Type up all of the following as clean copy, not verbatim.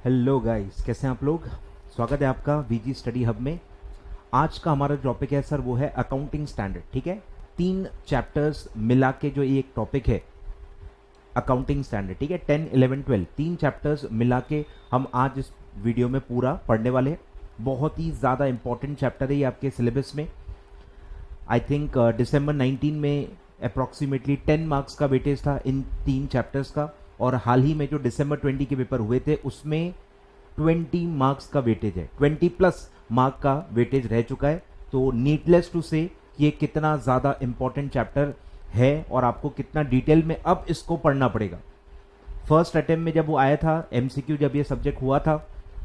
Hello guys, कैसे हैं आप लोग। स्वागत है आपका वीजी स्टडी हब में। आज का हमारा टॉपिक है सर वो है अकाउंटिंग स्टैंडर्ड। ठीक है, 3 चैप्टर्स मिला के जो ये एक टॉपिक है अकाउंटिंग स्टैंडर्ड। ठीक है, 10, 11, 12 3 चैप्टर्स मिला के हम आज इस वीडियो में पूरा पढ़ने वाले हैं। बहुत ही ज़्यादा इंपॉर्टेंट चैप्टर है ये आपके सिलेबस में। आई थिंक दिसंबर 19 में अप्रॉक्सीमेटली 10 मार्क्स का वेटेज था इन 3 चैप्टर्स का, और हाल ही में जो दिसंबर 20 के पेपर हुए थे उसमें 20 मार्क्स का वेटेज है, 20 प्लस मार्क का वेटेज रह चुका है। तो नीडलेस टू से ये कितना ज़्यादा इंपॉर्टेंट चैप्टर है और आपको कितना डिटेल में अब इसको पढ़ना पड़ेगा। फर्स्ट अटेम्प्ट में जब वो आया था एमसीक्यू, जब ये सब्जेक्ट हुआ था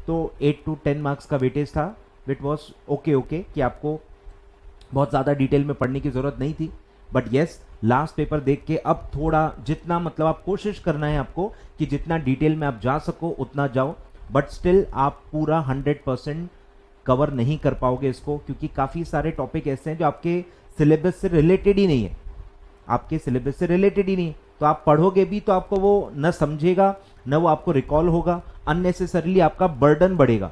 तो 8 to 10 मार्क्स का वेटेज था। इट वॉज ओके कि आपको बहुत ज़्यादा डिटेल में पढ़ने की ज़रूरत नहीं थी। बट येस, लास्ट पेपर देख के अब थोड़ा जितना मतलब आप कोशिश करना है आपको कि जितना डिटेल में आप जा सको उतना जाओ, बट स्टिल आप पूरा 100% कवर नहीं कर पाओगे इसको, क्योंकि काफ़ी सारे टॉपिक ऐसे हैं जो आपके सिलेबस से रिलेटेड ही नहीं है, आपके सिलेबस से रिलेटेड ही नहीं है। तो आप पढ़ोगे भी तो आपको वो न समझेगा न वो आपको रिकॉल होगा। अननेसेसरली आपका बर्डन बढ़ेगा,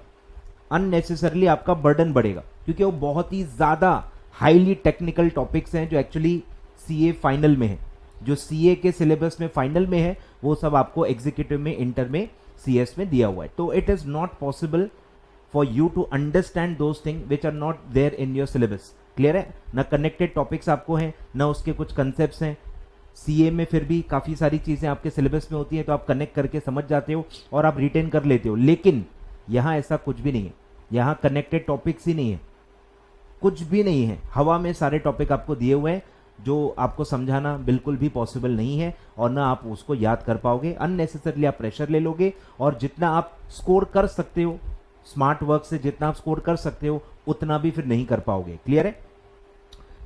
अननेसेसरली आपका बर्डन बढ़ेगा, क्योंकि वो बहुत ही ज़्यादा हाईली टेक्निकल टॉपिक्स हैं जो एक्चुअली सीए फाइनल में है। जो सीए के सिलेबस में फाइनल में है वो सब आपको एग्जीक्यूटिव में, इंटर में, सीएस में दिया हुआ है। तो it is not possible for you to understand those thing which are not there in your syllabus. Clear है ना। कनेक्टेड टॉपिक्स आपको हैं ना, उसके कुछ कंसेप्ट हैं। सीए में फिर भी काफ़ी सारी चीज़ें आपके सिलेबस में होती हैं तो आप कनेक्ट करके समझ जाते हो और आप रिटेन कर लेते हो। लेकिन यहाँ ऐसा कुछ भी नहीं है, यहाँ कनेक्टेड टॉपिक्स ही नहीं है, कुछ भी नहीं है। हवा में सारे टॉपिक आपको दिए हुए हैं जो आपको समझाना बिल्कुल भी पॉसिबल नहीं है, और ना आप उसको याद कर पाओगे। अननेसेसरली आप प्रेशर ले लोगे, और जितना आप स्कोर कर सकते हो स्मार्ट वर्क से, जितना आप स्कोर कर सकते हो उतना भी फिर नहीं कर पाओगे। क्लियर है।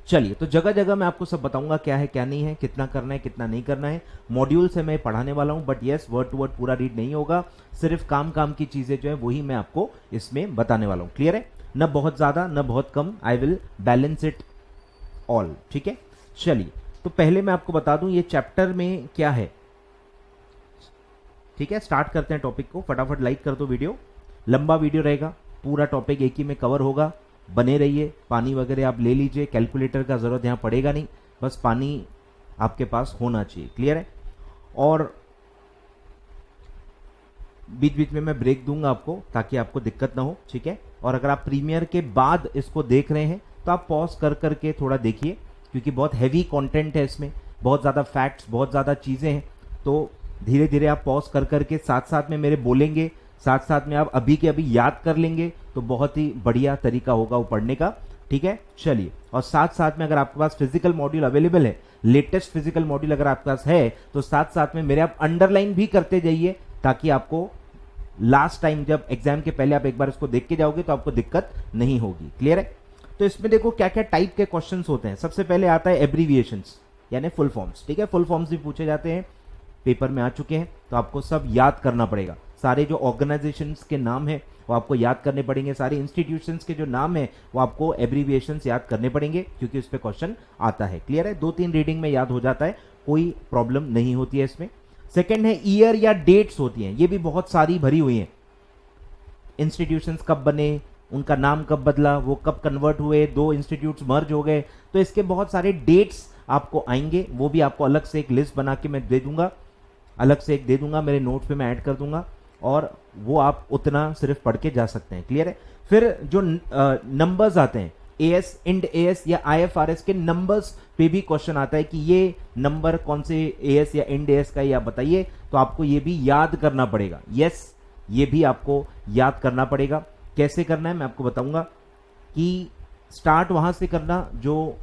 चलिए, तो जगह जगह मैं आपको सब बताऊंगा क्या है क्या नहीं है, कितना करना है कितना नहीं करना है। मॉड्यूल से मैं पढ़ाने वाला हूं, but yes word to word पूरा रीड नहीं होगा, सिर्फ काम काम की चीजें जो है वही मैं आपको इसमें बताने वाला हूं। क्लियर है, न बहुत ज्यादा न बहुत कम। I will balance it all. ठीक है, चलिए, तो पहले मैं आपको बता दूं ये चैप्टर में क्या है। ठीक है, स्टार्ट करते हैं टॉपिक को। फटाफट लाइक कर दो वीडियो, लंबा वीडियो रहेगा, पूरा टॉपिक एक ही में कवर होगा। बने रहिए। पानी वगैरह आप ले लीजिए, कैलकुलेटर का जरूरत यहाँ पड़ेगा नहीं, बस पानी आपके पास होना चाहिए। क्लियर है। और बीच बीच में मैं ब्रेक दूंगा आपको ताकि आपको दिक्कत ना हो। ठीक है, और अगर आप प्रीमियर के बाद इसको देख रहे हैं तो आप पॉज कर करके थोड़ा देखिए, क्योंकि बहुत हैवी कंटेंट है इसमें, बहुत ज़्यादा फैक्ट्स, बहुत ज़्यादा चीज़ें हैं। तो धीरे धीरे आप पॉज कर करके साथ साथ में मेरे बोलेंगे, साथ साथ में आप अभी के अभी याद कर लेंगे तो बहुत ही बढ़िया तरीका होगा वो पढ़ने का। ठीक है, चलिए। और साथ साथ में अगर आपके पास फिजिकल मॉड्यूल अवेलेबल है, लेटेस्ट फिजिकल मॉड्यूल अगर आपके पास है, तो साथ साथ में मेरे आप अंडरलाइन भी करते जाइए, ताकि आपको लास्ट टाइम जब एग्जाम के पहले आप एक बार इसको देख के जाओगे तो आपको दिक्कत नहीं होगी। क्लियर है। तो इसमें देखो क्या क्या टाइप के क्वेश्चंस होते हैं। सबसे पहले आता है एब्रीविएशंस यानी फुल फॉर्म्स। ठीक है, फुल फॉर्म्स भी पूछे जाते हैं, पेपर में आ चुके हैं, तो आपको सब याद करना पड़ेगा। सारे जो ऑर्गेनाइजेशंस के नाम है वो आपको याद करने पड़ेंगे, सारे इंस्टीट्यूशंस के जो नाम है वो आपको एब्रीविएशंस याद करने पड़ेंगे, क्योंकि उस पर क्वेश्चन आता है। क्लियर है, 2-3 रीडिंग में याद हो जाता है, कोई प्रॉब्लम नहीं होती है इसमें। सेकेंड है ईयर या डेट्स होती हैं, ये भी बहुत सारी भरी हुई हैं। इंस्टीट्यूशंस कब बने, उनका नाम कब बदला, वो कब कन्वर्ट हुए, 2 इंस्टीट्यूट्स मर्ज हो गए, तो इसके बहुत सारे डेट्स आपको आएंगे। वो भी आपको अलग से एक लिस्ट बना के मैं दे दूंगा, अलग से एक दे दूंगा, मेरे नोट्स पे मैं ऐड कर दूंगा, और वो आप उतना सिर्फ पढ़ के जा सकते हैं। क्लियर है। फिर जो नंबर्स आते हैं, एएस, इंड एएस या आईएफआरएस के नंबर्स पे भी क्वेश्चन आता है कि ये नंबर कौन से एएस या इंड एएस का है, आप बताइए। तो आपको ये भी याद करना पड़ेगा। यस, ये भी आपको याद करना पड़ेगा। कैसे करना है मैं आपको बताऊंगा, कि स्टार्ट वहां से करना जो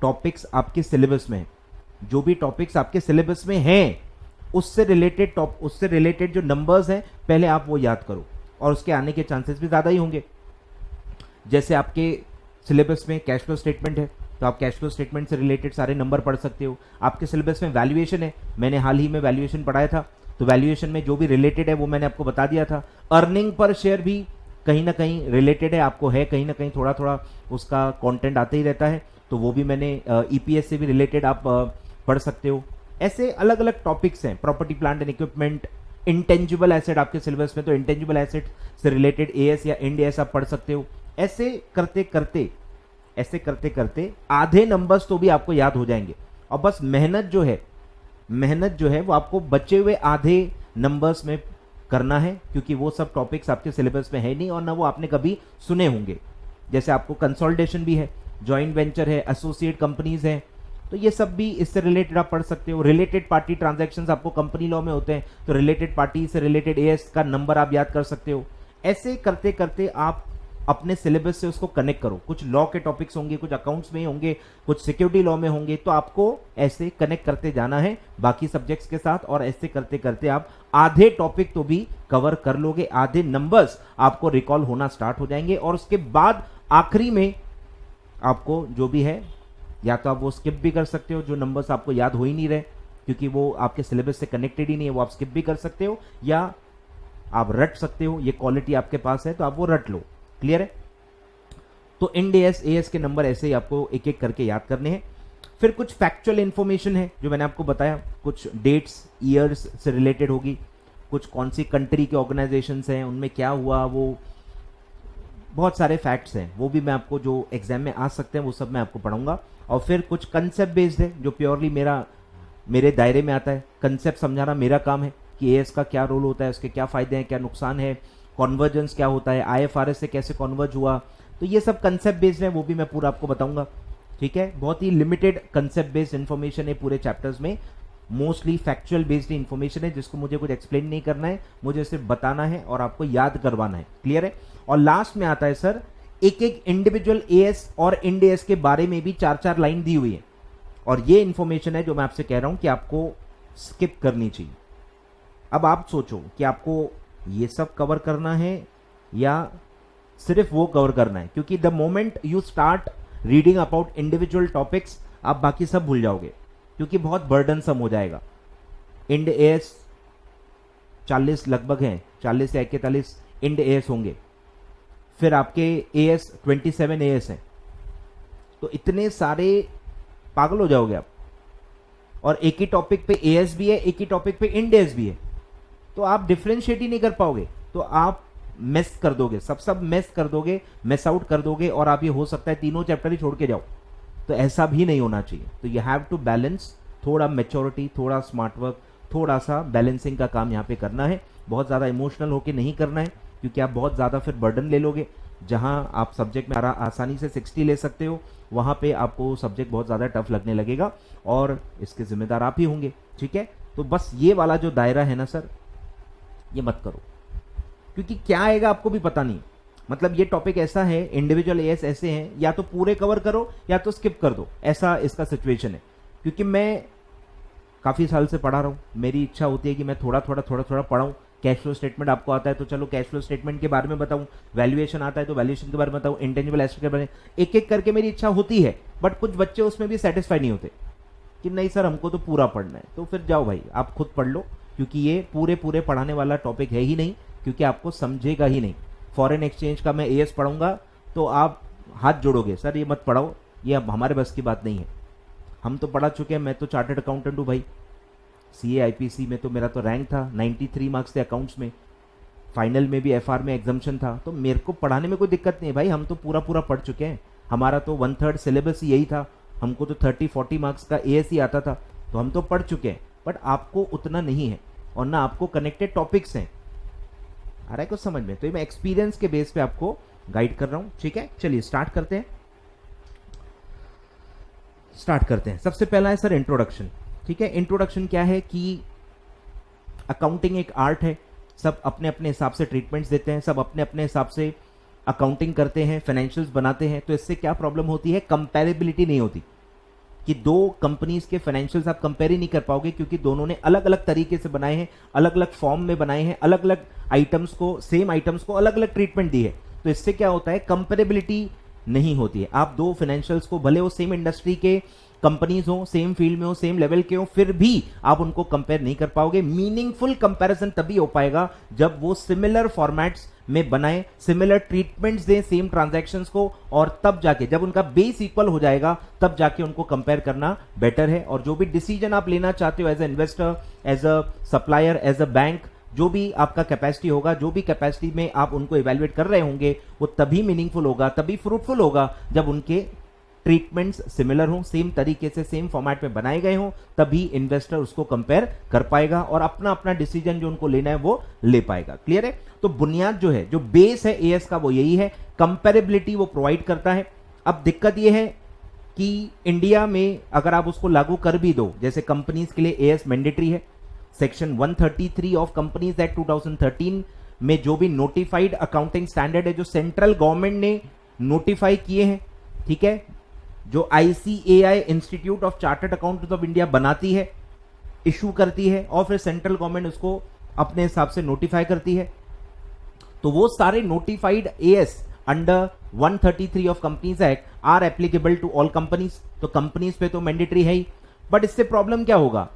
टॉपिक्स आपके सिलेबस में है, जो भी टॉपिक्स आपके सिलेबस में हैं उससे रिलेटेड जो नंबर्स हैं पहले आप वो याद करो, और उसके आने के चांसेस भी ज़्यादा ही होंगे। जैसे आपके सिलेबस में कैश फ्लो स्टेटमेंट है, तो आप कैश फ्लो स्टेटमेंट से रिलेटेड सारे नंबर पढ़ सकते हो। आपके सिलेबस में वैल्यूएशन है, मैंने हाल ही में वैल्यूएशन पढ़ाया था, तो वैल्यूएशन में जो भी रिलेटेड है वो मैंने आपको बता दिया था। अर्निंग पर शेयर भी कहीं ना कहीं रिलेटेड है, आपको है कहीं ना कहीं थोड़ा थोड़ा उसका कंटेंट आते ही रहता है, तो वो भी मैंने ईपीएस से भी रिलेटेड आप पढ़ सकते हो। ऐसे अलग अलग टॉपिक्स हैं, property plant and equipment, intangible asset आपके सिलेबस में, तो इंटेंजिबल एसेट से रिलेटेड एएस या इंड एएस आप पढ़ सकते हो। ऐसे करते करते आधे नंबर्स तो भी आपको याद हो जाएंगे, और बस मेहनत जो है वो आपको बचे हुए आधे नंबर्स में करना है, क्योंकि वो सब टॉपिक्स आपके सिलेबस में है नहीं और ना वो आपने कभी सुने होंगे। जैसे आपको कंसोलिडेशन भी है, जॉइंट वेंचर है, एसोसिएट कंपनीज है, तो ये सब भी इससे रिलेटेड आप पढ़ सकते हो। रिलेटेड पार्टी ट्रांजैक्शंस आपको कंपनी लॉ में होते हैं, तो रिलेटेड पार्टी से रिलेटेड एएस का नंबर आप याद कर सकते हो। ऐसे करते करते आप अपने सिलेबस से उसको कनेक्ट करो। कुछ लॉ के टॉपिक्स होंगे, कुछ अकाउंट्स में होंगे, कुछ सिक्योरिटी लॉ में होंगे, तो आपको ऐसे कनेक्ट करते जाना है बाकी सब्जेक्ट्स के साथ, और ऐसे करते करते आप आधे टॉपिक तो भी कवर कर लोगे, आधे नंबर्स आपको रिकॉल होना स्टार्ट हो जाएंगे, और उसके बाद आखिरी में आपको जो भी है, या तो आप वो स्किप भी कर सकते हो, जो नंबर्स आपको याद हो ही नहीं रहे क्योंकि वो आपके सिलेबस से कनेक्टेड ही नहीं है, वो आप स्किप भी कर सकते हो, या आप रट सकते हो। ये क्वालिटी आपके पास है तो आप वो रट लो। क्लियर है? तो इंड एएस एएस के नंबर ऐसे ही आपको एक एक करके याद करने हैं। फिर कुछ फैक्चुअल इंफॉर्मेशन है जो मैंने आपको बताया, कुछ डेट्स ईयर्स से रिलेटेड होगी, कुछ कौन सी कंट्री के ऑर्गेनाइजेशंस हैं, उनमें क्या हुआ, वो बहुत सारे फैक्ट्स हैं, वो भी मैं आपको जो एग्जाम में आ सकते हैं वो सब मैं आपको पढ़ाऊंगा। और फिर कुछ कंसेप्ट बेस्ड है जो प्योरली मेरे दायरे में आता है। कंसेप्ट समझाना मेरा काम है कि एएस का क्या रोल होता है, उसके क्या फायदे हैं, क्या नुकसान है, कॉन्वर्जेंस क्या होता है, आईएफआरएस से कैसे कॉन्वर्ज हुआ, तो ये सब कंसेप्ट बेस्ड है, वो भी मैं पूरा आपको बताऊंगा। ठीक है? बहुत ही लिमिटेड कंसेप्ट बेस्ड इंफॉर्मेशन है पूरे चैप्टर्स में, मोस्टली फैक्चुअल बेस्ड इंफॉर्मेशन है जिसको मुझे कुछ एक्सप्लेन नहीं करना है, मुझे सिर्फ बताना है और आपको याद करवाना है। क्लियर है? और लास्ट में आता है सर एक एक इंडिविजुअल एएस और इंड एएस के बारे में भी 4-4 लाइन दी हुई है, और ये इंफॉर्मेशन है जो मैं आपसे कह रहा हूं कि आपको स्किप करनी चाहिए। अब आप सोचो कि आपको ये सब कवर करना है या सिर्फ वो कवर करना है, क्योंकि the moment you start reading about individual topics आप बाकी सब भूल जाओगे, क्योंकि बहुत बर्डनसम हो जाएगा। इंड एएस 40 लगभग हैं, 40 या 41 इंड एएस होंगे, फिर आपके एएस 27 एएस हैं, तो इतने सारे पागल हो जाओगे आप। और एक ही टॉपिक पे एएस भी है, एक ही टॉपिक पे इंड एएस भी है, तो आप डिफरेंशिएट ही नहीं कर पाओगे, तो आप मिस कर दोगे, सब मिस कर दोगे, मिस आउट कर दोगे, और आप ये हो सकता है तीनों चैप्टर ही छोड़ के जाओ। तो ऐसा भी नहीं होना चाहिए। तो यू हैव टू बैलेंस, थोड़ा मैच्योरिटी, थोड़ा स्मार्ट वर्क, थोड़ा सा बैलेंसिंग का काम यहाँ पे करना है। बहुत ज़्यादा इमोशनल होके नहीं करना है, क्योंकि आप बहुत ज़्यादा फिर बर्डन ले लोगे। जहाँ आप सब्जेक्ट में आसानी से 60 ले सकते हो, वहाँ पे आपको सब्जेक्ट बहुत ज़्यादा टफ लगने लगेगा, और इसके जिम्मेदार आप ही होंगे। ठीक है? तो बस ये वाला जो दायरा है ना सर, ये मत करो, क्योंकि क्या आएगा आपको भी पता नहीं। मतलब ये टॉपिक ऐसा है, इंडिविजुअल एएस ऐसे हैं, या तो पूरे कवर करो या तो स्किप कर दो, ऐसा इसका सिचुएशन है। क्योंकि मैं काफ़ी साल से पढ़ा रहा हूँ, मेरी इच्छा होती है कि मैं थोड़ा थोड़ा पढ़ाऊँ। कैश फ्लो स्टेटमेंट आपको आता है तो चलो कैश फ्लो स्टेटमेंट के बारे में बताऊँ, वैल्यूएशन आता है तो वैल्यूएशन के बारे में बताऊँ, इंटेंजिबल एसेट के बारे में, एक एक करके मेरी इच्छा होती है। बट कुछ बच्चे उसमें भी सेटिस्फाई नहीं होते कि नहीं सर हमको तो पूरा पढ़ना है। तो फिर जाओ भाई, आप खुद पढ़ लो, क्योंकि ये पूरे पढ़ाने वाला टॉपिक है ही नहीं, क्योंकि आपको समझेगा ही नहीं। फॉरेन एक्सचेंज का मैं एएस पढ़ाऊंगा तो आप हाथ जोड़ोगे, सर ये मत पढ़ाओ, ये अब हमारे बस की बात नहीं है। हम तो पढ़ा चुके हैं, मैं तो चार्टर्ड अकाउंटेंट हूँ भाई, सीए आईपीसी में तो मेरा तो रैंक था, 93 मार्क्स थे अकाउंट्स में, फाइनल में भी एफआर में एग्जाम्शन था, तो मेरे को पढ़ाने में कोई दिक्कत नहीं है भाई। हम तो पूरा पढ़ चुके हैं, हमारा तो 1/3 सिलेबस ही यही था, हमको तो 30-40 मार्क्स का एएस ही आता था, तो हम तो पढ़ चुके हैं। बट आपको उतना नहीं है, और ना आपको कनेक्टेड टॉपिक्स हैं। आ रहा है कुछ समझ में? तो ये मैं एक्सपीरियंस के बेस पे आपको गाइड कर रहा हूं। ठीक है? चलिए स्टार्ट करते हैं। सबसे पहला है सर इंट्रोडक्शन। ठीक है? इंट्रोडक्शन क्या है कि अकाउंटिंग एक आर्ट है, सब अपने अपने हिसाब से ट्रीटमेंट्स देते हैं, सब अपने अपने हिसाब से अकाउंटिंग करते हैं, फाइनेंशियल्स बनाते हैं। तो इससे क्या प्रॉब्लम होती है? कंपैरेबिलिटी नहीं होती, कि दो कंपनीज के फाइनेंशियल्स आप कंपेयर ही नहीं कर पाओगे, क्योंकि दोनों ने अलग अलग तरीके से बनाए हैं, अलग अलग फॉर्म में बनाए हैं, अलग अलग आइटम्स को, सेम आइटम्स को अलग अलग ट्रीटमेंट दी है। तो इससे क्या होता है? कंपेरेबिलिटी नहीं होती है। आप दो फाइनेंशियल्स को, भले वो सेम इंडस्ट्री के कंपनीज हो, सेम फील्ड में हो, सेम लेवल के हो, फिर भी आप उनको कंपेयर नहीं कर पाओगे। मीनिंगफुल कंपैरिजन तभी हो पाएगा जब वो सिमिलर फॉर्मेट्स में बनाए, सिमिलर ट्रीटमेंट्स दें सेम ट्रांजैक्शंस को, और तब जाके जब उनका बेस इक्वल हो जाएगा तब जाके उनको कंपेयर करना बेटर है। और जो भी डिसीजन आप लेना चाहते हो as a investor, as a supplier, as a bank, जो भी आपका कैपेसिटी होगा, जो भी कैपेसिटी में आप उनको इवेल्युएट कर रहे होंगे, वो तभी मीनिंगफुल होगा, तभी फ्रूटफुल होगा जब उनके ट्रीटमेंट्स सिमिलर हों, सेम तरीके से सेम फॉर्मेट में बनाए गए हों, तभी इन्वेस्टर उसको कंपेयर कर पाएगा और अपना अपना डिसीजन जो उनको लेना है वो ले पाएगा। क्लियर है? तो बुनियाद जो है, जो बेस है एएस का, वो यही है, कंपेरेबिलिटी वो प्रोवाइड करता है। अब दिक्कत ये है कि इंडिया में अगर आप उसको लागू कर भी दो, जैसे कंपनीज के लिए एएस मैंडेटरी है, सेक्शन 133 ऑफ कंपनीज एक्ट 2013 में जो भी नोटिफाइड अकाउंटिंग स्टैंडर्ड है जो सेंट्रल गवर्नमेंट ने नोटिफाई किए हैं, ठीक है, जो ICAI institute of chartered accountants of India बनाती है, इशू करती है और फिर सेंट्रल गवर्नमेंट उसको अपने हिसाब से नोटिफाई करती है, तो वो सारे notified AS under 133 of companies act are applicable to all companies. तो कंपनीज पे तो मैंडेटरी है ही, बट इससे प्रॉब्लम क्या होगा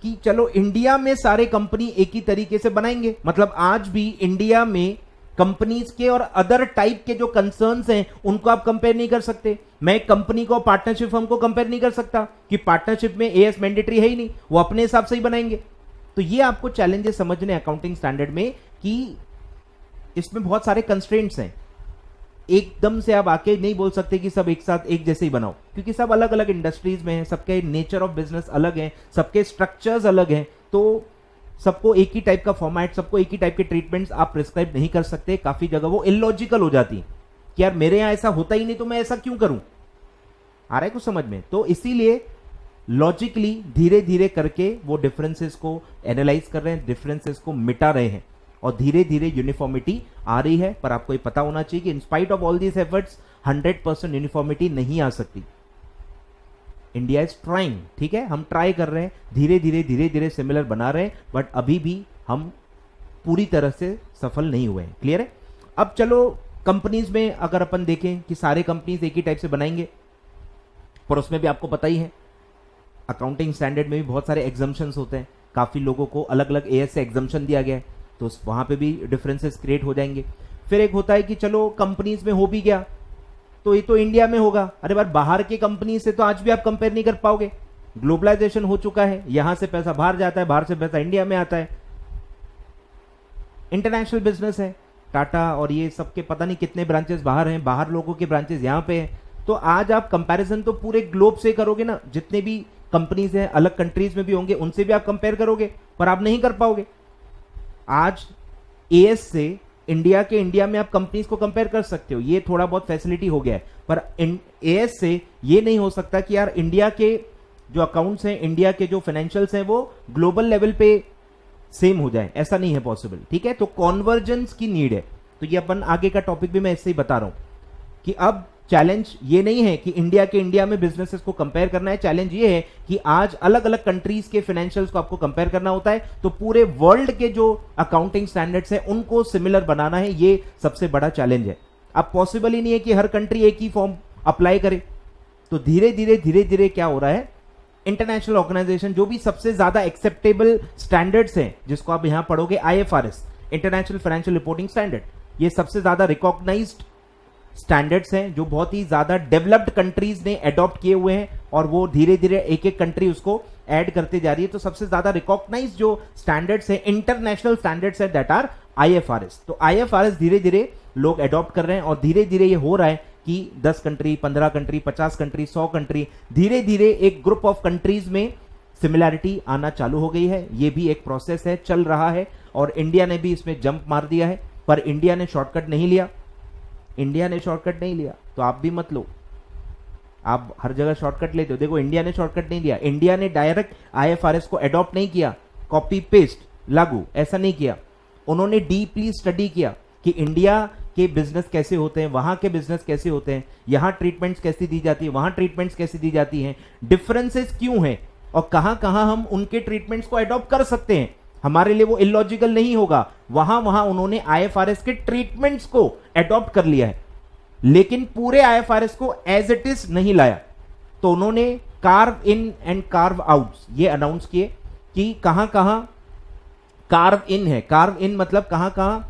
कि चलो इंडिया में सारे कंपनी एक ही तरीके से बनाएंगे, मतलब आज भी इंडिया में कंपनीज के और अदर टाइप के जो कंसर्न्स हैं उनको आप कंपेयर नहीं कर सकते। मैं एक कंपनी को पार्टनरशिप फर्म को कंपेयर नहीं कर सकता कि पार्टनरशिप में एएस मैंडेटरी है ही नहीं, वो अपने हिसाब से ही बनाएंगे। तो ये आपको चैलेंजेस समझने अकाउंटिंग स्टैंडर्ड में कि इसमें बहुत सारे कंस्ट्रेंट्स हैं। एकदम से आप आके नहीं बोल सकते कि सब एक साथ एक जैसे ही बनाओ, क्योंकि सब अलग अलग इंडस्ट्रीज में हैं, सबके नेचर ऑफ बिजनेस अलग हैं, सबके स्ट्रक्चर्स अलग हैं, तो सबको एक ही टाइप का फॉर्मेट, सबको एक ही टाइप के ट्रीटमेंट्स आप प्रिस्क्राइब नहीं कर सकते। काफी जगह वो इलॉजिकल हो जाती कि यार मेरे यहां ऐसा होता ही नहीं तो मैं ऐसा क्यों करूं। आ रहा है कुछ समझ में? तो इसीलिए लॉजिकली धीरे धीरे करके वो डिफरेंसेस को एनालाइज कर रहे हैं, डिफरेंसेस को मिटा रहे हैं और धीरे धीरे यूनिफॉर्मिटी आ रही है। पर आपको ये पता होना चाहिए कि in spite of all these efforts 100% uniformity नहीं आ सकती। इंडिया इज ट्राइंग, ठीक है, हम ट्राई कर रहे हैं, धीरे धीरे सिमिलर बना रहे हैं, बट अभी भी हम पूरी तरह से सफल नहीं हुए हैं। क्लियर है? अब चलो कंपनीज में अगर अपन देखें कि सारे कंपनीज एक ही टाइप से बनाएंगे, पर उसमें भी आपको पता ही है अकाउंटिंग स्टैंडर्ड में भी बहुत सारे एग्जम्पशंस होते हैं, काफी लोगों को अलग अलग एएस से एग्जम्पशन दिया गया है, तो वहां पे भी डिफरेंसेस क्रिएट हो जाएंगे। फिर एक होता है कि चलो कंपनीज में हो भी गया तो ये तो इंडिया में होगा, अरे बार बाहर की कंपनी से तो आज भी आप कंपेयर नहीं कर पाओगे, ग्लोबलाइजेशन हो चुका है, यहां से पैसा बाहर जाता है, बाहर से पैसा इंडिया में आता है, इंटरनेशनल बिजनेस है, टाटा और ये सबके पता नहीं कितने ब्रांचेस बाहर हैं, बाहर लोगों के ब्रांचेस यहां पे हैं, तो आज आप कंपैरिजन तो पूरे ग्लोब से करोगे ना, जितने भी कंपनीज हैं अलग कंट्रीज में भी होंगे उनसे भी आप कंपेयर करोगे, पर आप नहीं कर पाओगे। आज एएस से इंडिया में आप कंपनीज को कंपेयर कर सकते हो, ये थोड़ा बहुत फैसिलिटी हो गया है, पर एएस से ये नहीं हो सकता कि यार इंडिया के जो अकाउंट्स हैं, इंडिया के जो फाइनेंशियल्स हैं वो ग्लोबल लेवल पे सेम हो जाए, ऐसा नहीं है पॉसिबल। ठीक है, तो कॉन्वर्जेंस की नीड है। तो ये अपन आगे का टॉपिक भी मैं ऐसे ही बता रहा हूं कि अब चैलेंज ये नहीं है कि इंडिया में बिजनेसेस को कंपेयर करना है, चैलेंज ये है कि आज अलग अलग कंट्रीज के फाइनेंशियल्स को आपको कंपेयर करना होता है, तो पूरे वर्ल्ड के जो अकाउंटिंग स्टैंडर्ड्स हैं उनको सिमिलर बनाना है, ये सबसे बड़ा चैलेंज है। अब पॉसिबल ही नहीं है कि हर कंट्री एक ही फॉर्म अप्लाई करे, तो धीरे धीरे क्या हो रहा है, इंटरनेशनल ऑर्गेनाइजेशन जो भी सबसे ज्यादा एक्सेप्टेबल स्टैंडर्ड्स हैं, जिसको आप यहां पढ़ोगे IFRS, international financial reporting standard, ये सबसे ज्यादा रिकॉग्नाइज्ड स्टैंडर्ड्स हैं जो बहुत ही ज्यादा डेवलप्ड कंट्रीज ने अडॉप्ट किए हुए हैं और वो धीरे धीरे एक एक कंट्री उसको ऐड करते जा रही है। तो सबसे ज्यादा रिकॉग्नाइज्ड जो स्टैंडर्ड्स हैं, इंटरनेशनल स्टैंडर्ड्स हैं, दैट आर IFRS। तो IFRS धीरे धीरे लोग अडॉप्ट कर रहे हैं और धीरे धीरे ये हो रहा है कि 10 कंट्री, 15 कंट्री, 50 कंट्री, 100 कंट्री, धीरे धीरे एक ग्रुप ऑफ कंट्रीज में सिमिलैरिटी आना चालू हो गई है। ये भी एक प्रोसेस है, चल रहा है और इंडिया ने भी इसमें जंप मार दिया है, पर इंडिया ने शॉर्टकट नहीं लिया। इंडिया ने शॉर्टकट नहीं लिया तो आप भी मत लो, आप हर जगह शॉर्टकट लेते हो। देखो इंडिया ने शॉर्टकट नहीं लिया, इंडिया ने डायरेक्ट IFRS को अडॉप्ट नहीं किया, कॉपी पेस्ट लागू ऐसा नहीं किया, उन्होंने डीपली स्टडी किया कि इंडिया के बिजनेस कैसे होते हैं, वहां के बिजनेस कैसे होते हैं, यहां ट्रीटमेंट्स कैसी दी जाती है, वहां ट्रीटमेंट्स कैसी दी जाती हैं, डिफरेंसेस क्यों हैं और कहां कहां हम उनके ट्रीटमेंट्स को अडॉप्ट कर सकते हैं, हमारे लिए वो इलॉजिकल नहीं होगा, वहां उन्होंने IFRS के ट्रीटमेंट्स को अडॉप्ट कर लिया है, लेकिन पूरे IFRS को एज इट इज नहीं लाया। तो उन्होंने curve in and carve out ये अनाउंस किए कि कहां कहां कार्व इन है, कार्व इन मतलब कहां कहां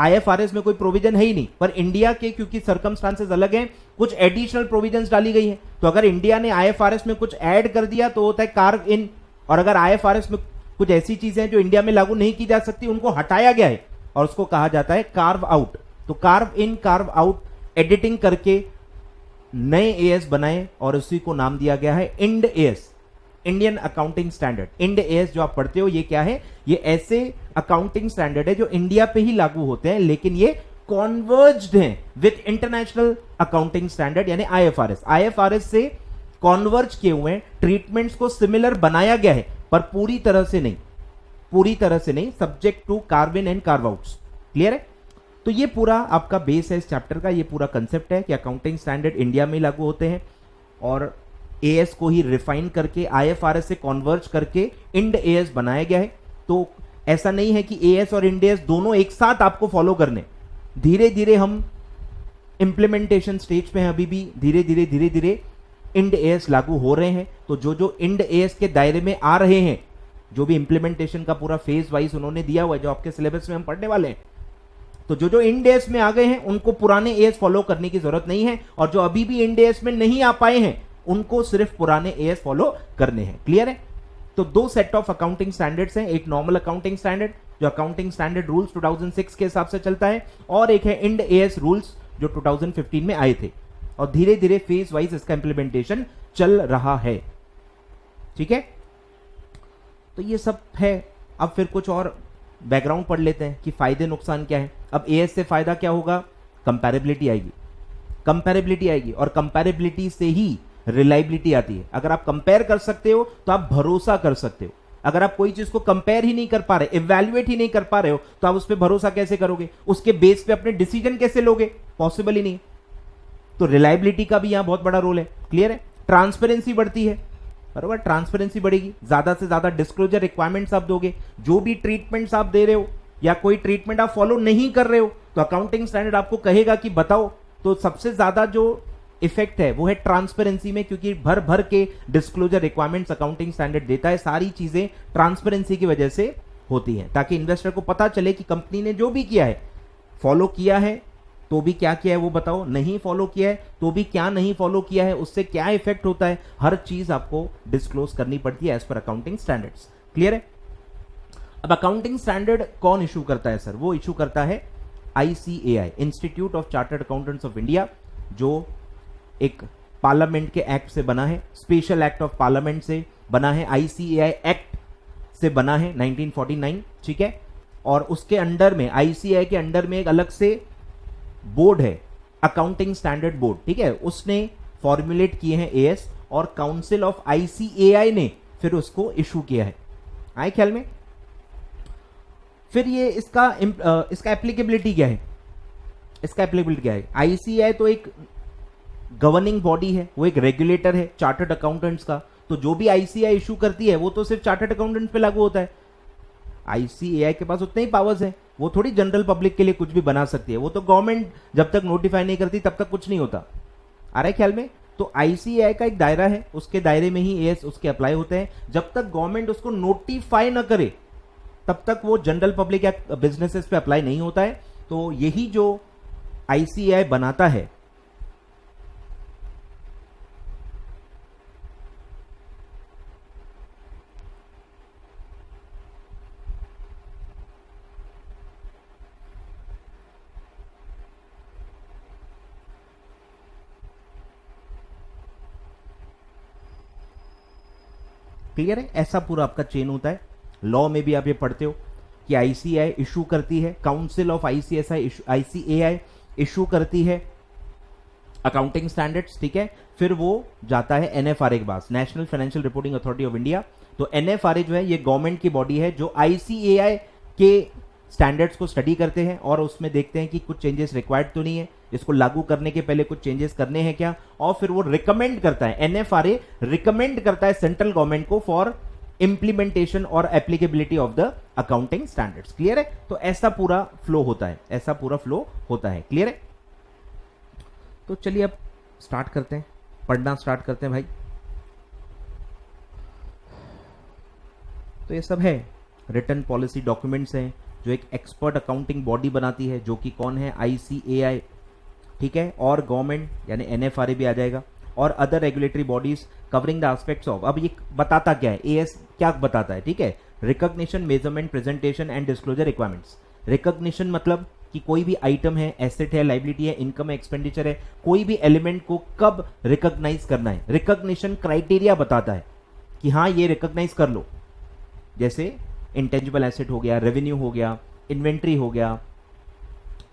IFRS में कोई प्रोविजन है ही नहीं, पर इंडिया के क्योंकि सर्कमस्टांसेस अलग हैं, कुछ एडिशनल प्रोविजंस डाली गई हैं। तो अगर इंडिया ने IFRS में कुछ ऐड कर दिया तो होता है कार्व इन, और अगर IFRS में कुछ ऐसी चीजें हैं जो इंडिया में लागू नहीं की जा सकती, उनको हटाया गया है और उसको कहा जाता है कार्व आउट। तो कार्व इन कार्व आउट एडिटिंग करके नए एएस बनाए और उसी को नाम दिया गया है end AS, Indian accounting standard. Ind AS जो आप पढ़ते हो ये क्या है? ये ऐसे अकाउंटिंग स्टैंडर्ड है जो इंडिया पे ही लागू होते हैं, लेकिन ये कॉन्वर्ज्ड हैं विद इंटरनेशनल अकाउंटिंग स्टैंडर्ड यानी आईएफआरएस। आईएफआरएस से कॉन्वर्ज किए हुए हैं, ट्रीटमेंट्स को सिमिलर बनाया गया है पर पूरी तरह से नहीं, पूरी तरह से नहीं, subject to carve in and carve outs. Clear है? तो ये पूरा आपका बेस है इस चैप्टर का, ये पूरा कंसेप्ट है कि अकाउंटिंग स्टैंडर्ड इंडिया में लागू होते हैं और एएस को ही रिफाइन करके आईएफआरएस से कॉन्वर्ज करके इंड एएस बनाया गया है। तो ऐसा नहीं है कि एएस और इंड एएस दोनों एक साथ आपको फॉलो करने, धीरे धीरे हम इंप्लीमेंटेशन स्टेज पे हैं, अभी भी धीरे धीरे इंड एएस लागू हो रहे हैं। तो जो जो इंड एएस के दायरे में आ रहे हैं, जो भी इंप्लीमेंटेशन का पूरा फेज वाइज उन्होंने दिया हुआ है जो आपके सिलेबस में हम पढ़ने वाले हैं, तो जो जो इंड एएस में आ गए हैं उनको पुराने एएस फॉलो करने की जरूरत नहीं है, और जो अभी भी इंड एएस में नहीं आ पाए हैं उनको सिर्फ पुराने एएस फॉलो करने हैं। क्लियर है? तो दो सेट ऑफ अकाउंटिंग स्टैंडर्ड्स हैं, एक नॉर्मल अकाउंटिंग स्टैंडर्ड जो अकाउंटिंग स्टैंडर्ड रूल्स 2006 के हिसाब से चलता है, और एक है इंड एएस रूल्स जो 2015 में आए थे, और धीरे धीरे फेज वाइज इसका इंप्लीमेंटेशन चल रहा है। ठीक है? तो ये सब है। अब फिर कुछ और बैकग्राउंड पढ़ लेते हैं कि फायदे नुकसान क्या है। अब एएस से फायदा क्या होगा? कंपैरेबिलिटी आएगी, कंपैरेबिलिटी आएगी, और कंपैरेबिलिटी से ही रिलायबिलिटी आती है। अगर आप कंपेयर कर सकते हो तो आप भरोसा कर सकते हो। अगर आप कोई चीज को कंपेयर ही नहीं कर पा रहे, इवैल्यूएट ही नहीं कर पा रहे हो, तो आप उस पर भरोसा कैसे करोगे? उसके बेस पे अपने डिसीजन कैसे लोगे? पॉसिबल ही नहीं। तो रिलायबिलिटी का भी यहां बहुत बड़ा रोल है। क्लियर है? ट्रांसपेरेंसी बढ़ती है, बराबर, ट्रांसपेरेंसी बढ़ेगी, ज्यादा से ज्यादा डिस्क्लोजर रिक्वायरमेंट्स आप दोगे। जो भी ट्रीटमेंट्स आप दे रहे हो या कोई ट्रीटमेंट आप फॉलो नहीं कर रहे हो तो अकाउंटिंग स्टैंडर्ड आपको कहेगा कि बताओ। तो सबसे ज्यादा जो इफेक्ट है वो है ट्रांसपेरेंसी में, क्योंकि भर भर के डिस्क्लोजर रिक्वायरमेंट्स अकाउंटिंग स्टैंडर्ड देता है। सारी चीजें ट्रांसपेरेंसी की वजह से होती हैं, ताकि इन्वेस्टर को पता चले कि कंपनी ने जो भी किया है, फॉलो किया है तो भी क्या किया है वो बताओ, नहीं फॉलो किया है तो भी क्या नहीं फॉलो किया है, उससे क्या इफेक्ट होता है, हर चीज आपको डिस्क्लोज करनी पड़ती है as per accounting standards. Clear है? अब अकाउंटिंग स्टैंडर्ड कौन इशू करता है सर? वो इशू करता है ICAI, institute of chartered accountants of India, जो एक पार्लियामेंट के एक्ट से बना है, स्पेशल एक्ट ऑफ पार्लियामेंट से बना है, आईसीएआई एक्ट से बना है 1949। ठीक है? और उसके अंडर में, आईसीएआई के अंडर में एक अलग से बोर्ड है, अकाउंटिंग स्टैंडर्ड बोर्ड। ठीक है? उसने फॉर्मुलेट किए हैं एएस, और काउंसिल ऑफ आईसीएआई ने फिर उसको इशू किया है। आए ख्याल में? फिर ये इसका एप्लीकेबिलिटी क्या है? इसका एप्लीकेबिलिटी क्या है? आईसीएआई तो एक गवर्निंग बॉडी है, वो एक रेगुलेटर है चार्टर्ड अकाउंटेंट्स का। तो जो भी आईसीएआई इशू करती है वो तो सिर्फ चार्टर्ड अकाउंटेंट्स पे लागू होता है। आईसीएआई के पास उतने ही पावर्स है, वो थोड़ी जनरल पब्लिक के लिए कुछ भी बना सकती है। वो तो गवर्नमेंट जब तक नोटिफाई नहीं करती तब तक कुछ नहीं होता। आ रहा है ख्याल में? तो आईसीएआई का एक दायरा है, उसके दायरे में ही एएस उसके अप्लाई होते हैं। जब तक गवर्नमेंट उसको नोटिफाई न करे तब तक वो जनरल पब्लिक या बिजनेसेस पे अप्लाई नहीं होता है। तो यही जो आईसीएआई बनाता है, क्लियर है? ऐसा पूरा आपका चेन होता है। लॉ में भी आप ये पढ़ते हो कि आईसीएआई इशू करती है, काउंसिल ऑफ आईसीएआई इशू करती है अकाउंटिंग स्टैंडर्ड्स। ठीक है? फिर वो जाता है एनएफआरए के पास, national financial reporting authority of India. तो एनएफआरए जो है ये गवर्नमेंट की बॉडी है जो आईसीएआई के स्टैंडर्ड्स को स्टडी करते हैं और उसमें देखते हैं कि कुछ चेंजेस रिक्वायर्ड तो नहीं है, इसको लागू करने के पहले कुछ चेंजेस करने हैं क्या, और फिर वो रिकमेंड करता है, एनएफआरए रिकमेंड करता है सेंट्रल गवर्नमेंट को फॉर इंप्लीमेंटेशन और applicability of the accounting standards. Clear है? तो ऐसा पूरा फ्लो होता है, ऐसा पूरा फ्लो होता है। क्लियर है? तो चलिए अब स्टार्ट करते हैं, पढ़ना स्टार्ट करते हैं भाई। तो ये सब है, रिटन पॉलिसी डॉक्यूमेंट्स हैं जो एक एक्सपर्ट अकाउंटिंग बॉडी बनाती है, जो कि कौन है? आईसीएआई। ठीक है? और गवर्नमेंट यानी एनएफआरए भी आ जाएगा, और other regulatory bodies covering the aspects of. अब ये बताता क्या है? एएस क्या बताता है? ठीक है? Recognition, measurement, presentation and disclosure requirements. Recognition मतलब कि कोई भी आइटम है, एसेट है, लाइबिलिटी है, इनकम है, एक्सपेंडिचर है, कोई भी एलिमेंट को कब रिकॉग्नाइज करना है। रिकॉग्निशन क्राइटेरिया बताता है कि हाँ ये रिकॉग्नाइज कर लो, जैसे इंटेंजिबल एसेट हो गया, रेवेन्यू हो गया, इन्वेंट्री हो गया,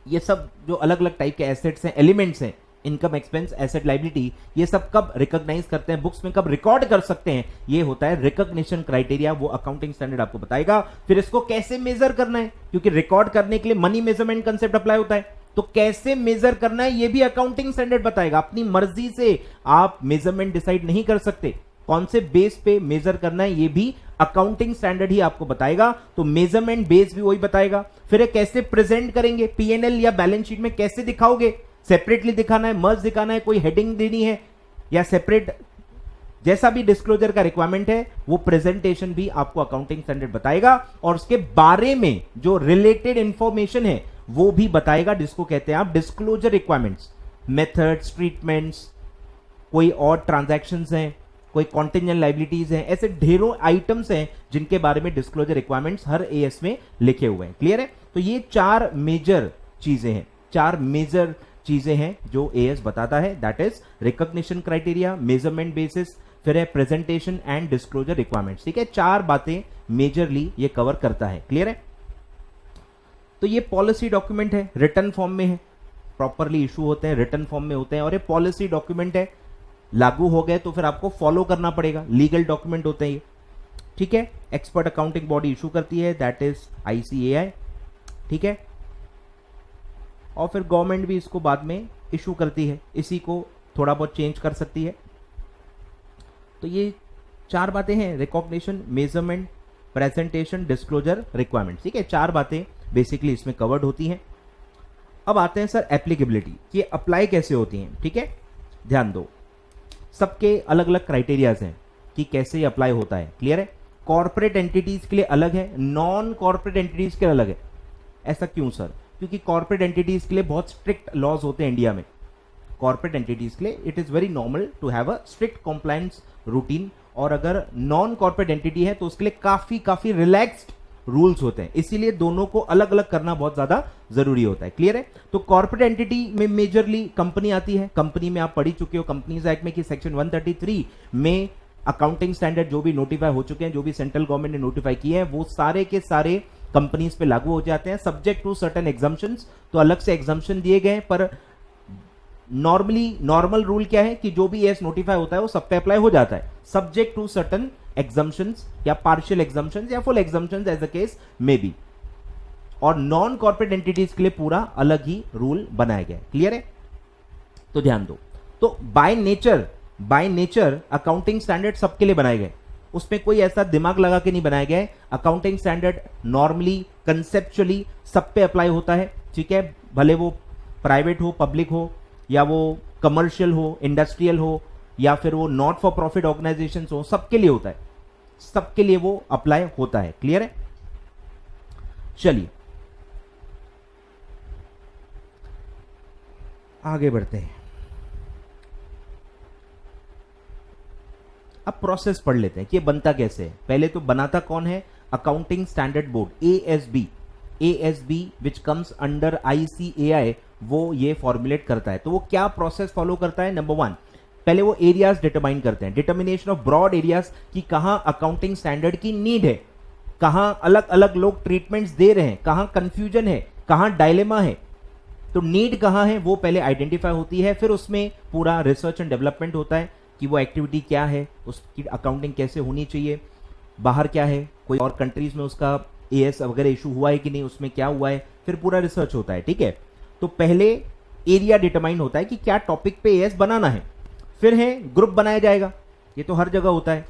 ये सब जो अलग अलग टाइप के एसेट्स हैं, एलिमेंट्स हैं, इनकम, एक्सपेंस, एसेट, लाइबिलिटी, ये सब कब रिकॉग्नाइज करते हैं, बुक्स में कब रिकॉर्ड कर सकते हैं, ये होता है रिकॉग्निशन क्राइटेरिया। वो अकाउंटिंग स्टैंडर्ड आपको बताएगा। फिर इसको कैसे मेजर करना है, क्योंकि रिकॉर्ड करने के लिए मनी मेजरमेंट कंसेप्ट अप्लाई होता है, तो कैसे मेजर करना है ये भी अकाउंटिंग स्टैंडर्ड बताएगा। अपनी मर्जी से आप मेजरमेंट डिसाइड नहीं कर सकते, कौन से बेस पे मेजर करना है ये भी अकाउंटिंग स्टैंडर्ड ही आपको बताएगा। तो मेजरमेंट बेस भी वही बताएगा। फिर ये कैसे प्रेजेंट करेंगे, पीएनएल या बैलेंस शीट में कैसे दिखाओगे, सेपरेटली दिखाना है, मर्ज दिखाना है, कोई हेडिंग देनी है या सेपरेट, जैसा भी डिस्क्लोजर का रिक्वायरमेंट है वो प्रेजेंटेशन भी आपको अकाउंटिंग स्टैंडर्ड बताएगा। और उसके बारे में जो रिलेटेड इंफॉर्मेशन है वो भी बताएगा, जिसको कहते हैं आप डिस्क्लोजर रिक्वायरमेंट्स, मेथड्स, ट्रीटमेंट्स, कोई और ट्रांजैक्शंस हैं, कोई कॉन्टिजेंट लाइबिलिटीज हैं, ऐसे ढेरों आइटम्स हैं जिनके बारे में डिस्क्लोजर रिक्वायरमेंट्स हर एएस में लिखे हुए हैं। क्लियर है? तो ये चार मेजर चीजें हैं, चार मेजर चीजें हैं जो एएस बताता है, that is recognition criteria, measurement basis, फिर है प्रेजेंटेशन एंड डिस्क्लोजर रिक्वायरमेंट्स। ठीक है, चार बातें मेजरली ये कवर करता है। क्लियर है? तो ये पॉलिसी डॉक्यूमेंट है, रिटर्न फॉर्म में है, प्रॉपरली इशू होते हैं, रिटर्न फॉर्म में होते हैं, और ये पॉलिसी डॉक्यूमेंट है, लागू हो गए तो फिर आपको फॉलो करना पड़ेगा, लीगल डॉक्यूमेंट होते हैं ये। ठीक है, एक्सपर्ट अकाउंटिंग बॉडी इशू करती है, दैट इज आईसीएआई। ठीक है, और फिर गवर्नमेंट भी इसको बाद में इशू करती है, इसी को थोड़ा बहुत चेंज कर सकती है। तो ये चार बातें हैं, recognition, measurement, presentation, disclosure, requirement. ठीक है, चार बातें बेसिकली इसमें कवर्ड होती हैं। अब आते हैं सर एप्लीकेबिलिटी, कि अप्लाई कैसे होती हैं। ठीक है, ध्यान दो, सबके अलग अलग क्राइटेरियाज हैं कि कैसे ये अप्लाई होता है। क्लियर है? कॉर्पोरेट एंटिटीज के लिए अलग है, नॉन कॉर्पोरेट एंटिटीज के लिए अलग है। ऐसा क्यों सर? क्योंकि कॉर्पोरेट एंटिटीज के लिए बहुत स्ट्रिक्ट लॉज होते हैं इंडिया में। कॉर्पोरेट एंटिटीज के लिए it is very normal to have a strict compliance routine, और अगर नॉन कॉर्पोरेट एंटिटी है तो उसके लिए काफी रिलैक्स्ड रूल्स होते हैं, इसीलिए दोनों को अलग अलग करना बहुत ज्यादा जरूरी होता है। क्लियर है? तो कॉर्पोरेट एंटिटी में मेजरली कंपनी आती है। कंपनी में आप पढ़ी चुके हो कंपनीज एक्ट में कि सेक्शन 133 में अकाउंटिंग स्टैंडर्ड जो भी नोटिफाई हो चुके हैं, जो भी सेंट्रल गवर्नमेंट ने नोटिफाई किए हैं, वो सारे के सारे कंपनीज पे लागू हो जाते हैं, सब्जेक्ट टू सर्टेन एग्जम्पशंस। तो अलग से एग्जम्पशन दिए गए हैं, पर नॉर्मल रूल क्या है कि जो भी एस नोटिफाई होता है वो सब पे अप्लाई हो जाता है, सब्जेक्ट टू सर्टेन एग्जम्पशंस या पार्शियल एग्जम्पशंस या full exemptions as a case may be. और नॉन कॉर्पोरेट एंटिटीज के लिए पूरा अलग ही रूल बनाया गया है। क्लियर है? तो ध्यान दो, तो बाय नेचर अकाउंटिंग स्टैंडर्ड सबके लिए बनाए गए, उसमें कोई ऐसा दिमाग लगा के नहीं बनाया गया है। अकाउंटिंग स्टैंडर्ड नॉर्मली कंसेप्चुअली सब पे अप्लाई होता है। ठीक है, भले वो प्राइवेट हो, पब्लिक हो, या वो कमर्शियल हो, इंडस्ट्रियल हो, या फिर वो नॉट फॉर प्रॉफिट ऑर्गेनाइजेशंस हो, सबके लिए होता है, सबके लिए वो अप्लाई होता है। क्लियर है? चलिए आगे बढ़ते हैं। अब प्रोसेस पढ़ लेते हैं कि ये बनता कैसे है। पहले तो बनाता कौन है? Accounting standard board, ASB which comes under ICAI, वो ये फॉर्मुलेट करता है। तो वो क्या प्रोसेस फॉलो करता है? नंबर 1, पहले वो एरियाज डिटरमाइन करते हैं, डिटर्मिनेशन ऑफ ब्रॉड एरियाज, कि कहां अकाउंटिंग स्टैंडर्ड की नीड है, कहां अलग अलग लोग ट्रीटमेंट्स दे रहे हैं, कहां कंफ्यूजन है, कहां डायलेमा है। तो नीड कहां है वो पहले आइडेंटिफाई होती है, फिर उसमें पूरा रिसर्च एंड डेवलपमेंट होता है कि वो एक्टिविटी क्या है, उसकी अकाउंटिंग कैसे होनी चाहिए, बाहर क्या है, कोई और कंट्रीज में उसका एएस वगैरह इशू हुआ है कि नहीं, उसमें क्या हुआ है, फिर पूरा रिसर्च होता है। ठीक है, तो पहले एरिया डिटरमाइन होता है कि क्या टॉपिक पे एएस बनाना है, फिर है ग्रुप बनाया जाएगा। ये तो हर जगह होता है,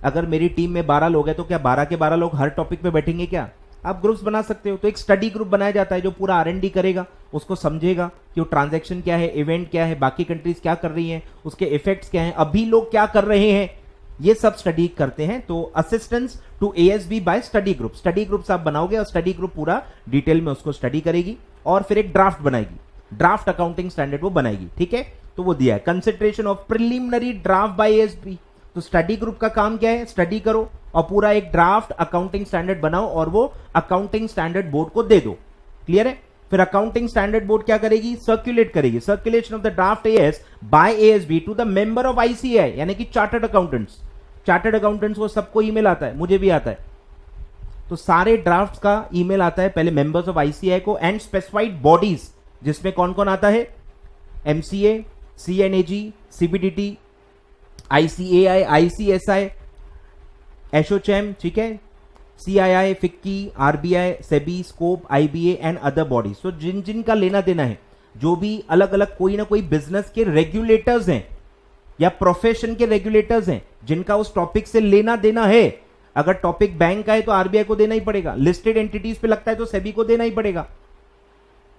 अगर मेरी टीम में 12 लोग हैं तो क्या 12 के 12 लोग हर टॉपिक पे बैठेंगे क्या? आप ग्रुप्स बना सकते हो। तो एक स्टडी ग्रुप बनाया जाता है जो पूरा आरएनडी करेगा, उसको समझेगा कि वो ट्रांजैक्शन क्या है, इवेंट क्या है, बाकी कंट्रीज क्या कर रही हैं, उसके इफेक्ट्स क्या हैं, अभी लोग क्या कर रहे हैं, ये सब स्टडी करते हैं। तो assistance to ASB by study group, study groups आप बनाओगे और स्टडी ग्रुप पूरा डिटेल में उसको स्टडी करेगी और फिर एक ड्राफ्ट बनाएगी, ड्राफ्ट अकाउंटिंग स्टैंडर्ड वो बनाएगी। ठीक है, तो वो दिया है consideration of preliminary draft by ASB, तो स्टडी ग्रुप का काम क्या है, स्टडी करो और पूरा एक ड्राफ्ट अकाउंटिंग स्टैंडर्ड बनाओ और वो अकाउंटिंग स्टैंडर्ड बोर्ड को दे दो। क्लियर है? फिर अकाउंटिंग स्टैंडर्ड बोर्ड क्या करेगी, सर्कुलेट करेगी, circulation of the draft AS by ASB to the member of ICAI, यानी कि चार्टर्ड अकाउंटेंट्स। चार्टर्ड अकाउंटेंट्स को सबको ईमेल आता है, मुझे भी आता है, तो सारे ड्राफ्ट्स का ईमेल आता है पहले मेंबर्स ऑफ आईसीएआई को एंड स्पेसिफाइड बॉडीज, जिसमें कौन कौन आता है, MCA, CNAG, CBDT, ICAI, ICSI, ASSOCHAM, ठीक है, CII, FICCI, RBI, SEBI, SCOPE, IBA and other bodies. तो जिन जिन का लेना देना है, जो भी अलग अलग कोई ना कोई बिजनेस के रेगुलेटर्स हैं या प्रोफेशन के रेगुलेटर्स हैं, जिनका उस टॉपिक से लेना देना है। अगर टॉपिक बैंक का है तो आरबीआई को देना ही पड़ेगा, लिस्टेड एंटिटीज पे लगता है तो सेबी को देना ही पड़ेगा।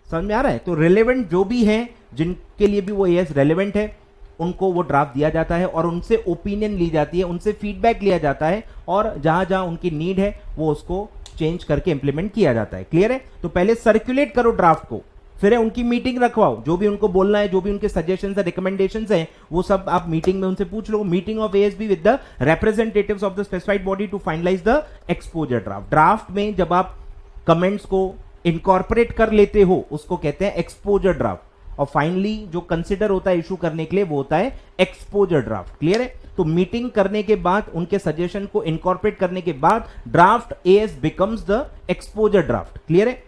समझ में आ रहा है? तो रेलेवेंट जो भी हैं, जिनके लिए भी वो एएस रेलेवेंट है, उनको वो ड्राफ्ट दिया जाता है और उनसे ओपिनियन ली जाती है, उनसे फीडबैक लिया जाता है और जहां जहां उनकी नीड है वो उसको चेंज करके इंप्लीमेंट किया जाता है। क्लियर है? तो पहले सर्कुलेट करो ड्राफ्ट को, फिर है उनकी मीटिंग रखवाओ, जो भी उनको बोलना है, जो भी उनके सजेशंस है, रिकमेंडेशंस हैं, वो सब आप मीटिंग में उनसे पूछ लो। Meeting of ASB with the representatives of the specified body to finalise the exposure draft. Draft में जब आप कमेंट्स को इनकॉर्पोरेट कर लेते हो उसको कहते हैं एक्सपोजर ड्राफ्ट, और फाइनली जो कंसिडर होता है इशू करने के लिए वो होता है एक्सपोजर ड्राफ्ट। क्लियर है? तो मीटिंग करने के बाद, उनके सजेशन को इनकॉर्पोरेट करने के बाद draft as becomes the exposure draft. Clear है?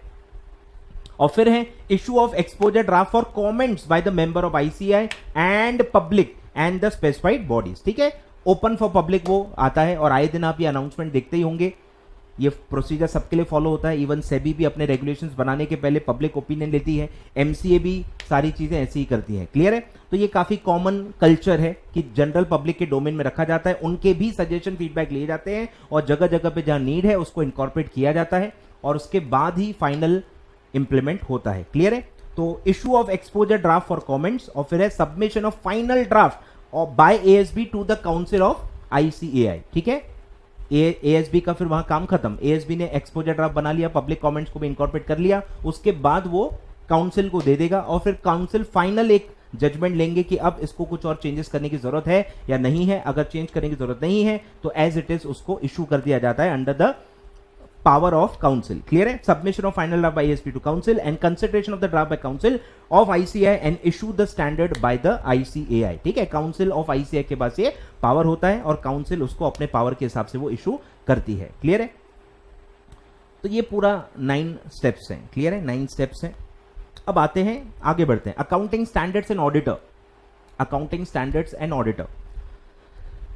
और फिर है issue of exposure draft for comments by the member of ICI and public and the specified bodies. ठीक है? ओपन फॉर पब्लिक वो आता है और आए दिन आप ये अनाउंसमेंट देखते ही होंगे। ये प्रोसीजर सबके लिए फॉलो होता है। इवन सेबी भी अपने रेगुलेशंस बनाने के पहले पब्लिक ओपिनियन लेती है, एमसीए भी सारी चीजें ऐसी ही करती है। क्लियर है? तो ये काफी कॉमन कल्चर है कि जनरल पब्लिक के डोमेन में रखा जाता है, उनके भी सजेशन फीडबैक लिए जाते हैं और जगह जगह पे जहां नीड है उसको इनकॉर्पोरेट किया जाता है और उसके बाद ही फाइनल इंप्लीमेंट होता है। क्लियर है? तो issue of exposure draft for comments और फिर है submission of final draft by ASB to the council of ICAI. ठीक है? एएसबी का फिर वहां काम खत्म। एएसबी ने एक्सपोजर ड्राफ्ट बना लिया, पब्लिक कमेंट्स को भी इनकॉर्पोरेट कर लिया, उसके बाद वो काउंसिल को दे देगा और फिर काउंसिल फाइनल एक जजमेंट लेंगे कि अब इसको कुछ और चेंजेस करने की जरूरत है या नहीं है। अगर चेंज करने की जरूरत नहीं है तो एज इट इज उसको इशू कर दिया जाता है under the power of council. Clear है? Submission of final draft by ASP to council and consideration of the draft by council of ICAI and issue the standard by the ICAI. ठीक है? council of ICAI के पास ये power होता है और council उसको अपने पावर के हिसाब से वो इशू करती है। क्लियर है? तो ये पूरा 9 स्टेप्स हैं। क्लियर है? 9 स्टेप्स हैं। अब आते हैं, आगे बढ़ते हैं। Accounting standards and auditor. Accounting standards and auditor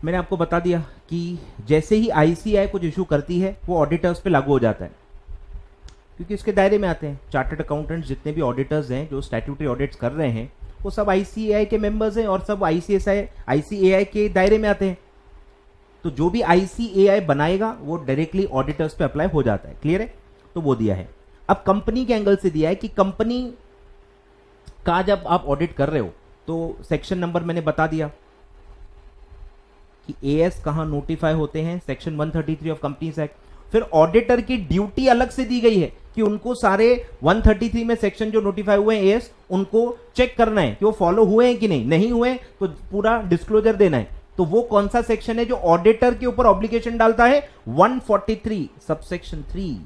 मैंने आपको बता दिया कि जैसे ही आईसीआई कुछ इशू करती है वो ऑडिटर्स पे लागू हो जाता है, क्योंकि इसके दायरे में आते हैं चार्टर्ड अकाउंटेंट्स। जितने भी ऑडिटर्स हैं जो स्टैट्यूटरी ऑडिट्स कर रहे हैं वो सब आईसीएआई के मेंबर्स हैं और सब आईसीएआई के दायरे में आते हैं। तो जो भी आईसीएआई बनाएगा वो डायरेक्टली ऑडिटर्स पे अप्लाई हो जाता है। क्लियर है? तो वो दिया है। अब कंपनी के एंगल से दिया है कि कंपनी का जब आप ऑडिट कर रहे हो तो सेक्शन नंबर मैंने बता दिया कि एएस कहां नोटिफाई होते हैं, सेक्शन 133 ऑफ कंपनीज एक्ट। फिर ऑडिटर की ड्यूटी अलग से दी गई है कि उनको सारे 133 में सेक्शन जो नोटिफाई हुए हैं एएस, उनको चेक करना है कि वो फॉलो हुए हैं कि नहीं, नहीं हुए तो पूरा डिस्क्लोजर देना है। तो वो कौन सा सेक्शन है जो ऑडिटर के ऊपर ऑब्लिगेशन डालता है? 143 सबसेक्शन 3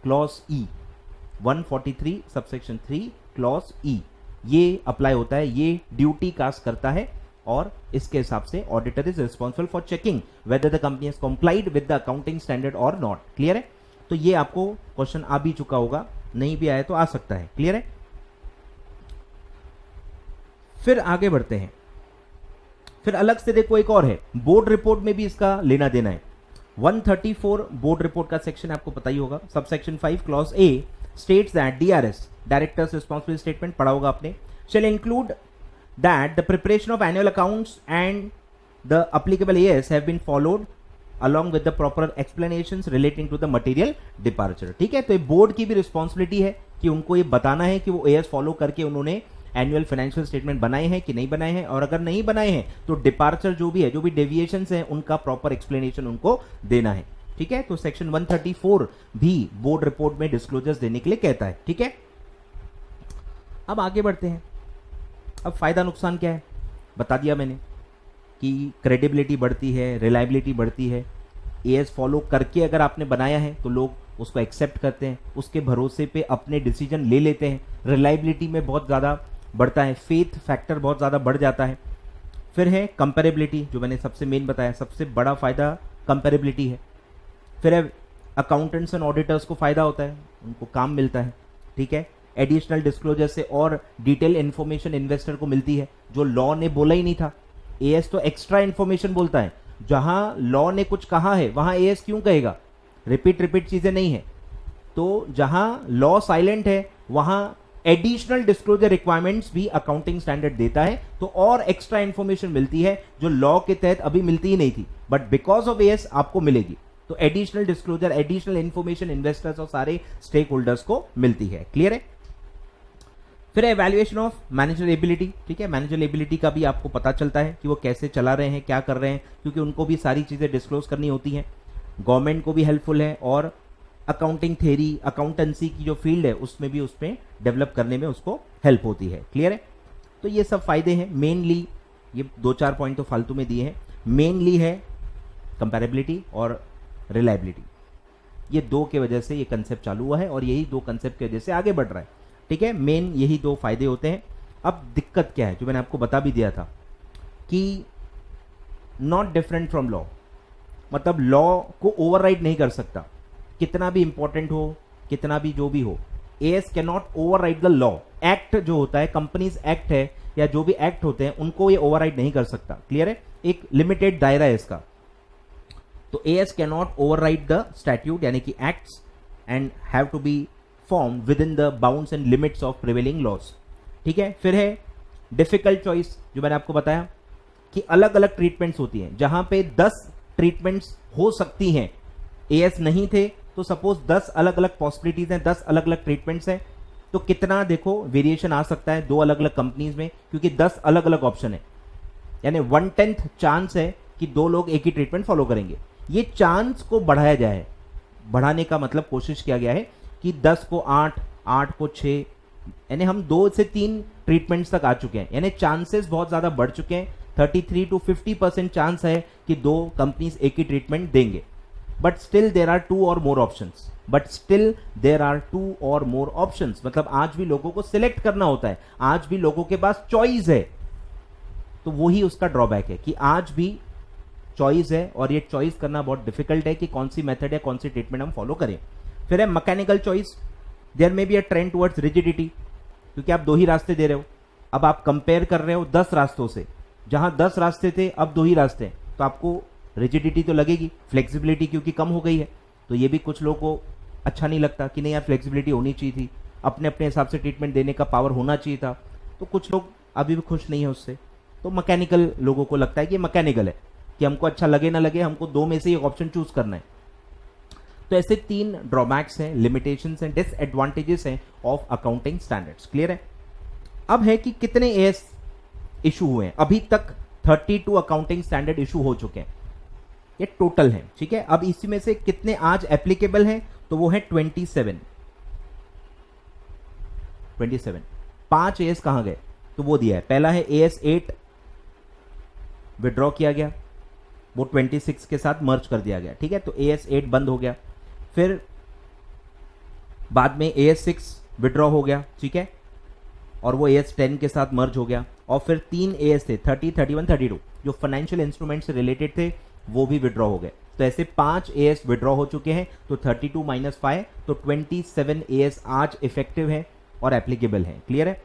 क्लॉज ई। 143 सबसेक्शन 3 क्लॉज ई ये अप्लाई होता है, ये ड्यूटी कास्ट करता है और इसके हिसाब से auditor is responsible for checking whether the company has complied with the accounting standard और नॉट। क्लियर है? तो ये आपको क्वेश्चन आ भी चुका होगा, नहीं भी आया तो आ सकता है। क्लियर है? फिर आगे बढ़ते हैं। फिर अलग से देखो एक और है, बोर्ड रिपोर्ट में भी इसका लेना देना है। 134 बोर्ड रिपोर्ट का सेक्शन आपको पता ही होगा। Subsection 5 clause A states that DRS, directors responsibility statement पढ़ा होगा आपने, shall include that the preparation of annual accounts and the applicable AS have been followed along with the proper explanations relating to the material departure. ठीक है? तो ये board की भी responsibility है कि उनको ये बताना है कि वो एएस फॉलो करके उन्होंने एनुअल फाइनेंशियल स्टेटमेंट बनाए हैं कि नहीं बनाए हैं, और अगर नहीं बनाए हैं तो डिपार्चर जो भी है, जो भी डेविएशंस हैं, उनका प्रॉपर एक्सप्लेनेशन उनको देना है। ठीक है? तो सेक्शन 134 भी बोर्ड रिपोर्ट में डिस्क्लोजर्स देने के लिए कहता है। ठीक है? अब आगे बढ़ते हैं। अब फायदा नुकसान क्या है बता दिया मैंने। कि क्रेडिबिलिटी बढ़ती है, रिलायबिलिटी बढ़ती है। एएस फॉलो करके अगर आपने बनाया है तो लोग उसको एक्सेप्ट करते हैं, उसके भरोसे पे अपने डिसीजन ले लेते हैं। रिलायबिलिटी में बहुत ज़्यादा बढ़ता है, फेथ फैक्टर बहुत ज़्यादा बढ़ जाता है। फिर है कंपेरेबिलिटी, जो मैंने सबसे मेन बताया, सबसे बड़ा फ़ायदा कंपेरेबिलिटी है। फिर है अकाउंटेंट्स एंड ऑडिटर्स को फ़ायदा होता है, उनको काम मिलता है, ठीक है। एडिशनल डिस्क्लोजर से और डिटेल इन्फॉर्मेशन इन्वेस्टर को मिलती है जो लॉ ने बोला ही नहीं था। एएस तो एक्स्ट्रा इन्फॉर्मेशन बोलता है, जहां लॉ ने कुछ कहा है वहां एएस क्यों कहेगा? रिपीट चीजें नहीं है। तो जहां लॉ साइलेंट है वहां एडिशनल डिस्क्लोजर रिक्वायरमेंट्स भी अकाउंटिंग स्टैंडर्ड देता है, तो और एक्स्ट्रा इन्फॉर्मेशन मिलती है जो लॉ के तहत अभी मिलती ही नहीं थी, बट बिकॉज ऑफ एएस आपको मिलेगी। तो additional disclosure, additional information investors और सारे स्टेक होल्डर्स को मिलती है। क्लियर है? फिर एवैल्यूएशन ऑफ मैनेजर एबिलिटी, ठीक है। मैनेजर एबिलिटी का भी आपको पता चलता है कि वो कैसे चला रहे हैं, क्या कर रहे हैं, क्योंकि उनको भी सारी चीजें डिस्क्लोज करनी होती हैं। गवर्नमेंट को भी हेल्पफुल है और अकाउंटिंग थ्योरी, अकाउंटेंसी की जो फील्ड है उसमें भी उसमें डेवलप करने में उसको हेल्प होती है। क्लियर है? तो ये सब फायदे हैं। मेनली ये 2-4 पॉइंट तो फालतू में दिए हैं, मेनली है कंपैरेबिलिटी और रिलायबिलिटी। ये दो के वजह से ये कंसेप्ट चालू हुआ है और यही दो कंसेप्ट की वजह से आगे बढ़ रहा है, ठीक है। मेन यही दो फायदे होते हैं। अब दिक्कत क्या है, जो मैंने आपको बता भी दिया था कि नॉट डिफरेंट फ्रॉम लॉ, मतलब लॉ को ओवरराइड नहीं कर सकता, कितना भी इंपॉर्टेंट हो, कितना भी जो भी हो। As can not override the law. Act जो होता है, कंपनीज एक्ट है या जो भी एक्ट होते हैं, उनको ये ओवरराइड नहीं कर सकता। क्लियर है? एक लिमिटेड दायरा है इसका। तो AS can not override the statute यानी कि acts and have to be form with in the bounds and limits of prevailing laws, ठीक है। फिर है डिफिकल्ट चॉइस, जो मैंने आपको बताया कि अलग अलग ट्रीटमेंट्स होती हैं, जहां पे 10 ट्रीटमेंट्स हो सकती हैं। एएस नहीं थे तो सपोज 10 अलग अलग पॉसिबिलिटीज हैं, 10 अलग अलग ट्रीटमेंट्स हैं, तो कितना देखो वेरिएशन आ सकता है दो अलग अलग कंपनीज में, क्योंकि 10 अलग अलग ऑप्शन है, यानी 1/10 चांस है कि दो लोग एक ही ट्रीटमेंट फॉलो करेंगे। ये चांस को बढ़ाया जाए, बढ़ाने का मतलब कोशिश किया गया है कि 10 को 8, 8 को 6, यानी हम 2 से 3 ट्रीटमेंट्स तक आ चुके हैं, यानी चांसेस बहुत ज्यादा बढ़ चुके हैं। 33 to 50% चांस है कि दो कंपनीज एक ही ट्रीटमेंट देंगे, but still there are 2 or more options. मतलब आज भी लोगों को सिलेक्ट करना होता है, आज भी लोगों के पास चॉइस है। तो वही उसका ड्रॉबैक है कि आज भी चॉइस है और ये चॉइस करना बहुत डिफिकल्ट है कि कौन सी मेथड या कौन सी ट्रीटमेंट हम फॉलो करें। फिर है मैकेनिकल चॉइस, देयर में be a trend towards rigidity, क्योंकि आप 2 ही रास्ते दे रहे हो। अब आप कंपेयर कर रहे हो 10 रास्तों से, जहां 10 रास्ते थे अब 2 ही रास्ते हैं, तो आपको रिजिडिटी तो लगेगी, फ्लेक्सिबिलिटी क्योंकि कम हो गई है। तो ये भी कुछ लोगों को अच्छा नहीं लगता कि नहीं यार फ्लेक्सिबिलिटी होनी चाहिए थी, अपने अपने हिसाब से ट्रीटमेंट देने का पावर होना चाहिए था। तो कुछ लोग अभी भी खुश नहीं है उससे। तो मैकेनिकल लोगों को लगता है कि मैकेनिकल है, कि हमको अच्छा लगे ना लगे, हमको 2 में से एक ऑप्शन चूज करना है। तो ऐसे 3 ड्रॉबैक्स हैं, लिमिटेशंस हैं, डिसएडवांटेजेस हैं ऑफ अकाउंटिंग स्टैंडर्ड्स। क्लियर है? अब है कि कितने एएस इशू हुए हैं। अभी तक 32 अकाउंटिंग स्टैंडर्ड इशू हो चुके हैं, ये टोटल है, ठीक है। अब इसी में से कितने आज एप्लीकेबल हैं, तो वो है 27। 5 एएस कहां गए, तो वो दिया है। पहला है एएस 8 विड्रॉ किया गया, वो 26 के साथ मर्ज कर दिया गया, ठीक है। तो एएस 8 बंद हो गया। फिर बाद में एएस 6 विड्रॉ हो गया, ठीक है, और वो एएस 10 के साथ मर्ज हो गया। और फिर 3 एएस थे 30, 31, 32 जो फाइनेंशियल इंस्ट्रूमेंट से रिलेटेड थे, वो भी विड्रॉ हो गए। तो ऐसे 5 एएस विड्रॉ हो चुके हैं। तो 32 - 5 तो 27 एएस आज इफेक्टिव है और एप्लीकेबल है। क्लियर है?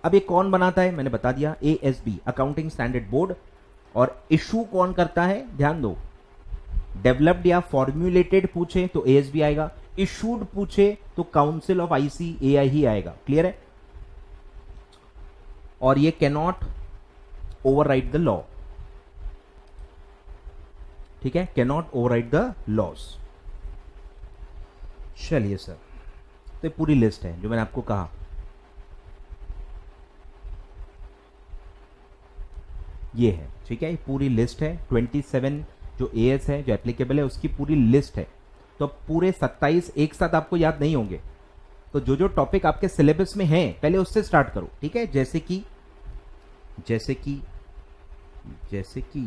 अब ये कौन बनाता है, मैंने बता दिया, एएसबी अकाउंटिंग स्टैंडर्ड बोर्ड। और इशू कौन करता है, ध्यान दो, डेवलप्ड या फॉर्म्युलेटेड पूछे तो एएसबी आएगा, इशूड पूछे तो काउंसिल ऑफ आईसीएआई ही आएगा। क्लियर है? और ये can not override the law, ठीक है, can not override the laws. चलिए सर, तो ये पूरी लिस्ट है जो मैंने आपको कहा। ये है, ठीक है, ये पूरी लिस्ट है। 27 जो एएस है, जो एप्लीकेबल है, उसकी पूरी लिस्ट है। तो पूरे 27 एक साथ आपको याद नहीं होंगे, तो जो जो टॉपिक आपके सिलेबस में हैं पहले उससे स्टार्ट करो, ठीक है। जैसे कि जैसे कि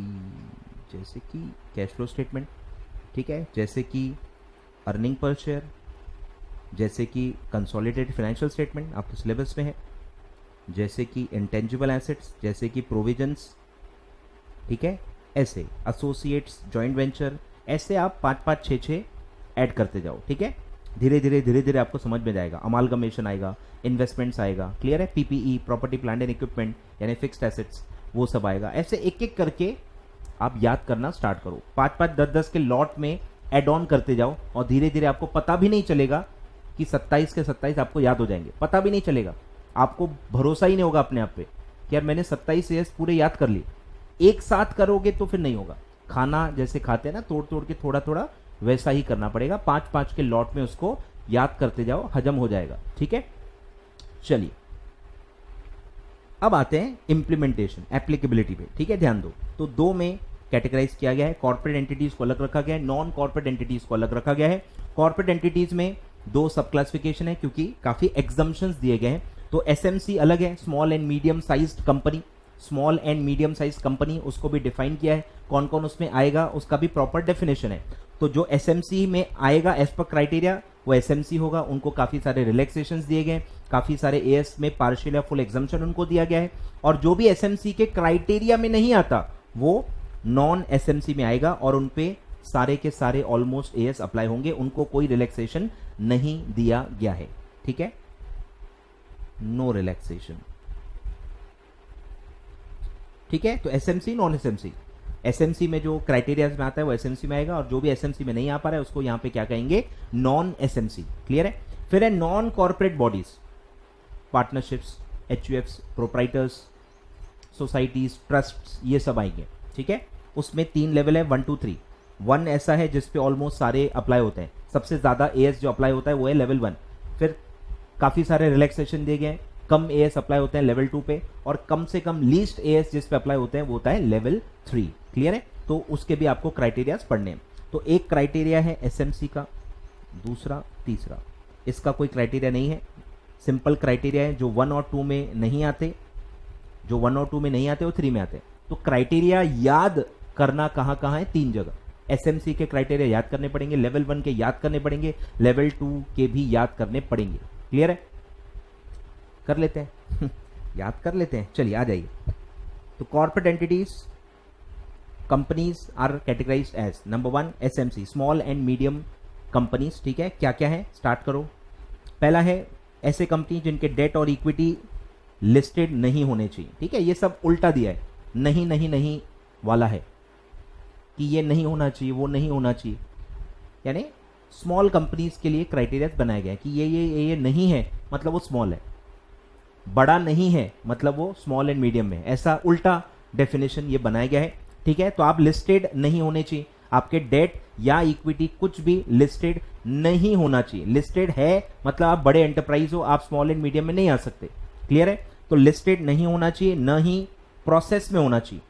कैश फ्लो स्टेटमेंट, ठीक है, जैसे कि अर्निंग पर शेयर, जैसे कि कंसोलिडेटेड फाइनेंशियल स्टेटमेंट आपके सिलेबस में है, जैसे कि इंटेंजिबल एसेट्स, जैसे कि प्रोविजंस, ठीक है, ऐसे एसोसिएट्स, जॉइंट वेंचर, ऐसे आप 5 6 ऐड करते जाओ, ठीक है। धीरे धीरे आपको समझ में जाएगा। अमालगमेशन आएगा, इन्वेस्टमेंट्स आएगा, क्लियर है, PPE, property plant and equipment यानी फिक्स्ड एसेट्स, वो सब आएगा। ऐसे एक एक करके आप याद करना स्टार्ट करो। 5 10 के लॉट में एड ऑन करते जाओ और धीरे धीरे आपको पता भी नहीं चलेगा कि 27 के 27 आपको याद हो जाएंगे, पता भी नहीं चलेगा। आपको भरोसा ही नहीं होगा अपने आप पे कि यार मैंने 27 एस पूरे याद कर लिए। एक साथ करोगे तो फिर नहीं होगा। खाना जैसे खाते हैं ना, तोड़ के थोड़ा थोड़ा, वैसा ही करना पड़ेगा। 5 के लॉट में उसको याद करते जाओ, हजम हो जाएगा, ठीक है। चलिए अब आते हैं इंप्लीमेंटेशन, एप्लीकेबिलिटी पे, ठीक है, ध्यान दो। तो 2 में कैटेगराइज किया गया है। कॉर्पोरेट एंटिटीज को अलग रखा गया है, नॉन कॉर्पोरेट एंटिटीज को अलग रखा गया है। कॉर्पोरेट एंटिटीज में 2 सब क्लासिफिकेशन है क्योंकि काफी एग्जम्पशंस दिए गए हैं। तो एसएमसी अलग है, small and medium sized company, small and medium size company, उसको भी डिफाइन किया है। कौन कौन उसमें आएगा उसका भी प्रॉपर डेफिनेशन है। तो जो एसएमसी में आएगा एज पर क्राइटेरिया वो एसएमसी होगा। उनको काफी सारे रिलैक्सेशंस दिए गए, काफी सारे एएस में पार्शियल या फुल एग्जम्पशन उनको दिया गया है। और जो भी एसएमसी के क्राइटेरिया में नहीं आता वो नॉन एसएमसी में आएगा और उनपे सारे के सारे ऑलमोस्ट एएस अप्लाई होंगे, उनको कोई रिलैक्सेशन नहीं दिया गया है, ठीक है, नो रिलैक्सेशन, ठीक है। तो एसएमसी, नॉन एसएमसी, एसएमसी में जो क्राइटेरिया में आता है वो एसएमसी में आएगा और जो भी एसएमसी में नहीं आ पा रहा है उसको यहां पे क्या कहेंगे, नॉन एसएमसी, क्लियर है। फिर है non corporate bodies, partnerships, HUFs, proprietors, societies, trust, ये सब आएंगे, ठीक है। उसमें 3 लेवल है, 1 2 3। 1 ऐसा है जिसपे ऑलमोस्ट सारे अप्लाई होते हैं, सबसे ज्यादा एएस जो अप्लाई होता है वो है लेवल 1। फिर काफी सारे रिलैक्सेशन दिए गए हैं, कम एएस अप्लाई होते हैं लेवल 2 पे, और कम से कम लीस्ट एएस जिस पे अप्लाई होते हैं वो होता है लेवल 3, क्लियर है। तो उसके भी आपको क्राइटेरियाज पढ़ने हैं। तो एक क्राइटेरिया है एसएमसी का, दूसरा, तीसरा, इसका कोई क्राइटेरिया नहीं है, सिंपल क्राइटेरिया है। जो 1 और 2 में नहीं आते, जो 1 और 2 में नहीं आते वो 3 में आते हैं। तो क्राइटेरिया याद करना कहां कहां है, 3 जगह। एसएमसी के क्राइटेरिया याद करने पड़ेंगे, लेवल 1 के याद करने पड़ेंगे, लेवल 2 के भी याद करने पड़ेंगे, क्लियर है। कर लेते हैं याद कर लेते हैं, चलिए आ जाइए। तो corporate entities, companies are categorised as, number 1 SMC, small and medium companies, ठीक है। क्या क्या है, स्टार्ट करो। पहला है ऐसे कंपनी जिनके डेट और इक्विटी लिस्टेड नहीं होने चाहिए, ठीक है। ये सब उल्टा दिया है, नहीं नहीं नहीं वाला है कि ये नहीं होना चाहिए, वो नहीं होना चाहिए, यानी स्मॉल कंपनीज के लिए क्राइटेरिया बनाया गया है कि ये नहीं है मतलब वो स्मॉल है, बड़ा नहीं है मतलब वो स्मॉल एंड मीडियम में, ऐसा उल्टा डेफिनेशन ये बनाया गया है, ठीक है। तो आप लिस्टेड नहीं होने चाहिए, आपके डेट या इक्विटी कुछ भी लिस्टेड नहीं होना चाहिए। लिस्टेड है मतलब आप बड़े एंटरप्राइज हो, आप स्मॉल एंड मीडियम में नहीं आ सकते, क्लियर है। तो लिस्टेड नहीं होना चाहिए, न ही प्रोसेस में होना चाहिए।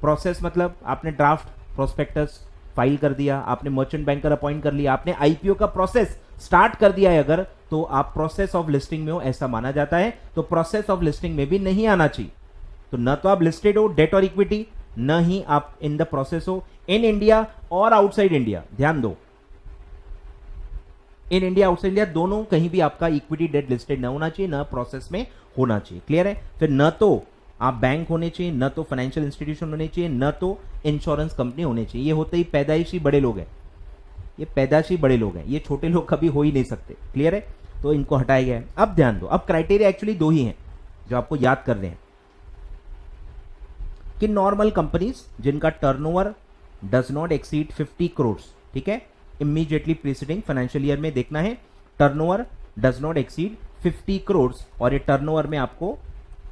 प्रोसेस मतलब आपने ड्राफ्ट प्रोस्पेक्टस फाइल कर दिया, आपने मर्चेंट बैंकर अपॉइंट कर लिया, आपने आईपीओ का प्रोसेस स्टार्ट कर दिया है, अगर तो आप प्रोसेस ऑफ लिस्टिंग में हो ऐसा माना जाता है। तो प्रोसेस ऑफ लिस्टिंग में भी नहीं आना चाहिए। तो न तो आप लिस्टेड हो डेट और इक्विटी, न ही आप इन द प्रोसेस हो, इन इंडिया और आउटसाइड इंडिया, ध्यान दो, इन इंडिया आउटसाइड इंडिया दोनों कहीं भी आपका इक्विटी डेट लिस्टेड न होना चाहिए, न प्रोसेस में होना चाहिए, क्लियर है। फिर न तो आप बैंक होने चाहिए, न तो फाइनेंशियल इंस्टीट्यूशन होने चाहिए, न तो इंश्योरेंस कंपनी होने चाहिए। ये होते ही पैदाइशी बड़े लोग हैं, ये पैदाइशी बड़े लोग हैं, ये छोटे लोग कभी हो ही नहीं सकते, क्लियर है। तो इनको हटाया गया है। अब ध्यान दो, अब क्राइटेरिया एक्चुअली 2 ही हैं जो आपको याद कर रहे हैं कि नॉर्मल कंपनीज जिनका turnover does not exceed 50 crore, ठीक है, इमीडिएटली प्रीसीडिंग फाइनेंशियल ईयर में देखना है turnover does not exceed 50 crore, और ये टर्नओवर में आपको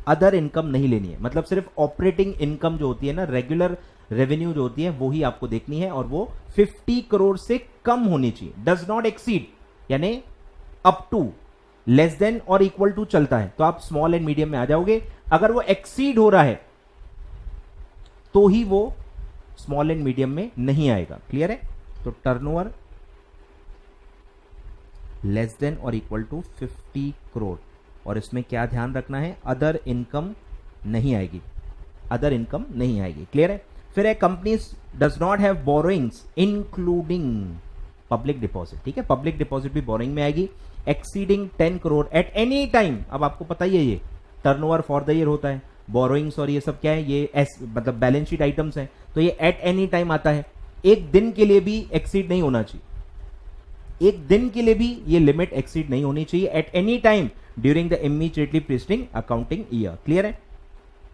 अदर इनकम नहीं लेनी है, मतलब सिर्फ ऑपरेटिंग इनकम जो होती है ना, रेगुलर रेवेन्यू जो होती है वही आपको देखनी है, और वो 50 करोड़ से कम होनी चाहिए। डज नॉट एक्सीड यानी अप टू, लेस देन और इक्वल टू चलता है, तो आप स्मॉल एंड मीडियम में आ जाओगे। अगर वो एक्सीड हो रहा है तो ही वो स्मॉल एंड मीडियम में नहीं आएगा, क्लियर है। तो टर्नओवर लेस देन और इक्वल टू 50 करोड़, और इसमें क्या ध्यान रखना है, अदर इनकम नहीं आएगी, अदर इनकम नहीं आएगी। क्लियर है? फिर है companies does not have borrowings including public deposit. ठीक है, पब्लिक डिपॉजिट भी बोरोइंग में आएगी। Exceeding 10 crore at any time, अब आपको पता ही है ये टर्नओवर फॉर द ईयर होता है, बोरोइंग्स और ये सब क्या है, ये मतलब बैलेंस शीट आइटम्स हैं, तो ये एट एनी टाइम आता है। एक दिन के लिए भी एक्सीड नहीं होना चाहिए, एक दिन के लिए भी ये लिमिट एक्सीड नहीं होनी चाहिए at any time during the immediately preceding accounting year. Clear है?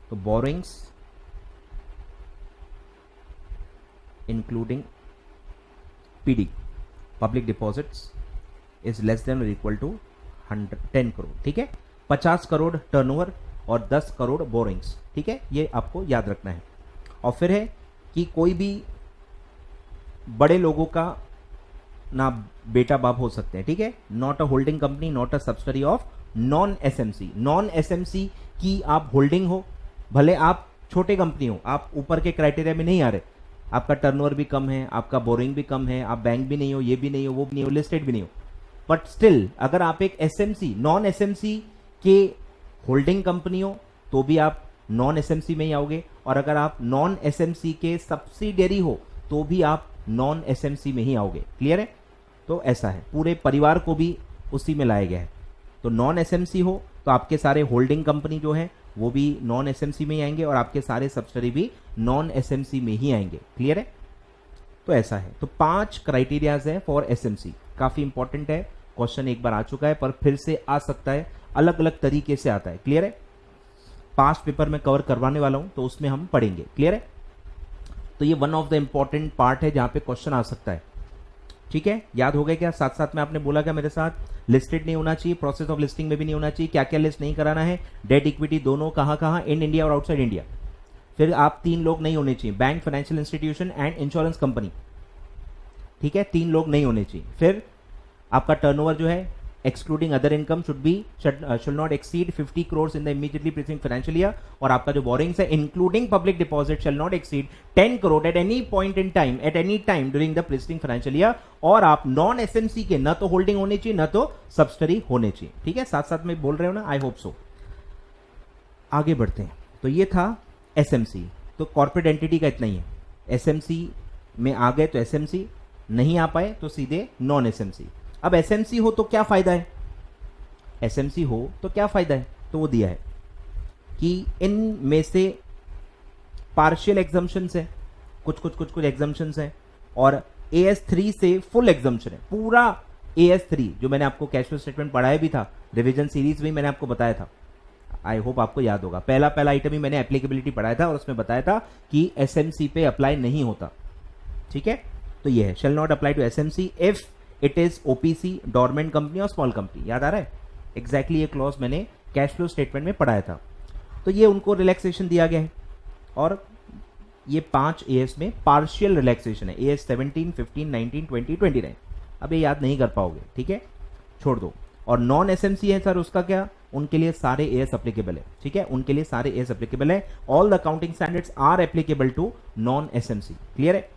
तो borrowings including PD public deposits is less than और इक्वल टू 10 करोड़। ठीक है, 50 करोड़ टर्नओवर और 10 करोड़ बोरिंग्स। ठीक है, ये आपको याद रखना है। और फिर है कि कोई भी बड़े लोगों का ना बेटा बाप हो सकते हैं। ठीक है, not a holding company, not a subsidiary of non SMC. Non SMC की आप होल्डिंग हो, भले आप छोटे कंपनी हो, आप ऊपर के क्राइटेरिया में नहीं आ रहे, आपका टर्नओवर भी कम है, आपका बोरिंग भी कम है, आप बैंक भी नहीं हो, ये भी नहीं हो, वो भी नहीं हो, लिस्टेड भी नहीं हो, बट स्टिल अगर आप एक एसएमसी नॉन एसएमसी के होल्डिंग कंपनी हो तो भी आप नॉन एसएमसी में ही आओगे, और अगर आप नॉन एसएमसी के सब्सिडियरी हो तो भी आप नॉन एसएमसी में ही आओगे। क्लियर है? तो ऐसा है, पूरे परिवार को भी उसी में लाया गया है। तो नॉन एसएमसी हो तो आपके सारे होल्डिंग कंपनी जो है वो भी नॉन एसएमसी में ही आएंगे और आपके सारे सब्सिडरी भी नॉन एसएमसी में ही आएंगे। क्लियर है? तो ऐसा है। तो 5 क्राइटेरियाज है फॉर एसएमसी, काफी इंपॉर्टेंट है, क्वेश्चन एक बार आ चुका है पर फिर से आ सकता है, अलग अलग तरीके से आता है। क्लियर है? पास्ट पेपर में कवर करवाने वाला हूं तो उसमें हम पढ़ेंगे। क्लियर है? तो ये one of the important part है जहां पे क्वेश्चन आ सकता है। ठीक है, याद हो गया क्या? साथ साथ में आपने बोला क्या मेरे साथ, लिस्टेड नहीं होना चाहिए, प्रोसेस ऑफ लिस्टिंग में भी नहीं होना चाहिए, क्या क्या लिस्ट नहीं कराना है, डेट इक्विटी दोनों कहां कहां, इन इंडिया और आउटसाइड इंडिया। फिर आप 3 लोग नहीं होने चाहिए, bank, financial institution and insurance company. ठीक है, 3 लोग नहीं होने चाहिए। फिर आपका टर्नओवर जो है excluding other income should not exceed 50 crore in the immediately preceding financial year, और आपका जो बोरिंग्स है including public deposit shall not exceed 10 crore at any point in time at any time during the preceding financial year, और आप non SMC के न तो holding होने चाहिए न तो सब्सिडरी होने चाहिए। ठीक है, साथ साथ में बोल रहे हो ना, आई होप सो। आगे बढ़ते हैं। तो ये था एसएमसी। तो कॉर्पोरेट एंटिटी का इतना ही है, एसएमसी में आ गए तो एसएमसी, नहीं आ पाए तो सीधे नॉन एसएमसी। अब एसएमसी हो तो क्या फायदा है, एसएमसी हो तो क्या फायदा है, तो वो दिया है कि इनमें से पार्शियल एग्जम्पशंस है, कुछ एग्जम्पशंस है, और AS3 से फुल एग्जम्पशन है। पूरा AS3 जो मैंने आपको कैश फ्लो स्टेटमेंट पढ़ाया भी था, रिवीजन सीरीज में मैंने आपको बताया था, आई होप आपको याद होगा। पहला आइटम ही मैंने एप्लीकेबिलिटी पढ़ाया था और उसमें बताया था कि एसएमसी पे अप्लाई नहीं होता। ठीक है, तो ये है, shall not apply to SMC if it is OPC, dormant company और स्मॉल कंपनी। याद आ रहा है? एग्जैक्टली ये क्लॉज मैंने कैश फ्लो स्टेटमेंट में पढ़ाया था। तो ये उनको रिलैक्सेशन दिया गया है, और ये 5 AS में पार्शियल रिलैक्सेशन है, AS 17, 15, 19, 20, 29। अब ये याद नहीं कर पाओगे, ठीक है, छोड़ दो। और नॉन एसएमसी है सर, उसका क्या, उनके लिए सारे AS एप्लीकेबल है। ठीक है, उनके लिए सारे AS एप्लीकेबल है। All the accounting standards are applicable to non SMC. Clear है?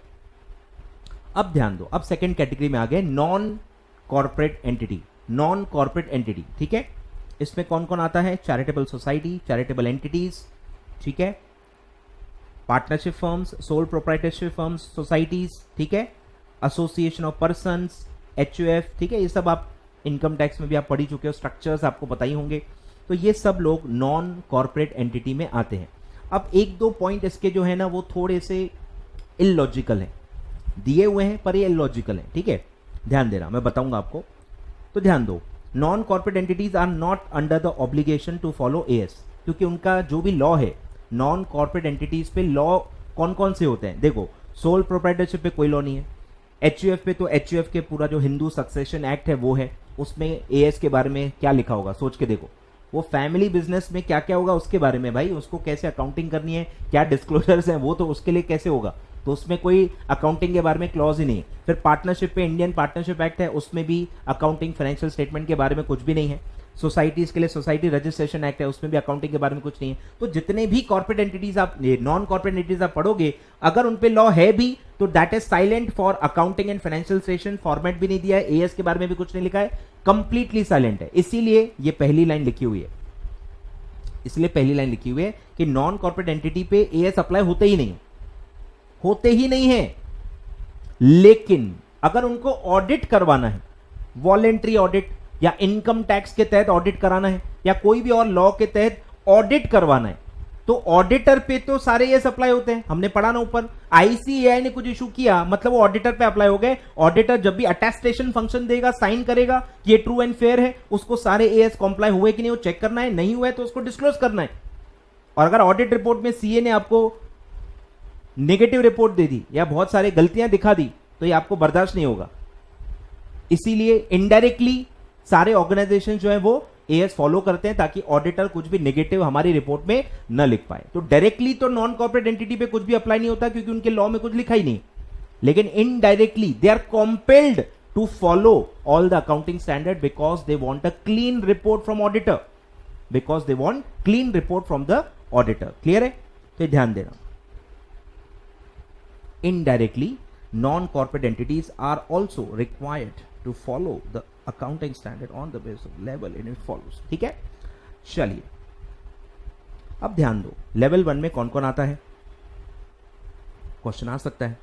अब ध्यान दो, अब सेकंड कैटेगरी में आ गए non corporate entity. Non corporate entity, ठीक है, इसमें कौन कौन आता है, चैरिटेबल सोसाइटी, चैरिटेबल एंटिटीज, ठीक है, partnership firms, sole proprietorship firms, societies, ठीक है, एसोसिएशन ऑफ पर्संस, HUF, ठीक है, ये सब आप इनकम टैक्स में भी आप पढ़ ही चुके हो, स्ट्रक्चर्स आपको पता ही होंगे। तो ये सब लोग नॉन कॉर्पोरेट एंटिटी में आते हैं। अब 1-2 पॉइंट इसके जो है ना वो थोड़े से इलॉजिकल हैं, दिए हुए हैं पर ये इलॉजिकल हैं। ठीक है, ध्यान देना, मैं बताऊंगा आपको, तो ध्यान दो। Non corporate entities are not under the obligation to follow AS, क्योंकि उनका जो भी लॉ है, नॉन कॉर्पोरेट एंटिटीज पे लॉ कौन कौन से होते हैं, देखो, सोल प्रोप्राइटरशिप पे कोई लॉ नहीं है, HUF पे तो HUF के पूरा जो हिंदू सक्सेशन एक्ट है वो है, उसमें AS के बारे में क्या लिखा होगा, सोच के देखो। वो फैमिली बिजनेस में क्या क्या होगा उसके बारे में, भाई उसको कैसे अकाउंटिंग करनी है, क्या डिस्क्लोजर्स हैं, वो तो उसके लिए कैसे होगा, तो उसमें कोई अकाउंटिंग के बारे में क्लॉज ही नहीं है। फिर पार्टनरशिप पे इंडियन पार्टनरशिप एक्ट है, उसमें भी अकाउंटिंग फाइनेंशियल स्टेटमेंट के बारे में कुछ भी नहीं है। सोसाइटीज के लिए सोसाइटी रजिस्ट्रेशन एक्ट है, उसमें भी अकाउंटिंग के बारे में कुछ नहीं है। तो जितने भी कॉर्पोरेट एंटिटीज आप, नॉन कॉर्पोरेट एंटिटीज आप पढ़ोगे, अगर उन पे लॉ है भी तो that is silent for accounting and financial statement, format भी नहीं दिया है, AS के बारे में भी कुछ नहीं लिखा है, कंप्लीटली साइलेंट है, इसीलिए ये पहली लाइन लिखी हुई है। इसलिए पहली लाइन लिखी हुई है कि नॉन कॉर्पोरेट एंटिटी पे एएस अप्लाई होते ही नहीं है। लेकिन अगर उनको ऑडिट करवाना है, वॉलेंट्री ऑडिट या इनकम टैक्स के तहत ऑडिट कराना है या कोई भी और लॉ के तहत ऑडिट करवाना है, तो ऑडिटर पे तो सारे ये अप्लाई होते हैं। हमने पढ़ा ना ऊपर, आईसीएआई ने कुछ इशू किया मतलब वो ऑडिटर पे अप्लाई हो गए। ऑडिटर जब भी अटेस्टेशन फंक्शन देगा, साइन करेगा कि ये ट्रू एंड फेयर है, उसको सारे एएस कॉम्प्लाई हुए कि नहीं वो चेक करना है, नहीं हुआ है तो उसको डिस्क्लोज करना है। और अगर ऑडिट रिपोर्ट में सीए ने आपको नेगेटिव रिपोर्ट दे दी या बहुत सारी गलतियां दिखा दी तो ये आपको बर्दाश्त नहीं होगा। इसीलिए इनडायरेक्टली सारे ऑर्गेनाइजेशन जो है वो एएस फॉलो करते हैं ताकि ऑडिटर कुछ भी नेगेटिव हमारी रिपोर्ट में न लिख पाए। तो डायरेक्टली तो नॉन कॉर्पोरेट एंटिटी पे कुछ भी अप्लाई नहीं होता क्योंकि उनके लॉ में कुछ लिखा ही नहीं, लेकिन indirectly they are compelled to follow all the accounting standard because they want a clean report from auditor, because they want clean report from the auditor. Clear है? तो ध्यान देना, indirectly non corporate entities are also required to follow the accounting standard on the basis of level in it follows। ठीक है, चलिए अब ध्यान दो, लेवल 1 में कौन कौन आता है? क्वेश्चन आ सकता है,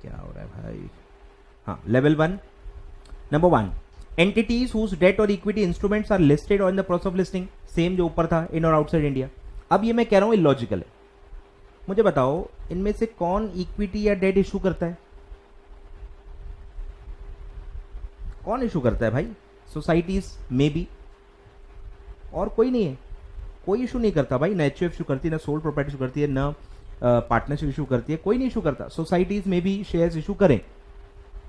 क्या हो रहा है भाई? हाँ, level 1 number 1, entities whose debt और इक्विटी इंस्ट्रूमेंट्स आर लिस्टेड और in the process of listing. Same जो ऊपर था, इन और आउटसाइड इंडिया। अब ये मैं कह रहा हूं इलॉजिकल है, मुझे बताओ इनमें से कौन इक्विटी या डेट इशू करता है? कौन इशू करता है भाई? सोसाइटीज में भी, और कोई नहीं है, कोई इशू नहीं करता भाई। ना एचयूएफ इशू करती है, ना सोल प्रॉपर्टी इशू करती है, ना पार्टनरशिप इशू करती है, कोई नहीं इशू करता। सोसाइटीज में भी शेयर्स इशू करें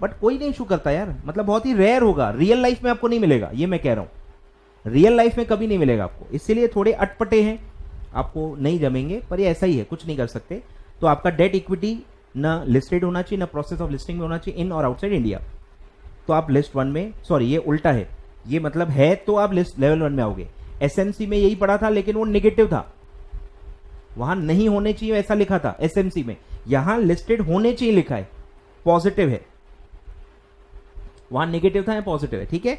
बट कोई नहीं इशू करता यार, मतलब बहुत ही रेयर होगा। रियल लाइफ में आपको नहीं मिलेगा, ये मैं कह रहा हूं, रियल लाइफ में कभी नहीं मिलेगा आपको। इसीलिए थोड़े अटपटे हैं, आपको नहीं जमेंगे, पर ये ऐसा ही है, कुछ नहीं कर सकते। तो आपका डेट इक्विटी ना लिस्टेड होना चाहिए, ना प्रोसेस ऑफ लिस्टिंग में होना चाहिए, इन और आउटसाइड इंडिया। तो आप लिस्ट 1 में, सॉरी ये उल्टा है, ये मतलब है तो आप लिस्ट लेवल 1 में आओगे। एसएमसी में यही पढ़ा था लेकिन वो नेगेटिव था, वहां नहीं होने चाहिए ऐसा लिखा था एसएमसी में, यहां लिस्टेड होने चाहिए लिखा है, पॉजिटिव है, वहां नेगेटिव था, पॉजिटिव है। ठीक है,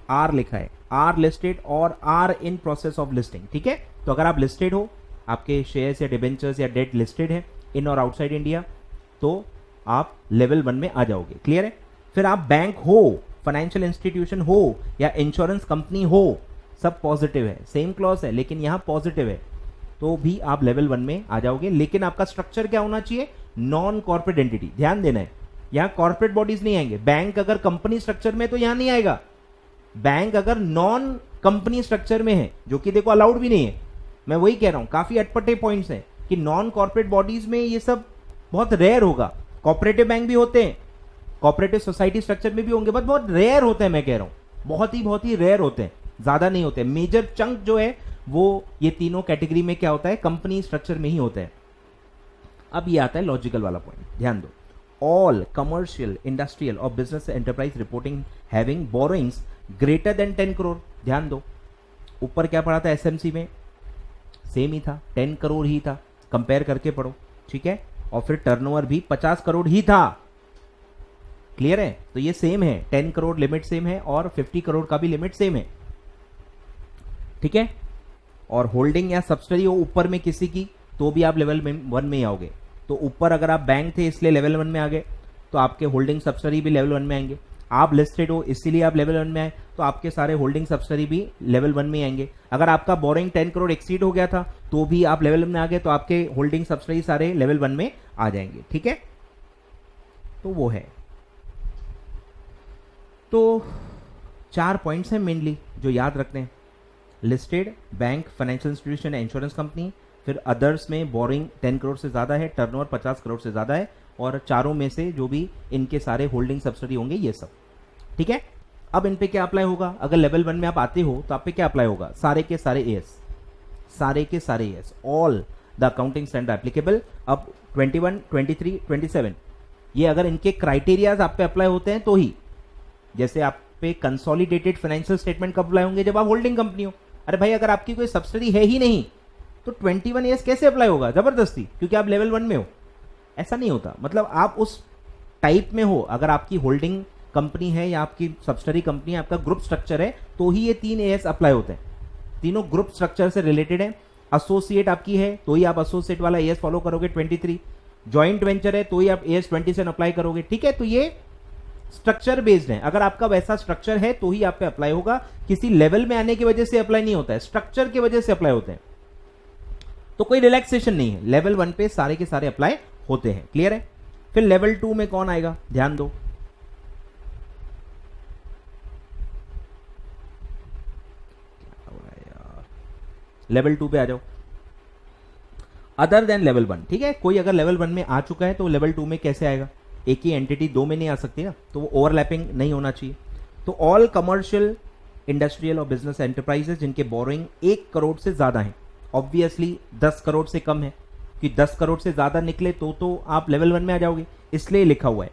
आर लिखा है, आर लिस्टेड और are in process of listing. ठीक है, तो अगर आप लिस्टेड हो, आपके शेयर्स या डिबेंचर्स या डेट लिस्टेड है इन और आउटसाइड इंडिया, तो आप लेवल 1 में आ जाओगे। क्लियर है? फिर आप बैंक हो, फाइनेंशियल इंस्टीट्यूशन हो या इंश्योरेंस कंपनी हो, सब पॉजिटिव है, सेम क्लॉज है लेकिन यहां पॉजिटिव है, तो भी आप लेवल 1 में आ जाओगे। लेकिन आपका स्ट्रक्चर क्या होना चाहिए? Non corporate entity. ध्यान देना है, यहां कॉर्पोरेट बॉडीज नहीं आएंगे। बैंक अगर कंपनी स्ट्रक्चर में तो यहां नहीं आएगा, बैंक अगर नॉन कंपनी स्ट्रक्चर में है, जो कि देखो अलाउड भी नहीं है। मैं वही कह रहा हूं, काफी अटपटे पॉइंट्स हैं कि नॉन कॉर्पोरेट बॉडीज में ये सब बहुत रेयर होगा। कॉर्पोरेटिव बैंक भी होते हैं, कॉर्पोरेटिव सोसाइटी स्ट्रक्चर में भी होंगे, बट बहुत रेयर होते हैं। मैं कह रहा हूं बहुत ही रेयर होते हैं, ज्यादा नहीं होते। मेजर चंक जो है वो ये तीनों कैटेगरी में क्या होता है? कंपनी स्ट्रक्चर में ही होता है। अब ये आता है लॉजिकल वाला पॉइंट, ध्यान दो। ऑल कमर्शियल, इंडस्ट्रियल और business enterprise reporting having borrowings greater than 10 crore. ध्यान दो, ऊपर क्या पढ़ा था एसएमसी में? सेम ही था, 10 करोड़ ही था, कंपेयर करके पढ़ो। ठीक है, और फिर टर्नओवर भी 50 करोड़ ही था। क्लियर है? तो ये सेम है, 10 करोड़ लिमिट सेम है और 50 करोड़ का भी लिमिट सेम है। ठीक है, और होल्डिंग या सब्सिडरी हो ऊपर में किसी की, तो भी आप लेवल 1 में ही आओगे। तो ऊपर अगर आप बैंक थे इसलिए लेवल 1 में आ गए, तो आपके होल्डिंग सब्सिडरी भी लेवल 1 में आएंगे। आप लिस्टेड हो इसीलिए आप लेवल 1 में आए, तो आपके सारे होल्डिंग सब्सिडरी भी लेवल 1 में आएंगे। अगर आपका बोरिंग 10 करोड़ एक्सीड हो गया था तो भी आप लेवल 1 में आ गए, तो आपके होल्डिंग सब्सिडरी सारे लेवल 1 में आ जाएंगे। ठीक है, तो वो है। तो 4 पॉइंट्स हैं मेनली जो याद रखते हैं। Listed, bank, financial institution, insurance company, फिर अदर्स में बोरिंग 10 करोड़ से ज्यादा है, टर्नओवर 50 करोड़ से ज्यादा है, और चारों में से जो भी इनके सारे होल्डिंग सब्सिडी होंगे ये सब। ठीक है, अब इन पे क्या अप्लाई होगा? अगर लेवल 1 में आप आते हो तो आप पे क्या अप्लाई होगा? सारे के सारे एएस, सारे के सारे as, all the accounting standard applicable. अब 21, 23, 27 ये अगर इनके क्राइटेरियाज आप पे अप्लाई होते हैं तो ही, जैसे आप पे कंसोलिडेटेड फाइनेंशियल स्टेटमेंट कब अप्लाई होंगे? जब आप होल्डिंग कंपनी हो। अरे भाई, अगर आपकी कोई सब्सिडी है ही नहीं तो 21 ईयर्स कैसे अप्लाई होगा? जबरदस्ती, क्योंकि आप लेवल 1 में हो। ऐसा नहीं होता, मतलब आप उस टाइप में हो। अगर आपकी होल्डिंग कंपनी है या आपकी सब्सिडरी कंपनी है, आपका ग्रुप स्ट्रक्चर है, तो ही ये 3 एएस अप्लाई होते हैं। तीनों ग्रुप स्ट्रक्चर से रिलेटेड है। एसोसिएट आपकी है तो ही आप एसोसिएट वाला एएस फॉलो करोगे 23। जॉइंट वेंचर है तो ही आप एएस 27 अप्लाई करोगे। ठीक है, तो ये स्ट्रक्चर बेस्ड है। अगर आपका वैसा स्ट्रक्चर है तो ही आप पे अप्लाई होगा। किसी लेवल में आने की वजह से अप्लाई नहीं होता है, स्ट्रक्चर की वजह से अप्लाई होते हैं। तो कोई रिलैक्सेशन नहीं है, लेवल 1 पे सारे के सारे अप्लाई होते हैं। क्लियर है? फिर लेवल 2 में कौन आएगा, ध्यान दो। लेवल 2 पे आ जाओ। अदर देन लेवल 1, ठीक है, कोई अगर लेवल 1 में आ चुका है तो लेवल 2 में कैसे आएगा? एक ही एंटिटी 2 में नहीं आ सकती ना, तो वो ओवरलैपिंग नहीं होना चाहिए। तो ऑल कमर्शियल, इंडस्ट्रियल और बिजनेस एंटरप्राइजेस जिनके बोरोइंग 1 करोड़ से ज्यादा है, ऑब्वियसली 10 करोड़ से कम है, कि 10 करोड़ से ज्यादा निकले तो आप लेवल 1 में आ जाओगे, इसलिए लिखा हुआ है।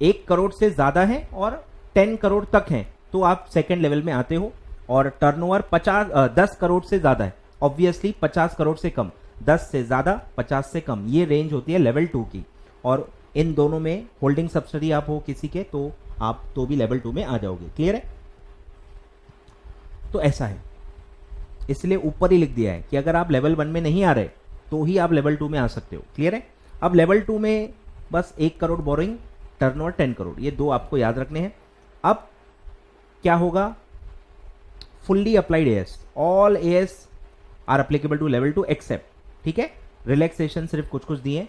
1 करोड़ से ज्यादा है और 10 करोड़ तक है तो आप सेकेंड लेवल में आते हो। और टर्नओवर 10 करोड़ से ज्यादा है, ऑब्वियसली 50 करोड़ से कम, 10 से ज्यादा 50 से कम, ये रेंज होती है लेवल 2 की। और इन दोनों में होल्डिंग सब्सिडी आप हो किसी के तो आप तो भी लेवल 2 में आ जाओगे। क्लियर है? तो ऐसा है, इसलिए ऊपर ही लिख दिया है कि अगर आप लेवल 1 में नहीं आ रहे तो ही आप लेवल 2 में आ सकते हो। क्लियर है? अब लेवल 2 में बस 1 करोड़ बोरिंग, टर्नओवर 10 करोड़, ये दो आपको याद रखने हैं। अब क्या होगा? Fully applied AS, all AS are applicable to level 2 except, ठीक है, रिलैक्सेशन सिर्फ कुछ कुछ दिए,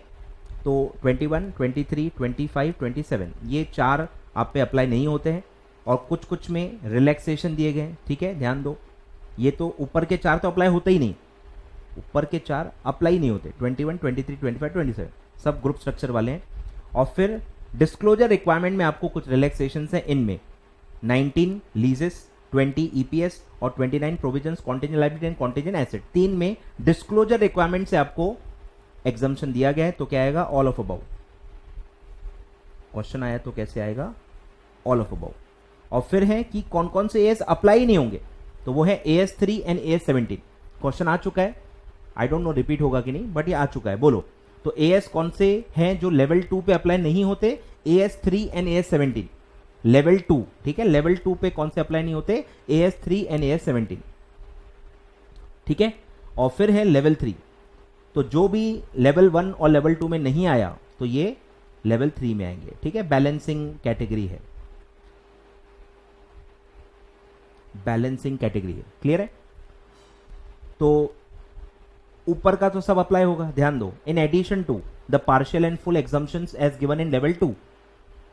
तो 21, 23, 25, 27 ये 4 आप पे अप्लाई नहीं होते हैं और कुछ कुछ में रिलैक्सेशन दिए गए। ठीक है, ध्यान दो, ये तो ऊपर के 4 तो अप्लाई होते ही नहीं, ऊपर के 4 अप्लाई नहीं होते, 21, 23, 25, 27 सब ग्रुप स्ट्रक्चर वाले हैं। और फिर डिस्क्लोजर रिक्वायरमेंट में आपको कुछ रिलैक्सेशन है, इनमें 19 लीजेस, 20 ईपीएस और 29 provisions contingent liability and contingent asset, 3 में डिस्क्लोजर रिक्वायरमेंट से आपको एग्जम्पशन दिया गया है। तो क्या आएगा? All of above. क्वेश्चन आया तो कैसे आएगा? All of above. और फिर है कि कौन कौन से एएस अप्लाई नहीं होंगे, तो वो है AS3 एंड AS17। क्वेश्चन आ चुका है, आई डोंट नो रिपीट होगा कि नहीं, बट ये आ चुका है, बोलो। तो एएस कौन से हैं जो लेवल 2 पे अप्लाई नहीं होते? AS3 एंड AS17, लेवल 2, ठीक है, लेवल 2 पे कौन से अप्लाई नहीं होते? AS3 एंड AS17, ठीक है। और फिर है लेवल 3, तो जो भी लेवल 1 और लेवल 2 में नहीं आया तो ये लेवल 3 में आएंगे। ठीक है, बैलेंसिंग कैटेगरी है, बैलेंसिंग कैटेगरी है। क्लियर है? तो ऊपर का तो सब अप्लाई होगा, ध्यान दो। In addition to the partial and full exemptions as given in level 2,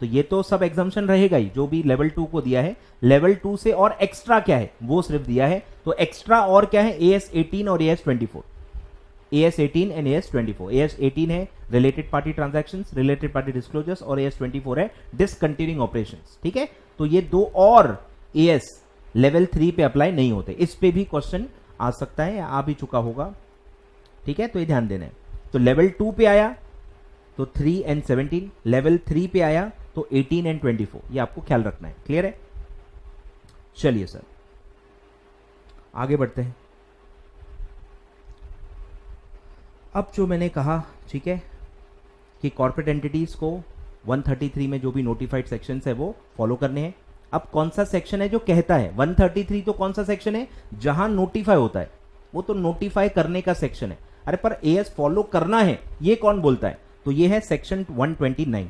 तो ये तो सब एग्जम्पशन रहेगा ही जो भी लेवल 2 को दिया है। लेवल 2 से और एक्स्ट्रा क्या है वो सिर्फ दिया है, तो एक्स्ट्रा और क्या है? AS18 और AS24, AS18 and AS24। AS18 है related party transactions, related party disclosures, और AS24 है डिसकंटिन्यूइंग ऑपरेशंस। ठीक है, तो ये दो और AS लेवल 3 पे अप्लाई नहीं होते। इस पे भी क्वेश्चन आ सकता है या आ भी चुका होगा। ठीक है, तो ये ध्यान देना है। तो लेवल 2 पे आया तो 3 एंड 17, लेवल 3 पे आया तो 18 एंड 24, ये आपको ख्याल रखना है। क्लियर है? चलिए सर आगे बढ़ते हैं। अब जो मैंने कहा, ठीक है, कि कॉर्पोरेट एंटिटीज को 133 में जो भी नोटिफाइड सेक्शंस है वो फॉलो करने हैं। अब कौन सा सेक्शन है जो कहता है 133, तो कौन सा सेक्शन है? जहां नोटिफाई होता है, वो तो नोटिफाई करने का सेक्शन है। अरे पर एएस फॉलो करना है ये कौन बोलता है? तो ये है section 129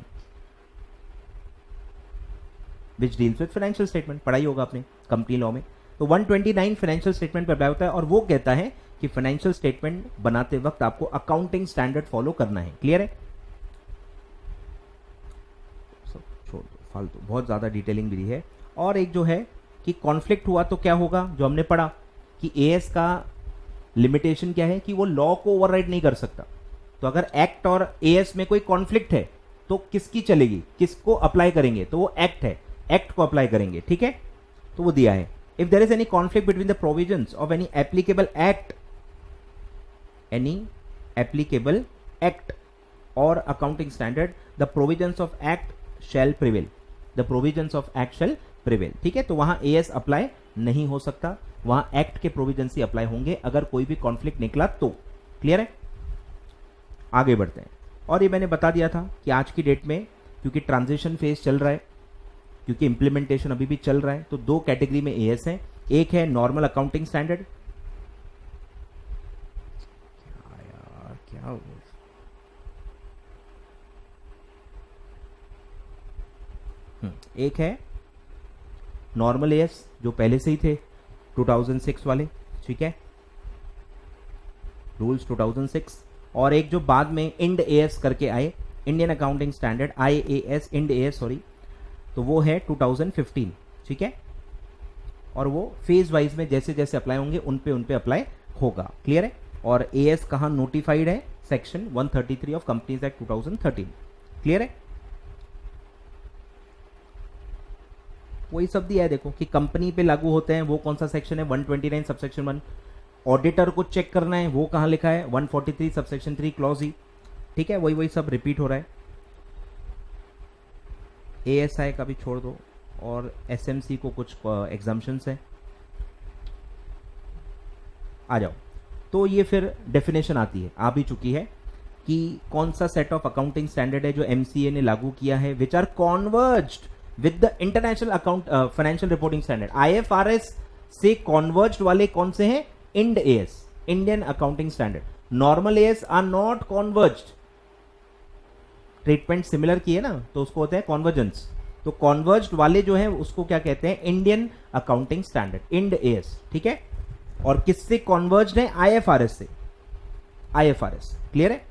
which deals with financial statement. पढ़ाई होगा आपने कंपनी लॉ में। तो 129 फाइनेंशियल स्टेटमेंट पर अप्लाई होता है और वो कहता है कि फाइनेंशियल स्टेटमेंट बनाते वक्त आपको अकाउंटिंग स्टैंडर्ड फॉलो करना है। क्लियर है? सब छोड़ दो, फालतू बहुत ज्यादा डिटेलिंग भी है। और एक जो है कि कॉन्फ्लिक्ट हुआ तो क्या होगा, जो हमने पढ़ा कि एएस का लिमिटेशन क्या है कि वो लॉ को ओवरराइड नहीं कर सकता। तो अगर एक्ट और एएस में कोई कॉन्फ्लिक्ट है तो किसकी चलेगी, किसको अप्लाई करेंगे? तो वो एक्ट है, एक्ट को अप्लाई करेंगे। ठीक है, तो वो दिया है if there is any conflict between the provisions of any applicable act, any applicable act और accounting standard, the provisions of act shall prevail, the provisions of act shall prevail. ठीक है, तो वहां एएस अप्लाई नहीं हो सकता, वहां act के प्रोविजंस ही अप्लाई होंगे अगर कोई भी कॉन्फ्लिक्ट निकला तो। क्लियर है? आगे बढ़ते हैं। और ये मैंने बता दिया था कि आज की डेट में क्योंकि ट्रांजिशन फेज चल रहा है, क्योंकि इंप्लीमेंटेशन अभी भी चल रहा है। तो दो कैटेगरी में एएस है, एक है नॉर्मल अकाउंटिंग स्टैंडर्ड, क्या हो गया? एक है नॉर्मल एएस जो पहले से ही थे 2006 वाले, ठीक है, रूल्स 2006, और एक जो बाद में इंड एएस करके आए, Indian accounting standard, IAS, Ind AS sorry, तो वो है 2015, ठीक है। और वो फेज वाइज में जैसे जैसे अप्लाई होंगे उन पे अप्लाई होगा, क्लियर है। और एएस कहाँ नोटिफाइड है, section 133 of companies act 2013, clear है। वही सब दिया है देखो कि कंपनी पे लागू होते हैं, वो कौन सा सेक्शन है, 129 सबसेक्शन 1। ऑडिटर को चेक करना है, वो कहाँ लिखा है, 143 सबसेक्शन 3 क्लॉज ई, ठीक है। वही सब रिपीट हो रहा है। एएसआई का भी छोड़ दो, और एसएमसी को कुछ एग्जाम्पशंस है, आ जाओ। तो ये फिर डेफिनेशन आती है, आ भी चुकी है कि कौन सा सेट ऑफ अकाउंटिंग स्टैंडर्ड है जो एमसीए ने लागू किया है, which are converged with the international account financial reporting standard. IFRS से कॉन्वर्ज्ड वाले कौन से हैं, Ind AS, Indian accounting standard. Normal AS are not converged, treatment similar की है ना, तो उसको होता है कॉन्वर्जेंस। तो कॉन्वर्ज्ड वाले जो है उसको क्या कहते हैं, Indian accounting standard, Ind AS, ठीक है। और किससे कॉन्वर्ज्ड है, आईएफआरएस से, आईएफआरएस, क्लियर है।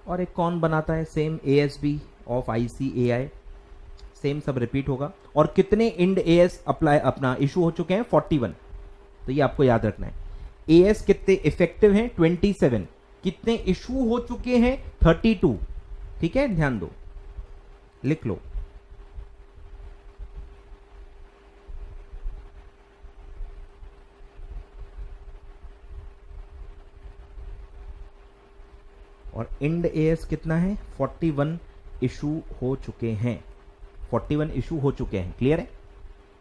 और एक कौन बनाता है, same ASB of ICAI, same सब रिपीट होगा। और कितने इंड एएस अप्लाई अपना इशू हो चुके हैं, 41, तो ये आपको याद रखना है। एएस कितने इफेक्टिव हैं, 27, कितने इशू हो चुके हैं, 32, ठीक है, ध्यान दो, लिख लो। और इंड एएस कितना है, 41 इशू हो चुके हैं, 41 इशू हो चुके हैं, क्लियर है।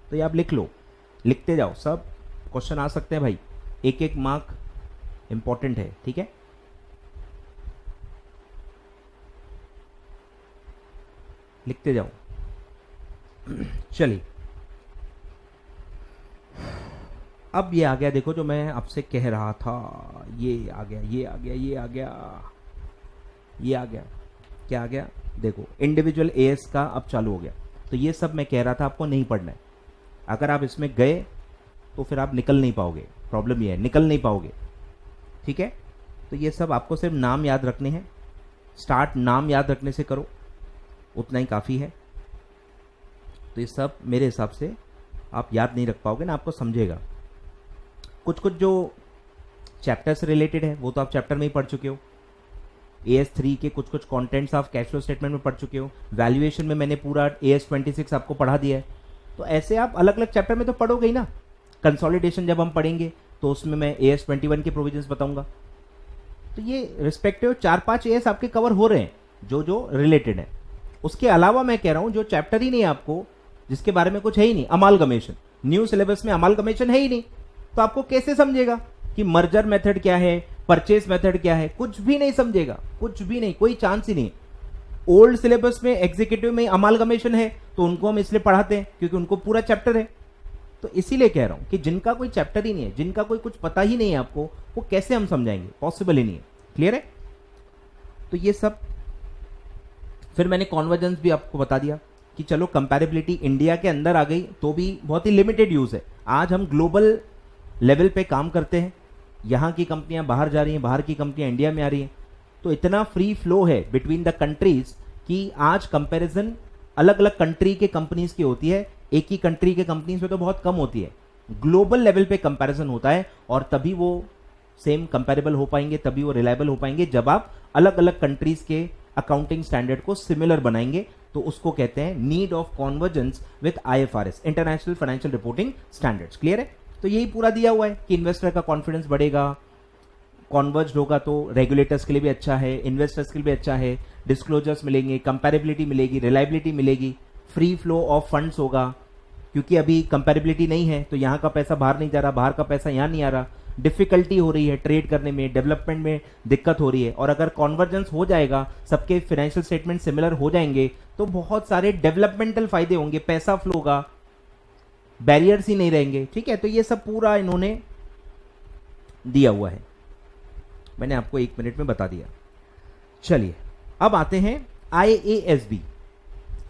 तो ये आप लिख लो, लिखते जाओ, सब क्वेश्चन आ सकते हैं भाई, एक एक मार्क इंपॉर्टेंट है, ठीक है। लिखते जाओ। चलिए, अब ये आ गया, देखो जो मैं आपसे कह रहा था, ये आ गया, ये आ गया, ये आ गया, ये आ गया, क्या आ गया, देखो इंडिविजुअल एएस का अब चालू हो गया। तो ये सब मैं कह रहा था आपको नहीं पढ़ना है, अगर आप इसमें गए तो फिर आप निकल नहीं पाओगे, प्रॉब्लम ये है, निकल नहीं पाओगे, ठीक है। तो ये सब आपको सिर्फ नाम याद रखने हैं, स्टार्ट नाम याद रखने से करो, उतना ही काफ़ी है। तो ये सब मेरे हिसाब से आप याद नहीं रख पाओगे ना, आपको समझेगा। कुछ कुछ जो चैप्टर से रिलेटेड है वो तो आप चैप्टर में ही पढ़ चुके हो, AS3 के कुछ कुछ कंटेंट्स आप कैश फ्लो स्टेटमेंट में पढ़ चुके हो, वैल्यूएशन में मैंने पूरा AS26 आपको पढ़ा दिया है। तो ऐसे आप अलग अलग चैप्टर में तो पढ़ोगे ही ना। कंसोलिडेशन जब हम पढ़ेंगे तो उसमें मैं AS21 के प्रोविजंस बताऊंगा। तो ये रिस्पेक्टिव 4-5 AS आपके कवर हो रहे हैं जो जो रिलेटेड है। उसके अलावा मैं कह रहा हूं जो चैप्टर ही नहीं है आपको, जिसके बारे में कुछ है ही नहीं, अमालगमेशन, न्यू सिलेबस में अमालगमेशन है ही नहीं, तो आपको कैसे समझेगा कि मर्जर मेथड क्या है, परचेज मेथड क्या है, कुछ भी नहीं समझेगा, कुछ भी नहीं, कोई चांस ही नहीं। ओल्ड सिलेबस में एग्जीक्यूटिव में अमालगमेशन है तो उनको हम इसलिए पढ़ाते हैं क्योंकि उनको पूरा चैप्टर है। तो इसीलिए कह रहा हूं कि जिनका कोई चैप्टर ही नहीं है, जिनका कोई कुछ पता ही नहीं है आपको, वो कैसे हम समझाएंगे, पॉसिबल ही नहीं है, क्लियर है। तो ये सब फिर मैंने कॉन्वर्जेंस भी आपको बता दिया कि चलो कंपैरेबिलिटी इंडिया के अंदर आ गई तो भी बहुत ही लिमिटेड यूज है। आज हम ग्लोबल लेवल पे काम करते हैं, यहाँ की कंपनियां बाहर जा रही हैं, बाहर की कंपनियां इंडिया में आ रही हैं, तो इतना फ्री फ्लो है बिटवीन द कंट्रीज कि आज कंपैरिजन अलग अलग कंट्री के कंपनीज की होती है, एक ही कंट्री के कंपनीज में तो बहुत कम होती है। ग्लोबल लेवल पे कंपैरिजन होता है और तभी वो सेम कंपैरेबल हो पाएंगे, तभी वो रिलायबल हो पाएंगे जब आप अलग अलग कंट्रीज के अकाउंटिंग स्टैंडर्ड को सिमिलर बनाएंगे। तो उसको कहते हैं need of convergence with IFRS, international financial reporting standards, clear है। तो यही पूरा दिया हुआ है कि इन्वेस्टर का कॉन्फिडेंस बढ़ेगा, कॉन्वर्ज होगा तो रेगुलेटर्स के लिए भी अच्छा है, इन्वेस्टर्स के लिए भी अच्छा है, डिस्क्लोजर्स मिलेंगे, कंपैरेबिलिटी मिलेगी, रिलायबिलिटी मिलेगी, फ्री फ्लो ऑफ फंड्स होगा, क्योंकि अभी कंपेरेबिलिटी नहीं है, तो यहाँ का पैसा बाहर नहीं जा रहा, बाहर का पैसा यहाँ नहीं आ रहा, डिफिकल्टी हो रही है ट्रेड करने में, डेवलपमेंट में दिक्कत हो रही है। और अगर कॉन्वर्जेंस हो जाएगा, सबके फाइनेंशियल स्टेटमेंट सिमिलर हो जाएंगे, तो बहुत सारे डेवलपमेंटल फायदे होंगे, पैसा फ्लो होगा, बैरियर्स ही नहीं रहेंगे। ठीक है, तो ये सब पूरा इन्होंने दिया हुआ है, मैंने आपको 1 मिनट में बता दिया। चलिए अब आते हैं IASB।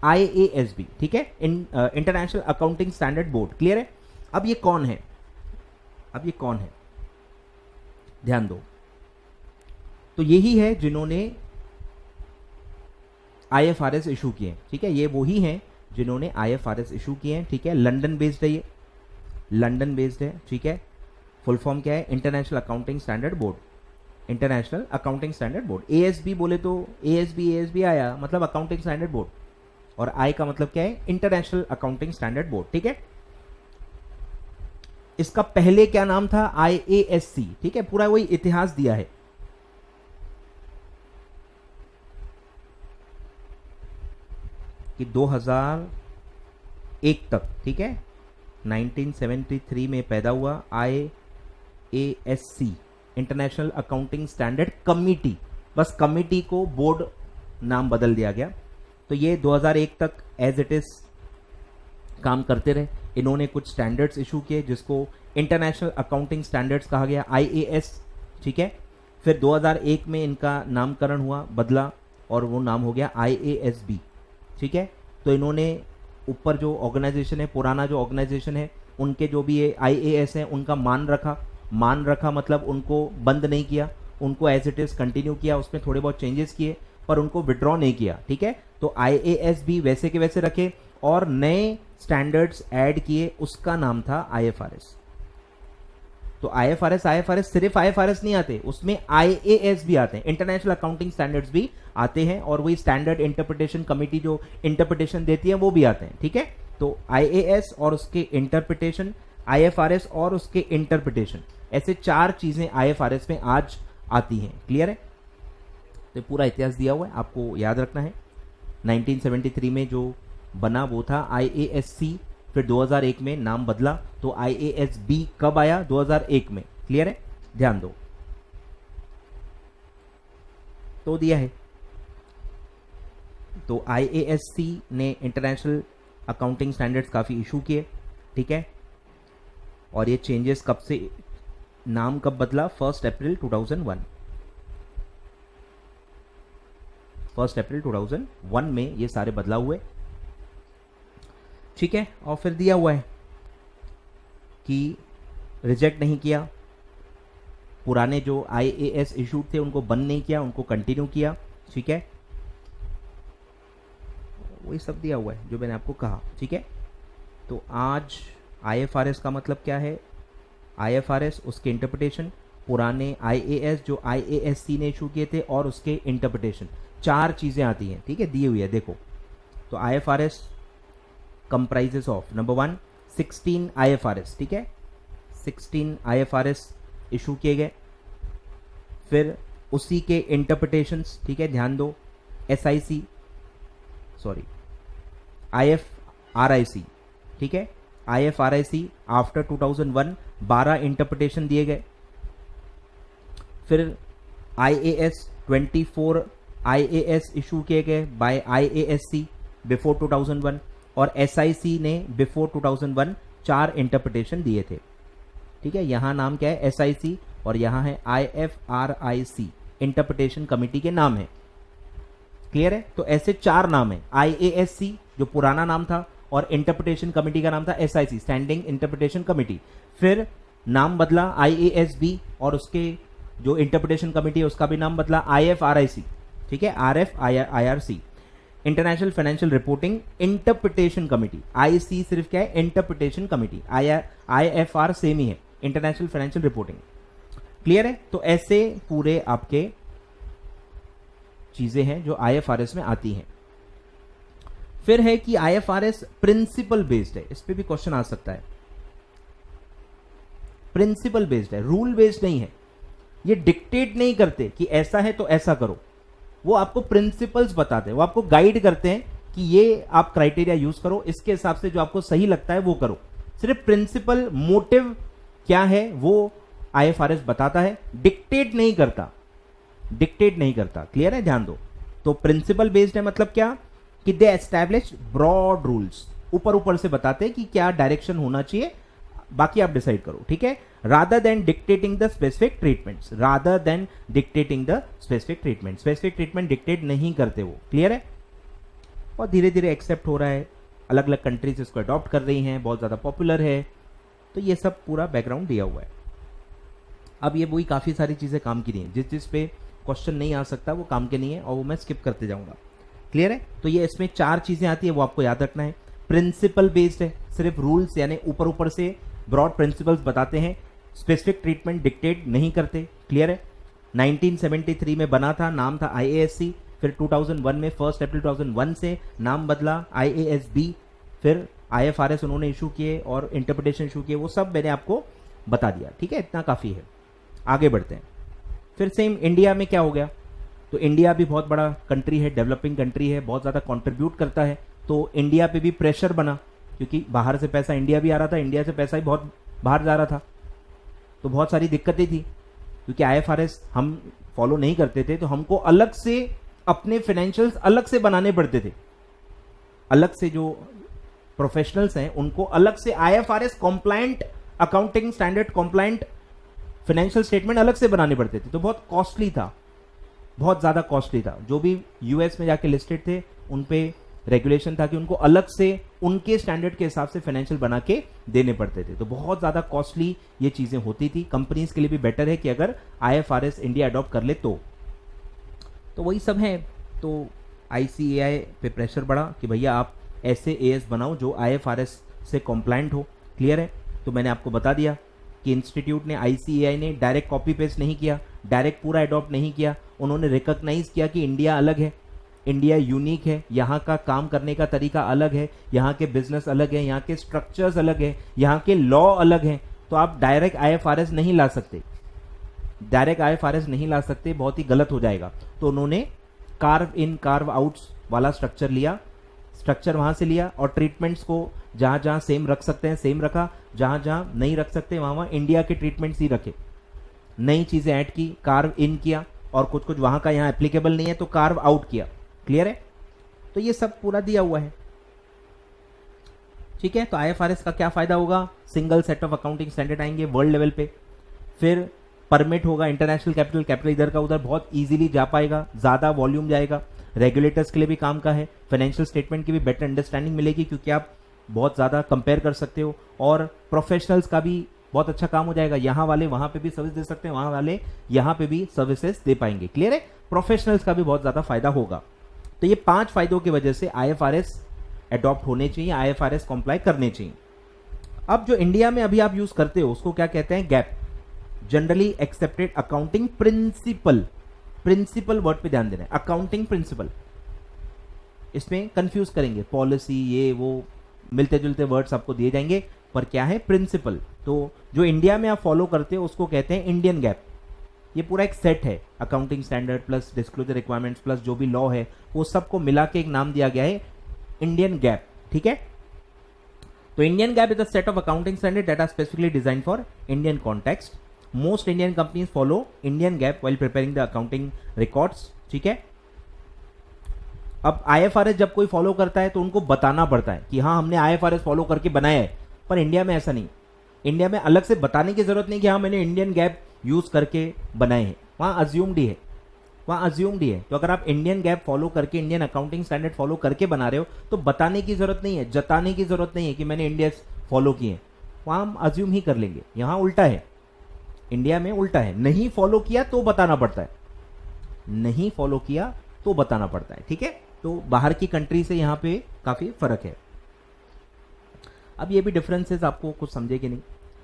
IASB, ठीक है, international accounting standard board. Clear है? अब ये कौन है? अब ये कौन है, ध्यान दो। तो यही है जिन्होंने IFRS इशू किए हैं। ठीक है, ये वही हैं जिन्होंने IFRS इशू किए हैं। ठीक है, लंदन बेस्ड है, ये लंदन बेस्ड है। ठीक है, फुल फॉर्म क्या है? International accounting standard board, international accounting standard board. ASB बोले तो ASB आया, मतलब अकाउंटिंग स्टैंडर्ड बोर्ड, और I का मतलब क्या है? International accounting standard board. ठीक है, इसका पहले क्या नाम था? IASC। ठीक है, पूरा वही इतिहास दिया है। कि 2001 तक, ठीक है, 1973 में पैदा हुआ IASC, international accounting standard committee. बस कमिटी को बोर्ड नाम बदल दिया गया। तो ये 2001 तक एज इट इज काम करते रहे। इन्होंने कुछ स्टैंडर्ड्स इशू किए जिसको इंटरनेशनल अकाउंटिंग स्टैंडर्ड्स कहा गया, IAS। ठीक है, फिर 2001 में इनका नामकरण हुआ, बदला, और वो नाम हो गया IASB। ठीक है, तो इन्होंने ऊपर जो ऑर्गेनाइजेशन है, पुराना जो ऑर्गेनाइजेशन है, उनके जो भी ये IAS है उनका मान रखा, मतलब उनको बंद नहीं किया, उनको एज इट इज कंटिन्यू किया, उसमें थोड़े बहुत चेंजेस किए, पर उनको विड्रॉ नहीं किया। ठीक है, तो IAS भी वैसे के वैसे रखे और नए स्टैंडर्ड्स ऐड किए, उसका नाम था IFRS। तो IFRS सिर्फ IFRS नहीं आते, उसमें IAS भी आते हैं, इंटरनेशनल अकाउंटिंग स्टैंडर्ड्स भी आते हैं, और वही स्टैंडर्ड इंटरप्रिटेशन कमिटी जो इंटरप्रिटेशन देती है वो भी आते हैं। ठीक है, तो IAS और उसके इंटरप्रिटेशन, IFRS और उसके इंटरप्रिटेशन, ऐसे 4 चीजें IFRS में आज आती हैं। क्लियर है? तो पूरा इतिहास दिया हुआ है, आपको याद रखना है। 1973 में जो बना वो था IASC, फिर 2001 में नाम बदला, तो IASB कब आया? 2001 में। क्लियर है? ध्यान दो, तो दिया है। तो IASC ने इंटरनेशनल अकाउंटिंग स्टैंडर्ड्स काफी इशू किए। ठीक है, और ये चेंजेस कब से, नाम कब बदला? 1 अप्रैल 2001। 1 अप्रैल 2001 में ये सारे बदलाव हुए। ठीक है, और फिर दिया हुआ है कि रिजेक्ट नहीं किया, पुराने जो IAS इशूड थे उनको बंद नहीं किया, उनको कंटिन्यू किया। ठीक है, वही सब दिया हुआ है जो मैंने आपको कहा। ठीक है, तो आज IFRS का मतलब क्या है? IFRS, उसके इंटरप्रिटेशन, पुराने IAS जो IASC ने इशू किए थे, और उसके इंटरप्रिटेशन, 4 चीजें आती हैं। ठीक है, दी हुई है, देखो। तो IFRS comprises of number 1 16 IFRS। ठीक है, 16 IFRS इशू किए गए, फिर उसी के इंटरप्रिटेशंस। ठीक है, ध्यान दो, IFRIC, ठीक है, IFRIC आफ्टर 2001 12 इंटरप्रिटेशन दिए गए। फिर IAS 24 IAS इशू किए गए बाय IASC बिफोर 2001, और SIC ने बिफोर 2001 4 इंटरप्रिटेशन दिए थे। ठीक है, यहां नाम क्या है? SIC, और यहां है IFRIC, इंटरप्रिटेशन कमिटी के नाम है। क्लियर है? तो ऐसे 4 नाम है, IASC जो पुराना नाम था, और इंटरप्रिटेशन कमिटी का नाम था SIC, स्टैंडिंग इंटरप्रिटेशन कमिटी। फिर नाम बदला IASB, और उसके जो इंटरप्रिटेशन कमिटी है उसका भी नाम बदला IFRIC। ठीक है, RFIRC, international financial reporting interpretation committee. IC सिर्फ क्या है? Interpretation committee. IFR सेम ही है, इंटरनेशनल फाइनेंशियल रिपोर्टिंग। क्लियर है? तो ऐसे पूरे आपके चीजें हैं जो IFRS में आती हैं। फिर है कि IFRS प्रिंसिपल बेस्ड है, इस पे भी क्वेश्चन आ सकता है। प्रिंसिपल बेस्ड है, रूल बेस्ड नहीं है। ये डिक्टेट नहीं करते कि ऐसा है तो ऐसा करो, वो आपको प्रिंसिपल्स बताते हैं, वो आपको गाइड करते हैं कि ये आप क्राइटेरिया यूज करो, इसके हिसाब से जो आपको सही लगता है वो करो। सिर्फ प्रिंसिपल मोटिव क्या है वो आईएफआरएस बताता है, डिक्टेट नहीं करता, डिक्टेट नहीं करता। क्लियर है, ध्यान दो। तो प्रिंसिपल बेस्ड है मतलब क्या कि दे एस्टैब्लिश ब्रॉड रूल्स, ऊपर ऊपर से बताते हैं कि क्या डायरेक्शन होना चाहिए, बाकी आप डिसाइड करो। ठीक है, rather than dictating the specific treatments, rather than dictating the specific treatment, specific treatment dictate नहीं करते वो। क्लियर है, और धीरे धीरे एक्सेप्ट हो रहा है, अलग अलग कंट्रीज इसको अडॉप्ट कर रही हैं, बहुत ज्यादा पॉपुलर है। तो ये सब पूरा बैकग्राउंड दिया हुआ है। अब ये वही काफी सारी चीजें काम की नहीं है, जिस जिस पे क्वेश्चन नहीं आ सकता वो काम के नहीं है, और वो मैं स्किप करते जाऊंगा। क्लियर है, तो ये इसमें 4 चीजें आती है, वो आपको याद रखना है। प्रिंसिपल बेस्ड है, सिर्फ रूल्स यानी ऊपर ऊपर से ब्रॉड प्रिंसिपल्स बताते हैं, स्पेसिफिक ट्रीटमेंट डिक्टेट नहीं करते। क्लियर है, 1973 में बना था, नाम था IASC, फिर 2001 में 1 अप्रैल 2001 से नाम बदला IASB, फिर IFRS उन्होंने इशू किए और इंटरप्रिटेशन इशू किए, वो सब मैंने आपको बता दिया। ठीक है, इतना काफी है। आगे बढ़ते हैं। फिर सेम इंडिया में क्या हो गया, तो इंडिया भी बहुत बड़ा कंट्री है, डेवलपिंग कंट्री है, बहुत ज़्यादा कंट्रीब्यूट करता है, तो इंडिया पे भी प्रेशर बना, क्योंकि बाहर से पैसा इंडिया भी आ रहा था, इंडिया से पैसा भी बहुत बाहर जा रहा था, तो बहुत सारी दिक्कतें थी। क्योंकि IFRS हम फॉलो नहीं करते थे, तो हमको अलग से अपने फाइनेंशियल्स अलग से बनाने पड़ते थे, अलग से जो प्रोफेशनल्स हैं उनको अलग से IFRS compliant, accounting standard compliant financial statement अलग से बनाने पड़ते थे, तो बहुत कॉस्टली था, बहुत ज्यादा कॉस्टली था। जो भी यूएस में जाके लिस्टेड थे उन पे रेगुलेशन था कि उनको अलग से उनके स्टैंडर्ड के हिसाब से फाइनेंशियल बना के देने पड़ते थे, तो बहुत ज्यादा कॉस्टली ये चीजें होती थी। कंपनीज के लिए भी बेटर है कि अगर IFRS इंडिया अडॉप्ट कर ले तो वही सब है। तो ICAI पे प्रेशर बढ़ा कि भैया आप ऐसे AS बनाओ जो IFRS से कॉम्प्लायंट हो। क्लियर है, तो मैंने आपको बता दिया कि इंस्टीट्यूट ने, ICAI ने डायरेक्ट कॉपी पेस्ट नहीं किया, डायरेक्ट पूरा अडॉप्ट नहीं किया, उन्होंने रिकॉग्नाइज किया कि इंडिया अलग है, इंडिया यूनिक है, यहाँ का काम करने का तरीका अलग है, यहाँ के बिजनेस अलग है, यहाँ के स्ट्रक्चर्स अलग है, यहाँ के लॉ अलग हैं, तो आप डायरेक्ट IFRS नहीं ला सकते, डायरेक्ट IFRS नहीं ला सकते, बहुत ही गलत हो जाएगा। तो उन्होंने कार्व इन कार्व आउट्स वाला स्ट्रक्चर लिया, स्ट्रक्चर वहां से लिया, और ट्रीटमेंट्स को जहां जहां सेम रख सकते हैं सेम रखा, जहां जहां नहीं रख सकते वहां इंडिया के ट्रीटमेंट्स ही रखे, नई चीजें ऐड की, कार्व इन किया, और कुछ कुछ वहां का यहाँ एप्लीकेबल नहीं है तो कार्व आउट किया। क्लियर है, तो ये सब पूरा दिया हुआ है। ठीक है, तो IFRS का क्या फायदा होगा, single set of accounting standard आएंगे वर्ल्ड लेवल पे, फिर परमिट होगा इंटरनेशनल कैपिटल, कैपिटल इधर का उधर बहुत इजीली जा पाएगा, ज्यादा वॉल्यूम जाएगा, रेगुलेटर्स के लिए भी काम का है, फाइनेंशियल स्टेटमेंट की भी बेटर अंडरस्टैंडिंग मिलेगी क्योंकि आप बहुत ज्यादा कंपेयर कर सकते हो, और प्रोफेशनल्स का भी बहुत अच्छा काम हो जाएगा, यहाँ वाले वहां पे भी सर्विस दे सकते हैं, वहां वाले यहाँ पे भी सर्विसेज दे पाएंगे। क्लियर है, प्रोफेशनल्स का भी बहुत ज्यादा फायदा होगा। तो ये 5 फायदों की वजह से IFRS अडॉप्ट होने चाहिए, IFRS कॉम्प्लाई करने चाहिए। अब जो इंडिया में अभी आप यूज करते हो उसको क्या कहते हैं, GAAP, generally accepted accounting principle. Principle word पे ध्यान देना है, अकाउंटिंग प्रिंसिपल, इसमें कंफ्यूज करेंगे, पॉलिसी ये वो मिलते जुलते वर्ड्स आपको दिए जाएंगे, पर क्या है प्रिंसिपल। तो जो इंडिया में आप फॉलो करते हो उसको कहते हैं इंडियन गैप। ये पूरा एक सेट है, accounting standard plus disclosure requirements plus जो भी लॉ है वो सबको मिला के एक नाम दिया गया है इंडियन गैप। ठीक है, तो Indian GAAP is a set of accounting standard that are specifically design for Indian context. Most Indian companies follow Indian GAAP while preparing the accounting records. ठीक है, अब IFRS जब कोई फॉलो करता है तो उनको बताना पड़ता है कि हाँ हमने IFRS फॉलो करके बनाया है, पर इंडिया में ऐसा नहीं, इंडिया में अलग से बताने की जरूरत नहीं कि हाँ मैंने इंडियन गैप यूज करके बनाए हैं, वहां अज्यूम्ड ही है, वहां अज्यूम्ड ही है। तो अगर आप इंडियन गैप फॉलो करके, इंडियन अकाउंटिंग स्टैंडर्ड फॉलो करके बना रहे हो तो बताने की जरूरत नहीं है, जताने की जरूरत नहीं है कि मैंने इंडिया फॉलो किए, वहां हम अज्यूम ही कर लेंगे। यहां उल्टा है, इंडिया में उल्टा है, नहीं फॉलो किया तो बताना पड़ता है, नहीं फॉलो किया तो बताना पड़ता है। ठीक है, तो बाहर की कंट्री से यहाँ पे काफी फर्क है। अब ये भी डिफरेंसेस आपको कुछ समझे कि नहीं,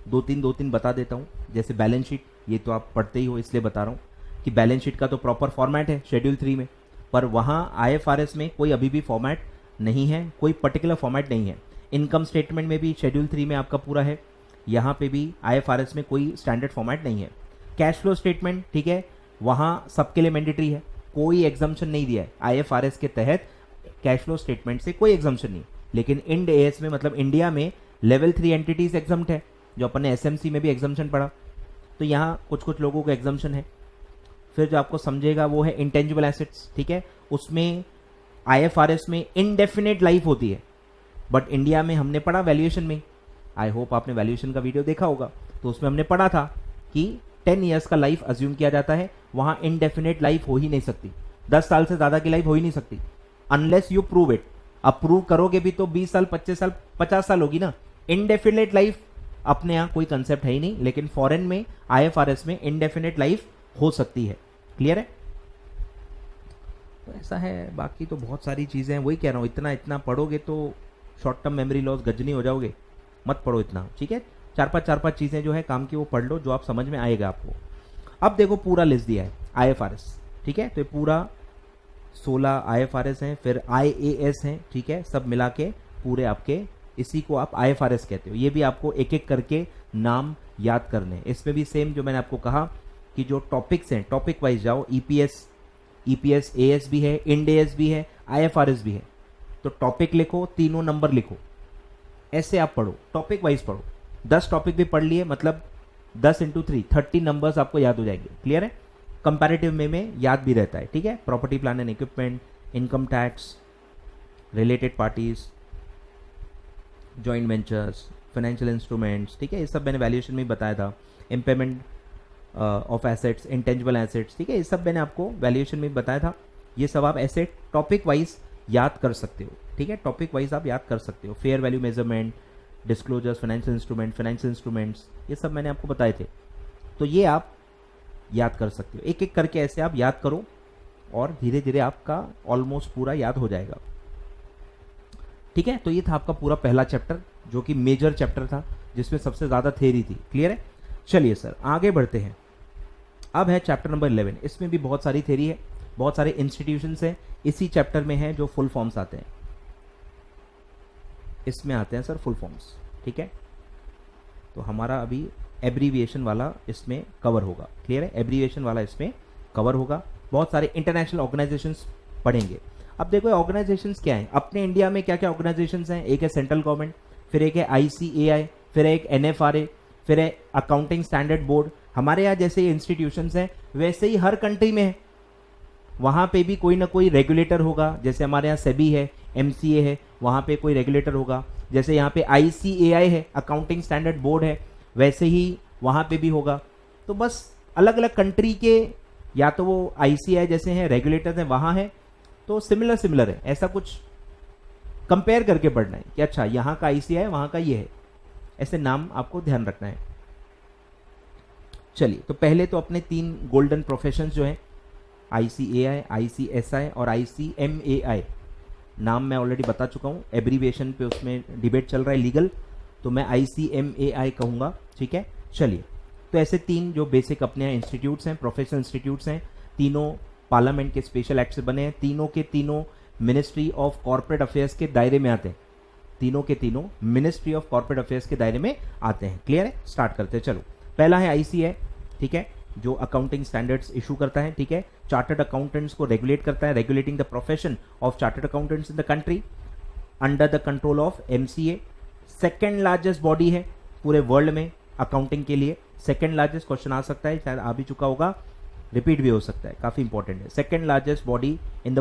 दो तीन बता देता हूँ। जैसे बैलेंस शीट, ये तो आप पढ़ते ही हो इसलिए बता रहा हूँ कि बैलेंस शीट का तो प्रॉपर फॉर्मेट है शेड्यूल 3 में, पर वहाँ IFRS में कोई अभी भी फॉर्मेट नहीं है, कोई पर्टिकुलर फॉर्मेट नहीं है। इनकम स्टेटमेंट में भी शेड्यूल 3 में आपका पूरा है, यहाँ पे भी IFRS में कोई स्टैंडर्ड फॉर्मेट नहीं है। कैश फ्लो स्टेटमेंट, ठीक है, वहाँ सबके लिए मैंडेटरी है, कोई एग्जम्पशन नहीं दिया है। IFRS के तहत कैश फ्लो स्टेटमेंट से कोई एग्जाम्पशन नहीं, लेकिन इंड एएस में मतलब इंडिया में लेवल 3 एंटिटीज एग्जाम्प्ट है, जो अपन ने एसएमसी में भी एग्जाम्पशन पढ़ा, तो यहाँ कुछ कुछ लोगों का एग्जाम्पशन है। फिर जो आपको समझेगा वो है इंटेंजिबल एसेट्स, ठीक है, उसमें आईएफआरएस में इनडेफिनेट लाइफ होती है, बट इंडिया में हमने पढ़ा वैल्यूएशन में, आई होप आपने वैल्यूएशन का वीडियो देखा होगा, तो उसमें हमने पढ़ा था कि 10 ईयर्स का लाइफ अज्यूम किया जाता है, वहां इनडेफिनेट लाइफ हो ही नहीं सकती, 10 साल से ज्यादा की लाइफ हो ही नहीं सकती अनलेस यू प्रूव इट। अब प्रूव करोगे भी तो 20 साल 25 साल 50 साल होगी ना। इनडेफिनेट लाइफ अपने यहाँ कोई कंसेप्ट है ही नहीं, लेकिन फॉरेन में आईएफआरएस में इनडेफिनेट लाइफ हो सकती है। क्लियर है? तो ऐसा है, बाकी तो बहुत सारी चीजें हैं, वही कह रहा हूँ, इतना इतना पढ़ोगे तो short term memory loss Ghajini हो जाओगे, मत पढ़ो इतना, ठीक है। चार पांच चीजें जो है काम की वो पढ़ लो, जो आप समझ में आएगा आपको। अब देखो पूरा लिस्ट दिया है आईएफआरएस, ठीक है, तो ये पूरा 16 आईएफआरएस हैं, फिर आईएएस हैं, ठीक है, सब मिला के पूरे आपके, इसी को आप आईएफआरएस कहते हो। ये भी आपको एक एक करके नाम याद करने। इसमें भी सेम जो मैंने आपको कहा कि जो टॉपिक्स हैं टॉपिक वाइज जाओ, ईपीएस एएस भी है, इंड एएस भी है, आईएफआरएस भी है, तो टॉपिक लिखो, तीनों नंबर लिखो, ऐसे आप पढ़ो, टॉपिक वाइज पढ़ो। 10 टॉपिक भी पढ़ लिए मतलब 10 × 3 30 नंबर्स आपको याद हो जाएंगे। क्लियर है? कंपैरेटिव में याद भी रहता है, ठीक है। Property plan and equipment, income tax, related parties, joint ventures, financial instruments, ठीक है, ये सब मैंने वैल्यूएशन में बताया था। Impairment of assets, intangible assets, ठीक है, ये सब मैंने आपको वैल्यूएशन में बताया था। ये सब आप ऐसे टॉपिक वाइज याद कर सकते हो, ठीक है, टॉपिक वाइज आप याद कर सकते हो। Fair value measurement, disclosures, financial instruments, ये सब मैंने आपको बताए थे, तो ये आप याद कर सकते हो। एक एक करके ऐसे आप याद करो और धीरे धीरे आपका ऑलमोस्ट पूरा याद हो जाएगा, ठीक है। तो ये था आपका पूरा पहला चैप्टर, जो कि मेजर चैप्टर था, जिसमें सबसे ज्यादा थ्योरी थी। क्लियर है? चलिए सर आगे बढ़ते हैं। अब है चैप्टर नंबर 11, इसमें भी बहुत सारी थ्योरी है, बहुत सारे इंस्टीट्यूशंस हैं इसी चैप्टर में है, जो फुल फॉर्म्स आते हैं, इसमें आते हैं सर फुल फॉर्म्स, ठीक है। तो हमारा अभी एब्रीविएशन वाला इसमें कवर होगा। क्लियर है? एब्रीविएशन वाला इसमें कवर होगा। बहुत सारे इंटरनेशनल ऑर्गेनाइजेशंस पढ़ेंगे। अब देखो ऑर्गेनाइजेशंस क्या है, अपने इंडिया में क्या क्या ऑर्गेनाइजेशंस हैं। एक है सेंट्रल गवर्नमेंट, फिर एक है आईसीएआई, फिर एक एनएफआरए, फिर है अकाउंटिंग स्टैंडर्ड बोर्ड। हमारे यहाँ जैसे इंस्टीट्यूशंस हैं वैसे ही हर कंट्री में है, वहां पे भी कोई ना कोई रेगुलेटर होगा। जैसे हमारे यहाँ सेबी है, एमसीए है, वहां पे कोई रेगुलेटर होगा। जैसे यहाँ पे आईसीएआई है, अकाउंटिंग स्टैंडर्ड बोर्ड है, वैसे ही वहां पे भी होगा। तो बस अलग अलग कंट्री के, या तो वो आईसीएआई जैसे हैं रेगुलेटर हैं वहां है, तो सिमिलर है, ऐसा कुछ कंपेयर करके पढ़ना है कि अच्छा यहाँ का आईसीएआई है, वहां का ये है, ऐसे नाम आपको ध्यान रखना है। चलिए, तो पहले तो अपने 3 गोल्डन प्रोफेशंस जो हैं, आईसीएआई, आईसीएसआई और आईसीएमएआई, नाम मैं ऑलरेडी बता चुका हूं, एब्रीविएशन पे उसमें डिबेट चल रहा है लीगल, तो मैं आईसीएमएआई कहूंगा, ठीक है। चलिए, तो ऐसे 3 जो बेसिक अपने यहाँ इंस्टीट्यूट्स हैं, प्रोफेशनल इंस्टीट्यूट्स हैं, तीनों पार्लियामेंट के स्पेशल एक्ट से बने हैं, तीनों के तीनों मिनिस्ट्री ऑफ कॉर्पोरेट अफेयर्स के दायरे में आते हैं, तीनों के तीनों मिनिस्ट्री ऑफ कॉर्पोरेट अफेयर्स के दायरे में आते हैं। क्लियर है? स्टार्ट करते हैं। चलो, पहला है आईसीए, ठीक है, जो अकाउंटिंग स्टैंडर्ड्स इशू करता है, ठीक है, चार्टर्ड अकाउंटेंट्स को रेगुलेट करता है, regulating the profession of chartered accountants in the country under the control of MCA. Second largest body है पूरे वर्ल्ड में अकाउंटिंग के लिए, सेकेंड लार्जेस्ट क्वेश्चन आ सकता है, शायद आ भी चुका होगा, रिपीट भी हो सकता है, काफी इंपॉर्टेंट है। Second largest body in the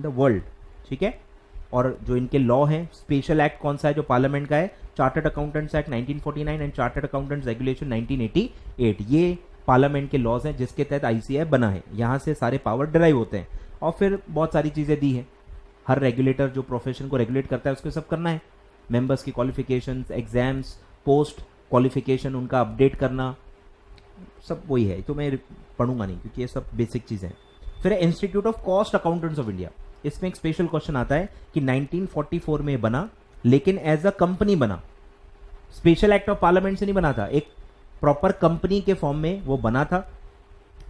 world, ठीक है। और जो इनके लॉ हैं, स्पेशल एक्ट कौन सा है जो पार्लियामेंट का है, chartered accountants act 1949 and chartered accountants regulation 1988, ये पार्लियामेंट के लॉज हैं जिसके तहत आईसीएआई बना है, यहां से सारे पावर डिराइव होते हैं। और फिर बहुत सारी चीजें दी हैं, हर रेगुलेटर जो प्रोफेशन को रेगुलेट करता है उसको सब करना है, मेंबर्स की क्वालिफिकेशंस, एग्जाम्स, पोस्ट क्वालिफिकेशन उनका अपडेट करना, सब वही है, तो मैं पढ़ूंगा नहीं क्योंकि ये सब बेसिक चीजें हैं। फिर institute of cost accountants of India, इसमें एक स्पेशल क्वेश्चन आता है कि 1944 में बना, लेकिन एज अ कंपनी बना, स्पेशल एक्ट ऑफ पार्लियामेंट से नहीं बना था, एक प्रॉपर कंपनी के फॉर्म में वो बना था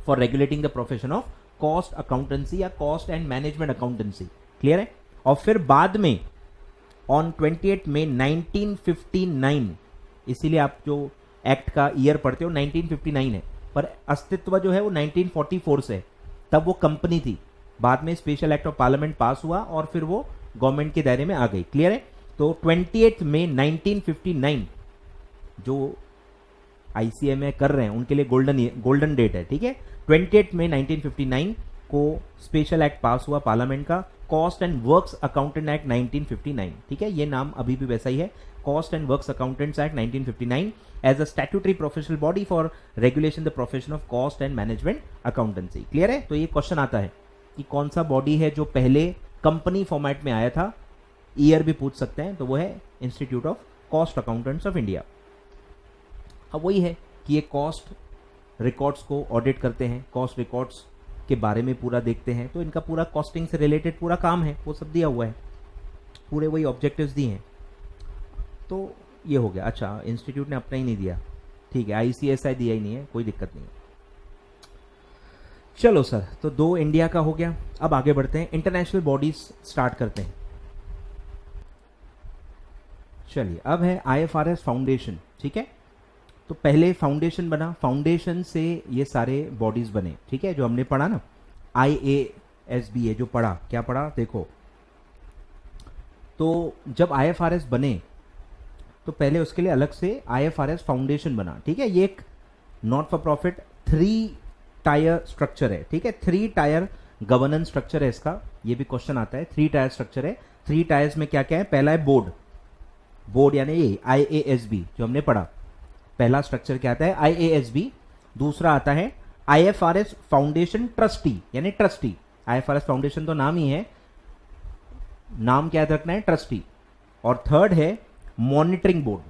for regulating the profession of cost accountancy या cost and management accountancy. Clear है? और फिर बाद में ऑन 28 मई 1959, इसीलिए आप जो एक्ट का ईयर पढ़ते हो 1959 है, पर अस्तित्व जो है वो 1944 से है, तब वो कंपनी थी, बाद में स्पेशल एक्ट ऑफ पार्लियामेंट पास हुआ और फिर वो गवर्नमेंट के दायरे में आ गई। क्लियर है? तो 28 मई 1959 जो आईसीएमए कर रहे हैं उनके लिए गोल्डन डेट है। ठीक है, 28 मई 1959 को स्पेशल एक्ट पास हुआ पार्लियामेंट का, cost and works accountant act 1959। ठीक है, ये नाम अभी भी वैसा ही है, cost and works accountants act 1959 as a statutory professional body for regulation the profession of cost and management accountancy. Clear है? तो ये क्वेश्चन आता है कि कौन सा बॉडी है जो पहले कंपनी फॉर्मेट में आया था, ईयर भी पूछ सकते हैं, तो वो है institute of cost accountants of India. अब वही है कि ये कॉस्ट रिकॉर्ड्स को ऑडिट करते हैं, कॉस्ट रिकॉर्ड्स के बारे में पूरा देखते हैं, तो इनका पूरा कॉस्टिंग से रिलेटेड पूरा काम है, वो सब दिया हुआ है, पूरे वही ऑब्जेक्टिव्स दिए हैं। तो ये हो गया। अच्छा, इंस्टीट्यूट ने अपना ही नहीं दिया, ठीक है, आईसीएसआई दिया ही नहीं है, कोई दिक्कत नहीं है। चलो सर, तो 2 इंडिया का हो गया। अब आगे बढ़ते हैं, इंटरनेशनल बॉडीज स्टार्ट करते हैं। चलिए, अब है आईएफआरएस फाउंडेशन। ठीक है, तो पहले फाउंडेशन बना, फाउंडेशन से ये सारे बॉडीज बने। ठीक है, जो हमने पढ़ा ना, IASB जो पढ़ा, क्या पढ़ा देखो। तो जब आईएफआरएस बने तो पहले उसके लिए अलग से आईएफआरएस फाउंडेशन बना। ठीक है, ये एक not for profit 3 tyre structure है। ठीक है, 3 टायर गवर्नेंस स्ट्रक्चर है इसका, ये भी क्वेश्चन आता है। 3 टायर स्ट्रक्चर है। 3 टायर्स में क्या क्या है? पहला है बोर्ड यानी ये IASB जो हमने पढ़ा, पहला स्ट्रक्चर क्या आता है? IASB। दूसरा आता है आईएफआरएस फाउंडेशन ट्रस्टी यानी ट्रस्टी। आईएफआरएस फाउंडेशन तो नाम ही है, नाम क्या याद रखना है? ट्रस्टी। और थर्ड है मॉनिटरिंग बोर्ड।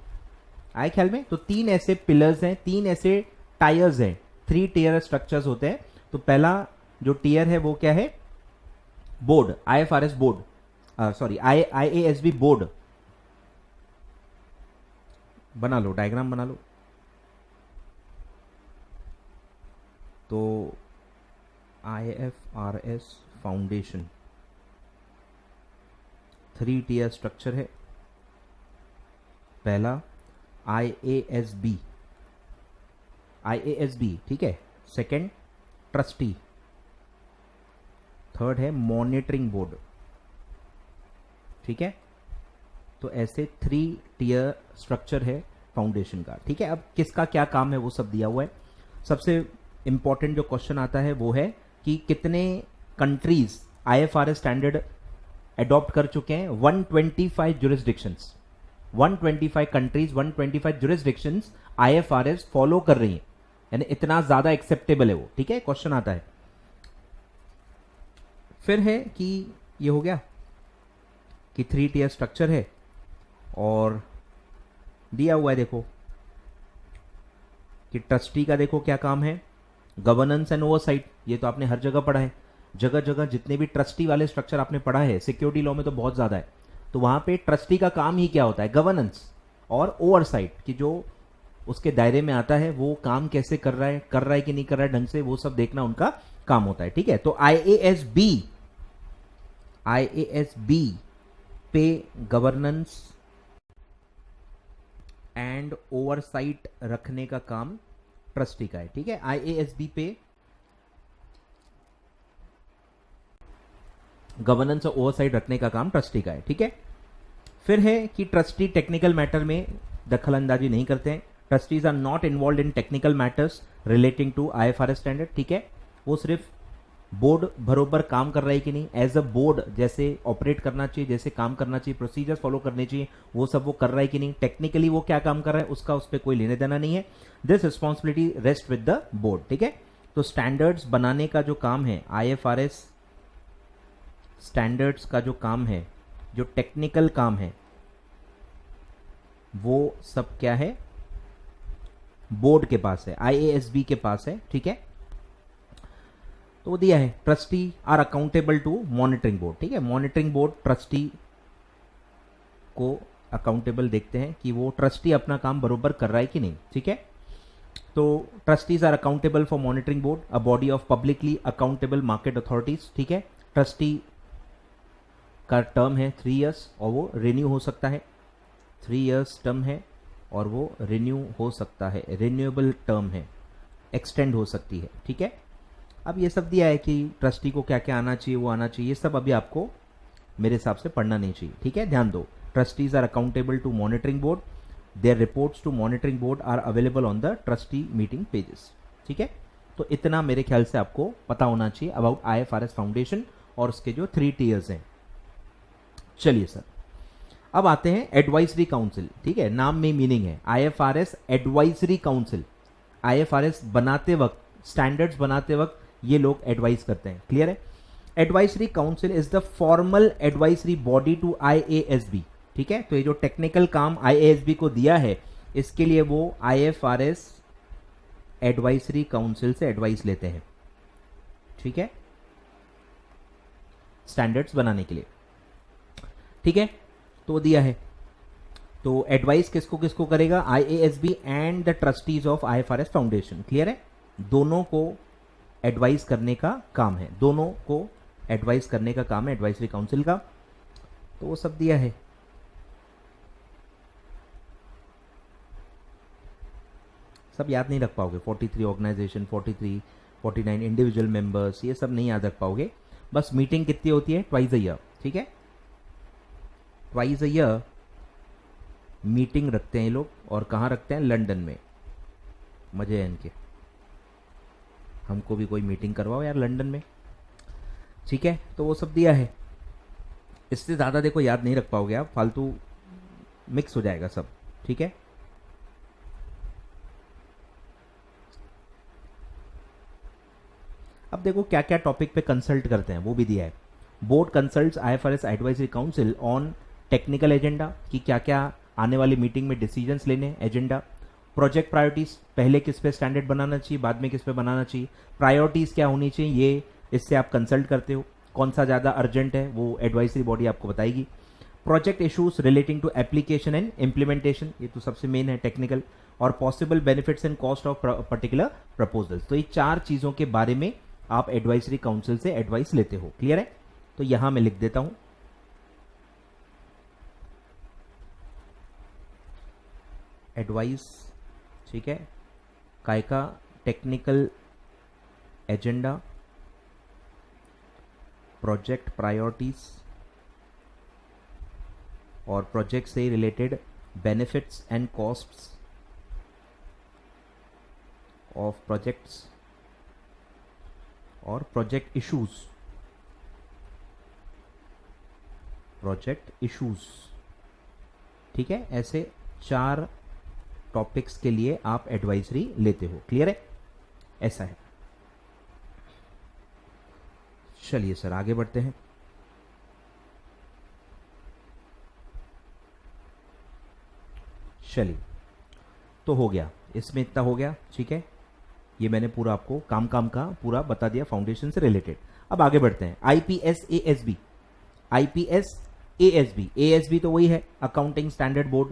आए ख्याल में? तो 3 ऐसे पिलर्स हैं, 3 ऐसे टायर्स हैं, 3 टीयर स्ट्रक्चर्स होते हैं। तो पहला जो टीयर है वो क्या है? Board, IFRS board, sorry IASB board. बना लो, डायग्राम बना लो। तो आईएफआरएस फाउंडेशन 3 टीयर स्ट्रक्चर है। पहला IASB, ठीक है। सेकंड ट्रस्टी, थर्ड है मॉनिटरिंग बोर्ड। ठीक है, तो ऐसे 3 टीयर स्ट्रक्चर है फाउंडेशन का। ठीक है, अब किसका क्या काम है वो सब दिया हुआ है। सबसे इंपॉर्टेंट जो क्वेश्चन आता है वो है कि कितने कंट्रीज आईएफआरएस स्टैंडर्ड अडॉप्ट कर चुके हैं? 125 jurisdictions, 125 countries, 125 jurisdictions IFRS follow कर रही हैं, यानी इतना ज्यादा एक्सेप्टेबल है वो। ठीक है, क्वेश्चन आता है। फिर है कि ये हो गया कि 3 टीयर स्ट्रक्चर है और दिया हुआ है देखो कि ट्रस्टी का देखो क्या काम है? Governance and oversight. ये तो आपने हर जगह पढ़ा है, जगह जगह जितने भी ट्रस्टी वाले स्ट्रक्चर आपने पढ़ा है, सिक्योरिटी लॉ में तो बहुत ज्यादा है, तो वहां पे ट्रस्टी का काम ही क्या होता है? गवर्नेंस और ओवरसाइट, कि जो उसके दायरे में आता है वो काम कैसे कर रहा है कि नहीं कर रहा है ढंग से, वो सब देखना उनका काम होता है। ठीक है, तो IASB पे गवर्नेंस एंड ओवरसाइट रखने का काम ट्रस्टी का है। ठीक है, IASB पे गवर्नेंस और ओवरसाइट रखने का काम ट्रस्टी का है। ठीक है, फिर है कि ट्रस्टी टेक्निकल मैटर में दखल अंदाजी नहीं करते हैं। Trustees are not involve in technical matters relating to IFRS standard. ठीक है, वो सिर्फ बोर्ड बरोबर काम कर रहा है कि नहीं, एज अ बोर्ड जैसे ऑपरेट करना चाहिए, जैसे काम करना चाहिए, प्रोसीजर्स फॉलो करने चाहिए, वो सब वो कर रहा है कि नहीं, टेक्निकली वो क्या काम कर रहा है उसका उस पर कोई लेने देना नहीं है। This responsibility rest with the board. ठीक है, तो स्टैंडर्ड्स बनाने का जो काम है, आईएफआरएस स्टैंडर्ड्स का जो काम है, जो टेक्निकल काम है, वो सब क्या है? बोर्ड के पास है, IASB के पास है। ठीक है, तो दिया है trustee are accountable to monitoring board. ठीक है, मॉनिटरिंग बोर्ड ट्रस्टी को अकाउंटेबल देखते हैं कि वो ट्रस्टी अपना काम बरोबर कर रहा है कि नहीं। ठीक है, तो trustees are accountable for monitoring board, a body of publicly accountable market authorities. ठीक है, ट्रस्टी का टर्म है 3 इयर्स और वो रिन्यू हो सकता है। 3 इयर्स टर्म है और वो रिन्यू हो सकता है, रिन्यूएबल टर्म है, एक्सटेंड हो सकती है। ठीक है, अब ये सब दिया है कि ट्रस्टी को क्या क्या आना चाहिए, वो आना चाहिए, ये सब अभी आपको मेरे हिसाब से पढ़ना नहीं चाहिए, ठीक है। ध्यान दो, trustees are accountable to monitoring board, their reports to monitoring board are available on the trustee meeting pages, ठीक है। तो इतना मेरे ख्याल से आपको पता होना चाहिए अबाउट IFRS फाउंडेशन और उसके जो 3 टीयर्स हैं। चलिए सर, अब आते हैं एडवाइजरी काउंसिल, ठीक है, नाम में मीनिंग है IFRS एडवाइजरी काउंसिल। IFRS बनाते वक्त, स्टैंडर्ड्स बनाते वक्त ये लोग एडवाइस करते हैं, क्लियर है। Advisory council is the formal advisory body to IASB, ठीक है। तो ये जो टेक्निकल काम IASB को दिया है, इसके लिए वो IFRS एडवाइजरी काउंसिल से एडवाइस लेते हैं, ठीक है, स्टैंडर्ड्स बनाने के लिए, ठीक है। तो दिया है, तो एडवाइस किसको किसको करेगा, IASB and the trustees of IFRS foundation, clear है। दोनों को एडवाइस करने का काम है, दोनों को एडवाइस करने का काम है एडवाइजरी काउंसिल का। तो वो सब दिया है। सब याद नहीं रख पाओगे, 43 ऑर्गेनाइजेशन, 43 49 इंडिविजुअल मेंबर्स, ये सब नहीं याद रख पाओगे। बस मीटिंग कितनी होती है, ट्वाइस अ ईयर, ठीक है। ट्वाइस अ ईयर मीटिंग रखते हैं ये लोग, और कहाँ रखते हैं, लंदन में। मजे हैं इनके, हमको भी कोई मीटिंग करवाओ यार लंदन में, ठीक है। तो वो सब दिया है, इससे ज़्यादा देखो याद नहीं रख पाओगे आप, फालतू मिक्स हो जाएगा सब, ठीक है। अब देखो क्या क्या टॉपिक पे कंसल्ट करते हैं वो भी दिया है। Board consults IFRS advisory council on technical agenda, कि क्या क्या आने वाली मीटिंग में डिसीजंस लेने, एजेंडा। प्रोजेक्ट प्रायोरिटीज, पहले किस पे स्टैंडर्ड बनाना चाहिए, बाद में किस पे बनाना चाहिए, प्रायोरिटीज क्या होनी चाहिए, ये इससे आप कंसल्ट करते हो। कौन सा ज़्यादा अर्जेंट है वो एडवाइजरी बॉडी आपको बताएगी। Project issues relating to application and implementation, ये तो सबसे मेन है टेक्निकल। और possible benefits and cost of particular proposals, तो ये 4 चीज़ों के बारे में आप एडवाइजरी काउंसिल से एडवाइस लेते हो, क्लियर है। तो यहां मैं लिख देता हूं, एडवाइस, ठीक है, काय का टेक्निकल एजेंडा, प्रोजेक्ट प्रायोरिटीज और प्रोजेक्ट से related benefits and costs of projects और प्रोजेक्ट इश्यूज, ठीक है। ऐसे 4 टॉपिक्स के लिए आप एडवाइजरी लेते हो, क्लियर है, ऐसा है। चलिए सर आगे बढ़ते हैं। चलिए, तो हो गया, इसमें इतना हो गया, ठीक है। ये मैंने पूरा आपको काम का पूरा बता दिया फाउंडेशन से रिलेटेड। अब आगे बढ़ते हैं। ASB तो वही है, अकाउंटिंग स्टैंडर्ड बोर्ड।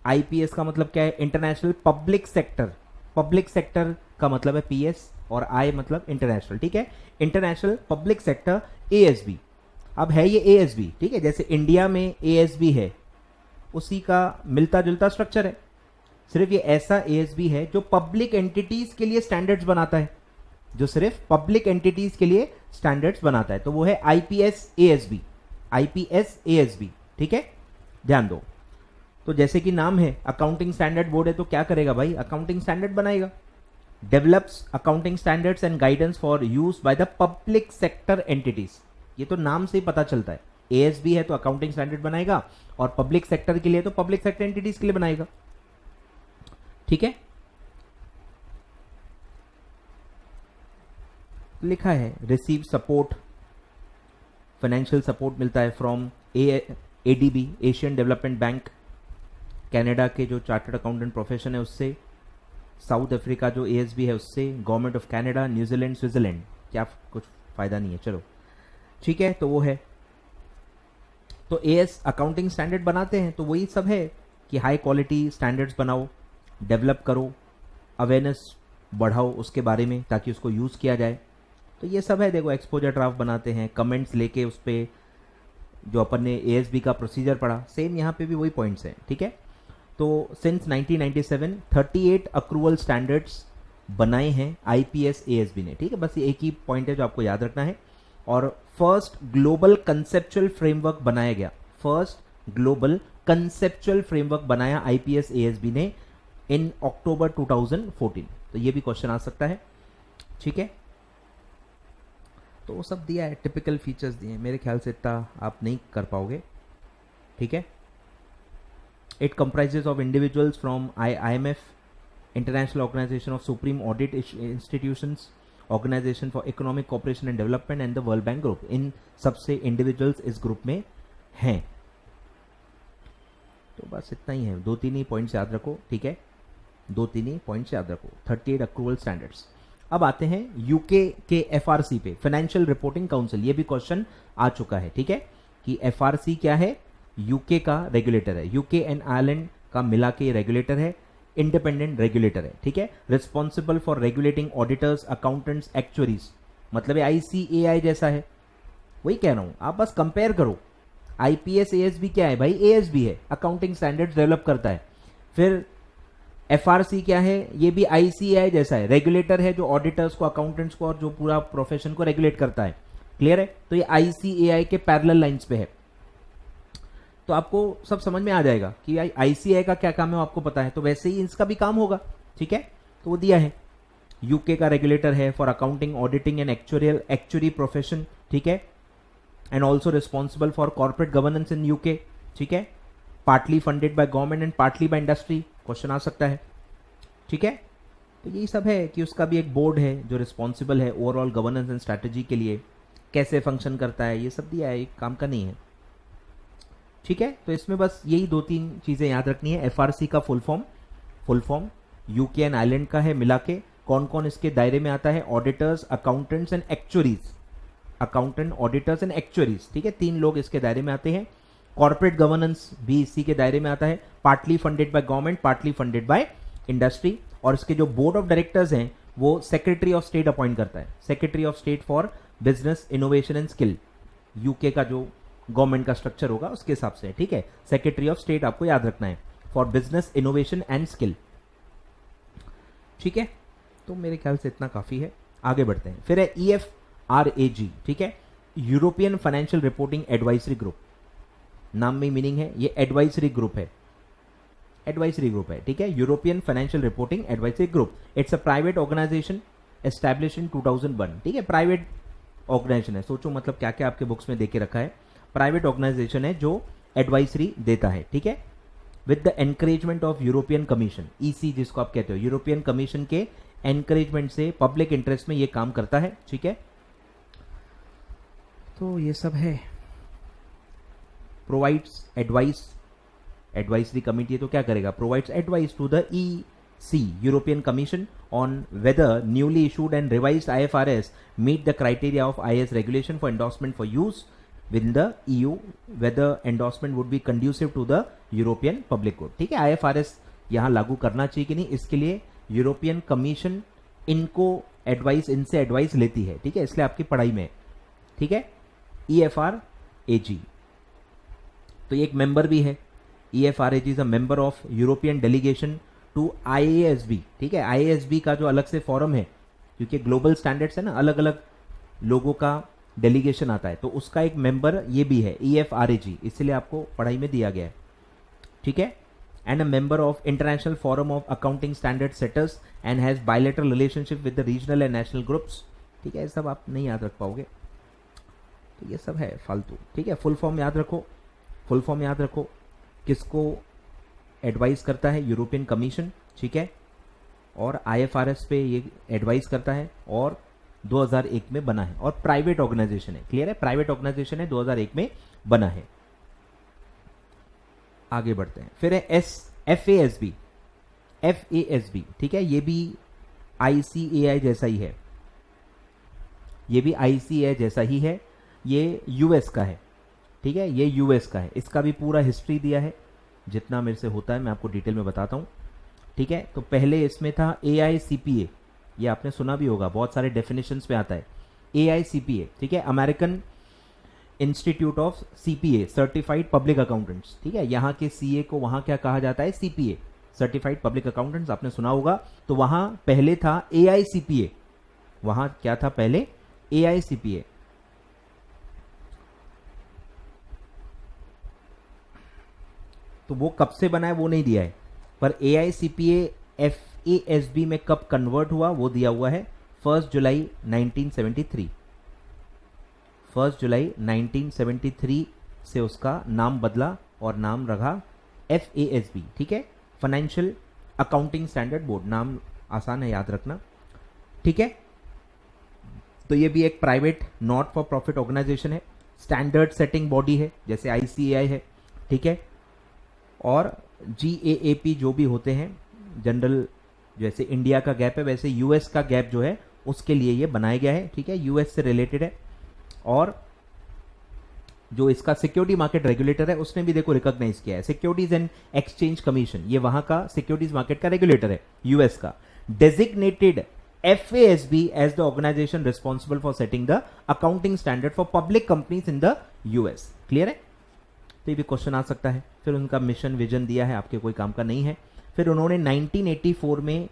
IPS का मतलब क्या है, international public sector. Public sector का मतलब है PS और I मतलब इंटरनेशनल, ठीक है। International public sector ASB। अब है ये ASB, ठीक है, जैसे इंडिया में ASB है, उसी का मिलता जुलता स्ट्रक्चर है, सिर्फ ये ऐसा ASB है जो पब्लिक एंटिटीज के लिए स्टैंडर्ड्स बनाता है, जो सिर्फ पब्लिक एंटिटीज के लिए स्टैंडर्ड्स बनाता है। तो वो है IPS ASB, ठीक है। ध्यान दो, तो जैसे कि नाम है अकाउंटिंग स्टैंडर्ड बोर्ड है, तो क्या करेगा भाई, अकाउंटिंग स्टैंडर्ड बनाएगा। Develops accounting standards and guidance for use by the public sector entities, ये तो नाम से ही पता चलता है। ASB है तो अकाउंटिंग स्टैंडर्ड बनाएगा, और पब्लिक सेक्टर के लिए तो पब्लिक सेक्टर एंटिटीज के लिए बनाएगा, ठीक है। लिखा है रिसीव सपोर्ट, फाइनेंशियल सपोर्ट मिलता है from ADB, Asian development bank, Canada के जो चार्टर्ड अकाउंटेंट प्रोफेशन है उससे, साउथ अफ्रीका जो ASB है उससे, government of Canada, New Zealand, Switzerland, क्या कुछ फायदा नहीं है, चलो ठीक है। तो वो है, तो AS अकाउंटिंग स्टैंडर्ड बनाते हैं, तो वही सब है कि हाई क्वालिटी स्टैंडर्ड्स बनाओ, डेवलप करो, अवेयरनेस बढ़ाओ उसके बारे में ताकि उसको यूज़ किया जाए। तो ये सब है, देखो एक्सपोजर ड्राफ्ट बनाते हैं, कमेंट्स लेके उस पर जो अपन ने ASB का प्रोसीजर पढ़ा, सेम यहाँ पे भी वही पॉइंट्स हैं, ठीक है। तो सिंस 1997 38 अक्रूवल स्टैंडर्ड्स बनाए हैं आईपीएस एएसबी ने, ठीक है। बस ये एक ही पॉइंट है जो आपको याद रखना है। और फर्स्ट ग्लोबल कंसेप्चुअल फ्रेमवर्क बनाया गया, फर्स्ट ग्लोबल कंसेप्चुअल फ्रेमवर्क बनाया आईपीएस एएसबी ने इन अक्टूबर 2014। तो ये भी क्वेश्चन आ सकता है, ठीक है। तो वो सब दिया है, टिपिकल फीचर्स दिए हैं, मेरे ख्याल से इतना आप नहीं कर पाओगे, ठीक है। It comprises of individuals from IMF, international organisation of supreme audit institutions, organisation for economic cooperation and development and the world bank group. इन सबसे इंडिविजुअल्स इस ग्रुप में हैं। तो बस इतना ही है, 2-3 ही पॉइंट्स याद रखो, ठीक है। 2-3 ही पॉइंट्स याद रखो। 38 अक्रूवल स्टैंडर्ड्स। अब आते हैं यूके के एफआरसी पे, फाइनेंशियल रिपोर्टिंग काउंसिल। ये भी क्वेश्चन आ चुका है, ठीक है, कि एफआरसी क्या है। यूके का रेगुलेटर है, यूके एंड आयरलैंड का मिला के रेगुलेटर है, इंडिपेंडेंट रेगुलेटर है, ठीक है। Responsible for regulating auditors, accountants, actuaries, मतलब ICAI जैसा है, वही कह रहा हूं। आप बस कंपेयर करो। आईपीएस एएसबी क्या है भाई, एएसबी है, अकाउंटिंग स्टैंडर्ड्स डेवलप करता है। फिर एफआरसी क्या है, ये भी ICAI जैसा है, रेगुलेटर है जो ऑडिटर्स को, अकाउंटेंट्स को और जो पूरा प्रोफेशन को रेगुलेट करता है। क्लियर है। तो ये ICAI के पैरेलल लाइंस पे है। तो आपको सब समझ में आ जाएगा कि ICAI का क्या काम है, आपको पता है, तो वैसे ही इसका भी काम होगा, ठीक है। तो वो दिया है, यूके का रेगुलेटर है for accounting, auditing and actuary profession, ठीक है, and also responsible for corporate governance in UK, ठीक है। Partly funded by government and partly by industry, question आ सकता है, ठीक है। तो यही सब है कि उसका भी एक बोर्ड है जो रिस्पॉन्सिबल है ओवरऑल गवर्नेंस एंड स्ट्रैटेजी के लिए, कैसे फंक्शन करता है, ये सब दिया है, एक काम का नहीं है, ठीक है। तो इसमें बस यही 2-3 चीजें याद रखनी है। एफआरसी का full form UK and island का है मिला के। कौन कौन इसके दायरे में आता है, auditors, accountants and actuaries, accountant, auditors and actuaries, ठीक है, 3 लोग इसके दायरे में आते हैं। कॉर्पोरेट गवर्नेंस भी इसी के दायरे में आता है, partly funded by government, partly funded by industry. और इसके जो बोर्ड ऑफ डायरेक्टर्स हैं वो सेक्रेटरी ऑफ स्टेट अपॉइंट करता है, secretary of state for business, innovation and skill. UK का जो गवर्नमेंट का स्ट्रक्चर होगा उसके हिसाब से, ठीक है। सेक्रेटरी ऑफ स्टेट आपको याद रखना है for business, innovation and skill, ठीक है। तो मेरे ख्याल से इतना काफी है, आगे बढ़ते हैं। फिर है EFRAG, ठीक है, European financial reporting advisory group. नाम में मीनिंग है, ये एडवाइजरी ग्रुप है, एडवाइजरी ग्रुप है, ठीक है। European financial reporting advisory group, it's a private organization establish in 2001, ठीक है। प्राइवेट ऑर्गेनाइजेशन है, सोचो मतलब क्या क्या आपके बुक्स में देके रखा है। प्राइवेट ऑर्गेनाइजेशन है जो एडवाइजरी देता है, ठीक है, with the encouragement of European commission, EC जिसको आप कहते हो, यूरोपियन कमीशन के एनकरेजमेंट से पब्लिक इंटरेस्ट में ये काम करता है, ठीक है। तो ये सब है। प्रोवाइड्स एडवाइस, एडवाइजरी कमिटी तो क्या करेगा, provides advice to the EC, European commission, on whether newly issued and revised IFRS meet the criteria of IAS regulation for endorsement for use within the EU, whether endorsement would be conducive to the European public good, ठीक है। IFRS यहां लागू करना चाहिए कि नहीं, इसके लिए यूरोपियन कमीशन इनको एडवाइस, इनसे एडवाइस लेती है, ठीक है, इसलिए आपकी पढ़ाई में, ठीक है। EFRAG, तो ये एक मेंबर भी है। EFRAG is a member of European delegation to IASB, ठीक है। IASB का जो अलग से फॉरम है, क्योंकि ग्लोबल स्टैंडर्ड्स है ना, अलग अलग लोगों का डेलीगेशन आता है, तो उसका एक मेंबर ये भी है, EFRAG, इसलिए आपको पढ़ाई में दिया गया है, ठीक है। And a member of international forum of accounting standard setters and has bilateral relationship with the regional and national groups, ठीक है। ये सब आप नहीं याद रख पाओगे, तो ये सब है फालतू, ठीक है। फुल फॉर्म याद रखो, फुल फॉर्म याद रखो, किसको एडवाइस करता है, यूरोपियन कमीशन, ठीक है, और IFRS पे ये एडवाइस करता है, और 2001 में बना है, और प्राइवेट ऑर्गेनाइजेशन है, क्लियर है, प्राइवेट ऑर्गेनाइजेशन है, 2001 में बना है। आगे बढ़ते हैं। फिर है FASB, ठीक है, ये भी ICAI जैसा ही है, ये भी ICAI जैसा ही है, ये US का है, ठीक है, ये US का है। इसका भी पूरा हिस्ट्री दिया है, जितना मेरे से होता है मैं आपको डिटेल में बताता हूं, ठीक है। तो पहले इसमें था AICPA, ये आपने सुना भी होगा, बहुत सारे डेफिनेशंस पे आता है AICPA, ठीक है, American institute of CPA, certified public accountants, ठीक है। यहाँ के CA को वहां क्या कहा जाता है, CPA, सर्टिफाइड पब्लिक अकाउंटेंट्स आपने सुना होगा। तो वहां पहले था AICPA, वहां क्या था पहले? AICPA। तो वो कब से बना है वो नहीं दिया है, पर AICPA FASB में कब कन्वर्ट हुआ वो दिया हुआ है 1 जुलाई 1973। 1 जुलाई 1973 से उसका नाम बदला और नाम रखा FASB, ठीक है, फाइनेंशियल अकाउंटिंग स्टैंडर्ड बोर्ड। नाम आसान है याद रखना, ठीक है। तो ये भी एक private not for profit organization है, स्टैंडर्ड सेटिंग बॉडी है जैसे ICAI है, ठीक है। और GAAP जो भी होते हैं जनरल, जैसे इंडिया का गैप है वैसे US का गैप जो है उसके लिए ये बनाया गया है, ठीक है, US से रिलेटेड है। और जो इसका सिक्योरिटी मार्केट रेगुलेटर है उसने भी देखो रिकॉग्नाइज किया है, सिक्योरिटीज एंड एक्सचेंज कमीशन, ये वहां का सिक्योरिटीज मार्केट का रेगुलेटर है US का, designated FASB as the organization responsible for setting the accounting standard for public companies in the US। Clear है? तो ये भी क्वेश्चन आ सकता है। फिर उनका मिशन विजन दिया है, आपके कोई काम का नहीं है। फिर उन्होंने 1984 में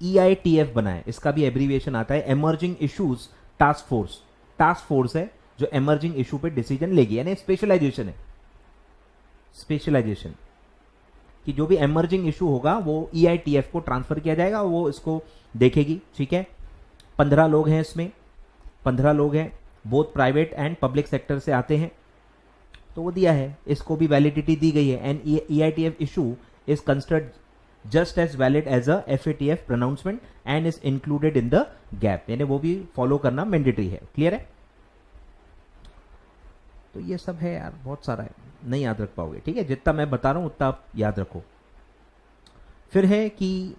EITF बनाया, इसका भी एब्रीविएशन आता है emerging issues task force. Task force है जो एमर्जिंग इशू पे डिसीजन लेगी, यानी स्पेशलाइजेशन है, स्पेशलाइजेशन कि जो भी एमर्जिंग इशू होगा वो EITF को ट्रांसफर किया जाएगा, वो इसको देखेगी, ठीक है। 15 लोग हैं इसमें, 15 लोग हैं, both private and public sector से आते हैं। तो वो दिया है, इसको भी वैलिडिटी दी गई है। And EITF issue is considered just as valid as a FATF pronouncement and is included in the gap, यानी वो भी फॉलो करना मैंडेटरी है। क्लियर है? तो ये सब है यार, बहुत सारा है, नहीं याद रख पाओगे, ठीक है। जितना मैं बता रहा हूं उतना आप याद रखो। फिर है कि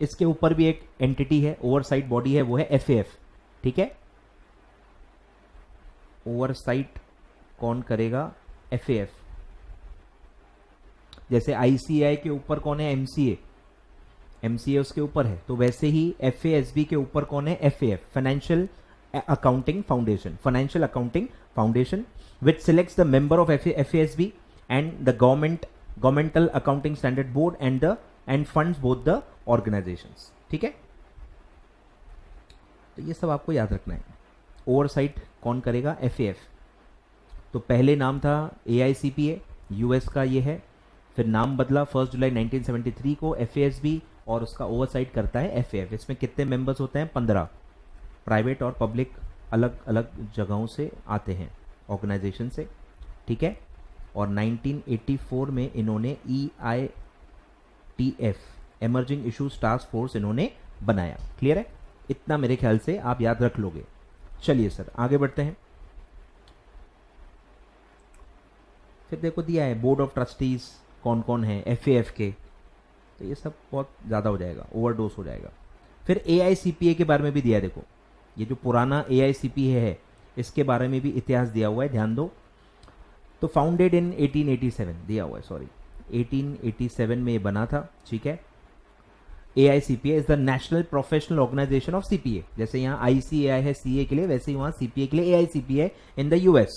इसके ऊपर भी एक एंटिटी है, ओवरसाइट बॉडी है, वो है FAF, ठीक है। ओवरसाइट कौन करेगा? FAF। जैसे ICAI के ऊपर कौन है? MCA उसके ऊपर है, तो वैसे ही FASB के ऊपर कौन है? FAF, financial accounting foundation, financial accounting foundation which selects the member of FASB and the governmental accounting standard board and funds both the organizations, ठीक है। तो ये सब आपको याद रखना है। ओवरसाइट कौन करेगा? FAF। तो पहले नाम था AICPA, US का ये है, फिर नाम बदला 1 जुलाई 1973 को FASB, और उसका ओवरसाइट करता है FAF। इसमें कितने मेंबर्स होते हैं? 15, प्राइवेट और पब्लिक अलग अलग जगहों से आते हैं, ऑर्गेनाइजेशन से, ठीक है। और 1984 में इन्होंने EITF, emerging issues task force, इन्होंने बनाया। क्लियर है? इतना मेरे ख्याल से आप याद रख लोगे। चलिए सर आगे बढ़ते हैं। फिर देखो दिया है बोर्ड ऑफ ट्रस्टीज कौन कौन है FAF के, तो ये सब बहुत ज़्यादा हो जाएगा, ओवरडोज हो जाएगा। फिर AICPA के बारे में भी दिया है, देखो ये जो पुराना AICPA है इसके बारे में भी इतिहास दिया हुआ है, ध्यान दो। तो फाउंडेड इन 1887 दिया हुआ है, सॉरी 1887 में ये बना था, ठीक है। AICPA is the national professional organization of CPA, जैसे यहाँ ICAI है CA के लिए, वैसे ही वहाँ CPA के लिए AICPA है इन द US,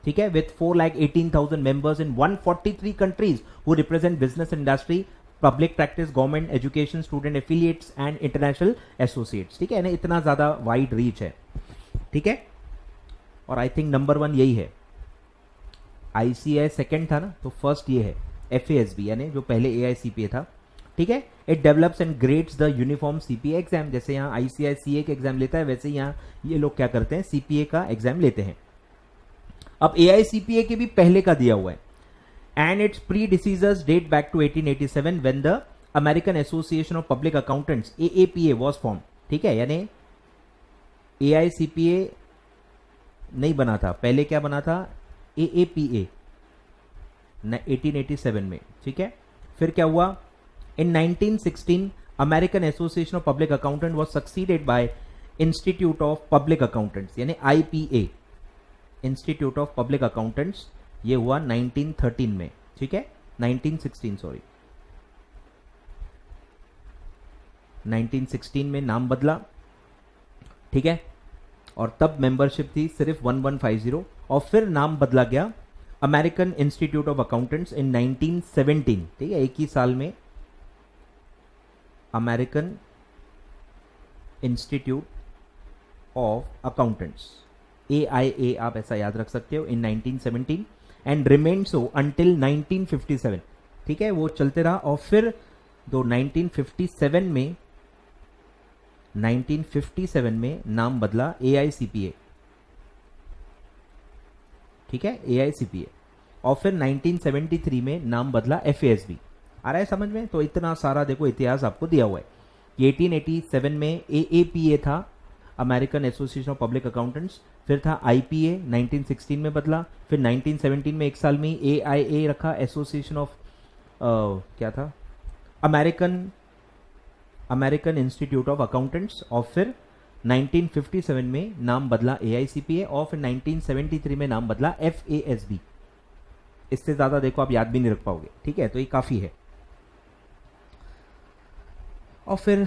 ठीक है, with 4,18,000 members in 143 countries who represent business industry, public practice, government, education, student affiliates and international associates, ठीक है ना, इतना ज्यादा वाइड रीच है, ठीक है। और आई थिंक नंबर 1 यही है। ICAI सेकंड था ना, तो फर्स्ट ये है FASB, यानी जो पहले AICPA था, ठीक है। It develops and grades the uniform CPA exam, जैसे यहाँ ICAI CA का एग्जाम लेता है, वैसे यहाँ ये लोग क्या करते हैं, CPA का एग्जाम लेते हैं। अब AICPA के भी पहले का दिया हुआ है, and it's predecessors date back to 1887 when the American Association of Public Accountants AAPA was formed, ठीक है। यानी AICPA नहीं बना था, पहले क्या बना था, AAPA 1887 में, ठीक है। फिर क्या हुआ, इन 1916 American Association of Public Accountants was succeeded by Institute of Public Accountants, यानी IPA, institute of public accountants, ये हुआ 1913 में, ठीक है, 1916 सॉरी 1916 में नाम बदला, ठीक है। और तब मेंबरशिप थी सिर्फ 1150, और फिर नाम बदला गया अमेरिकन इंस्टीट्यूट ऑफ अकाउंटेंट्स इन 1917, ठीक है, एक ही साल में American institute of accountants, AIA आप ऐसा याद रख सकते हो, इन 1917 एंड रिमेन सो अंटिल 1957। ठीक है, वो चलते रहा और फिर 1957 में नाम बदला AICPA। ठीक है, AICPA, और फिर 1973 में नाम बदला FASB। आ रहा है समझ में? तो इतना सारा देखो इतिहास आपको दिया हुआ है। 1887 में AAPA था, American association of public accountants, फिर था IPA 1916 में बदला, फिर 1917 में एक साल में AIA रखा, एसोसिएशन ऑफ क्या था, अमेरिकन इंस्टीट्यूट ऑफ अकाउंटेंट्स, और फिर 1957 में नाम बदला AICPA और फिर 1973 में नाम बदला FASB। इससे ज्यादा देखो आप याद भी नहीं रख पाओगे। ठीक है, तो ये काफी है। और फिर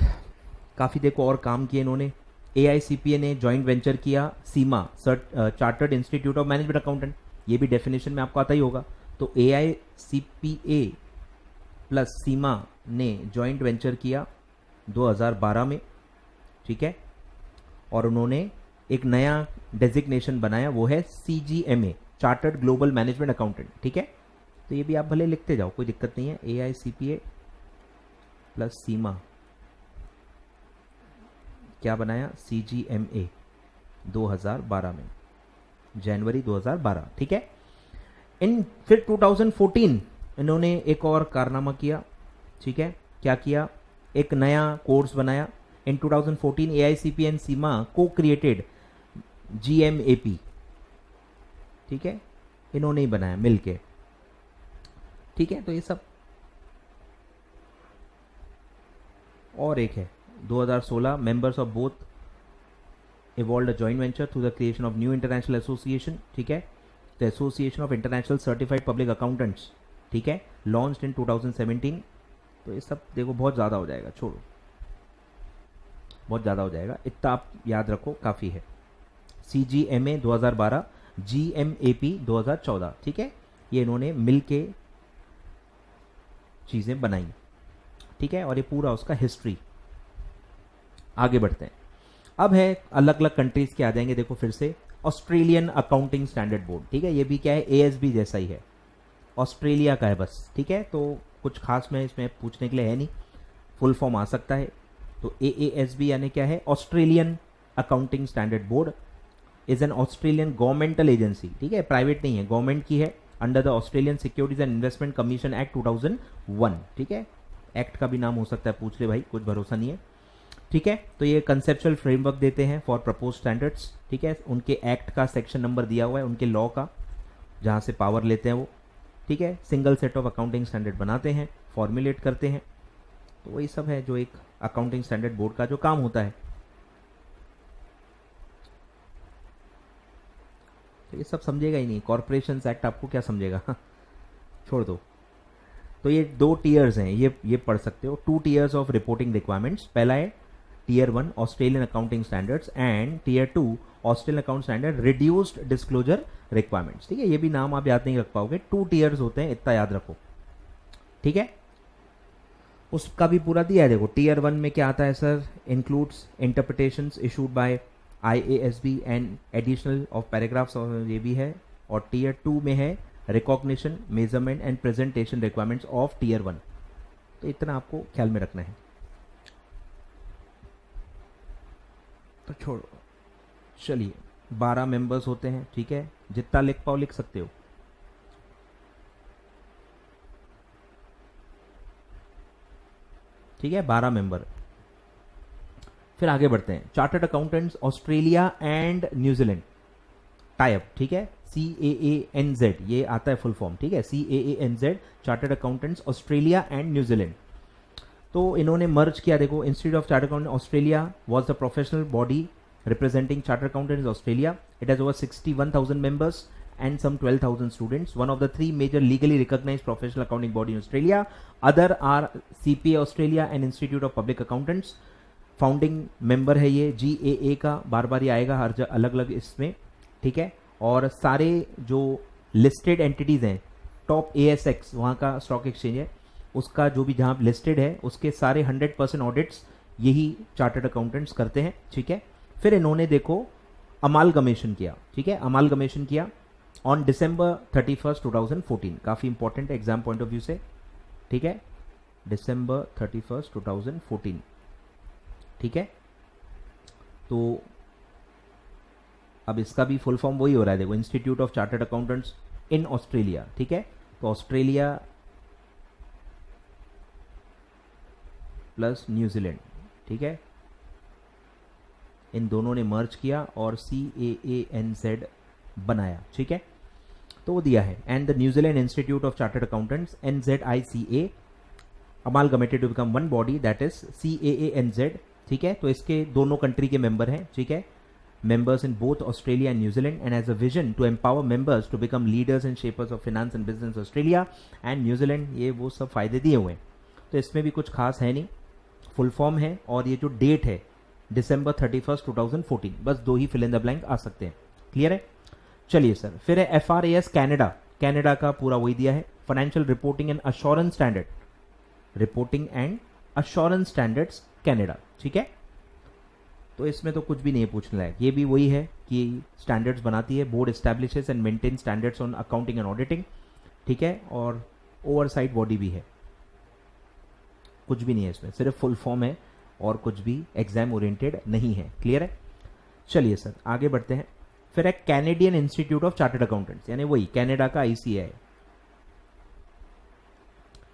काफी देखो और काम किए इन्होंने। AICPA ने जॉइंट वेंचर किया CIMA, chartered institute of management accountant, ये भी डेफिनेशन में आपको आता ही होगा। तो AICPA प्लस सीमा ने जॉइंट वेंचर किया 2012 में। ठीक है, और उन्होंने एक नया डेजिग्नेशन बनाया, वो है CGMA, chartered global management accountant. ठीक है, तो ये भी आप भले लिखते जाओ, कोई दिक्कत नहीं है। AICPA प्लस सीमा क्या बनाया, CGMA 2012 में, जनवरी 2012। ठीक है, फिर 2014 इन्होंने एक और कारनामा किया। ठीक है, क्या किया, एक नया कोर्स बनाया। इन 2014 AICPA एंड सीमा को क्रिएटेड GMAP। ठीक है, इन्होंने ही बनाया मिलके। ठीक है, तो ये सब। और एक है 2016 members of both evolved a joint venture through the creation of new international association। ठीक है, the Association of International Certified Public Accountants। ठीक है, launched in 2017। तो ये सब देखो बहुत ज़्यादा हो जाएगा, छोड़ो, बहुत ज़्यादा हो जाएगा, इतना आप याद रखो काफ़ी है। CGMA 2012, GMAP 2014। ठीक है, ये इन्होंने मिल के चीज़ें बनाई। ठीक है, और ये पूरा उसका हिस्ट्री। आगे बढ़ते हैं। अब है अलग अलग कंट्रीज के आ जाएंगे। देखो फिर से ऑस्ट्रेलियन अकाउंटिंग स्टैंडर्ड बोर्ड। ठीक है, ये भी क्या है, ASB जैसा ही है, ऑस्ट्रेलिया का है बस। ठीक है, तो कुछ खास में इसमें पूछने के लिए है नहीं, फुल फॉर्म आ सकता है। तो AASB यानी क्या है, Australian accounting standard board is an Australian governmental agency. ठीक है, प्राइवेट नहीं है, गवर्नमेंट की है, under the Australian securities and investment commission act 2001। ठीक है, एक्ट का भी नाम हो सकता है, पूछ ले भाई, कुछ भरोसा नहीं है। ठीक है, तो ये कंसेप्चुअल फ्रेमवर्क देते हैं फॉर प्रपोज स्टैंडर्ड्स। ठीक है, उनके एक्ट का सेक्शन नंबर दिया हुआ है, उनके लॉ का, जहाँ से पावर लेते हैं वो। ठीक है, single set of accounting standard बनाते हैं, फॉर्मुलेट करते हैं। तो वही सब है जो एक अकाउंटिंग स्टैंडर्ड बोर्ड का जो काम होता है। तो ये सब समझेगा ही नहीं, कॉर्पोरेशन एक्ट आपको क्या समझेगा, छोड़ दो। तो ये 2 टीयर्स हैं, ये पढ़ सकते हो, 2 टीयर्स ऑफ रिपोर्टिंग रिक्वायरमेंट्स। पहला है tier 1 Australian accounting standards and tier 2 Australian account standard reduced disclosure requirements. ठीक है, ये भी नाम आप याद नहीं रख पाओगे, 2 टीयर्स होते हैं, इतना याद रखो। ठीक है, उसका भी पूरा दिया है। देखो टीयर 1 में क्या आता है sir, includes interpretations issued by IASB and additional of paragraphs, ये भी है। और टीयर 2 में है recognition, measurement and presentation requirements of tier 1। तो इतना आपको ख्याल में रखना है। तो छोड़ो, चलिए 12 मेंबर्स होते हैं। ठीक है, जितना लिख पाओ लिख सकते हो। ठीक है, 12 मेंबर। फिर आगे बढ़ते हैं। Chartered accountants Australia and New Zealand type. ठीक है, CAANZ ये आता है फुल फॉर्म। ठीक है, CAANZ chartered accountants Australia and New Zealand. तो इन्होंने मर्ज किया। देखो institute of chartered accountant Australia was the professional body representing chartered accountants in Australia. It has over 61,000 members and some 12,000 students. One of the 3 major legally recognized professional accounting body in Australia. Other are CPA Australia and Institute of Public Accountants. Founding member है ये GAA का, बार बार ये आएगा हर अलग अलग इसमें। ठीक है, और सारे जो लिस्टेड एंटिटीज हैं, टॉप ASX वहाँ का स्टॉक एक्सचेंज है, उसका जो भी जहाँ लिस्टेड है उसके सारे 100% ऑडिट्स यही चार्टर्ड अकाउंटेंट्स करते हैं, ठीक है। फिर इन्होंने देखो अमालगमेशन किया, ठीक है, अमालगमेशन किया ऑन December 31st 2014, काफ़ी इंपॉर्टेंट है एग्जाम पॉइंट ऑफ व्यू से, ठीक है, December 31st 2014, ठीक है। तो अब इसका भी फुल फॉर्म वही हो रहा है, देखो, institute of chartered accountants in Australia, ठीक है। तो ऑस्ट्रेलिया प्लस न्यूजीलैंड, ठीक है, इन दोनों ने मर्ज किया और CAANZ बनाया, ठीक है। तो वो दिया है, and the New Zealand institute of chartered accountants NZICA amalgamated to become one body that is CAANZ, ठीक है। तो इसके दोनों कंट्री के मेंबर हैं, ठीक है, members in both Australia and New Zealand, and has a vision to empower members to become leaders and shapers of finance and business Australia and New Zealand। ये वो सब फायदे दिए हुए हैं, तो इसमें भी कुछ खास है नहीं, फुल फॉर्म है, और ये जो डेट है December 31st 2014, बस दो ही फिल इन द ब्लैंक आ सकते हैं, क्लियर है। चलिए सर, फिर है FRAS कैनेडा, कैनेडा का पूरा वही दिया है, financial reporting and assurance standard, reporting and assurance standards Canada, ठीक है। तो इसमें तो कुछ भी नहीं पूछने लायक, ये भी वही है कि स्टैंडर्ड्स बनाती है, board establishes and maintain standards on accounting and auditing, ठीक है, और ओवरसाइट बॉडी भी है, कुछ भी नहीं है इसमें, सिर्फ फुल फॉर्म है और कुछ भी एग्जाम ओरिएंटेड नहीं है, क्लियर है। चलिए सर आगे बढ़ते हैं, फिर है Canadian institute of chartered accountants, यानी वही कैनेडा का ICAI,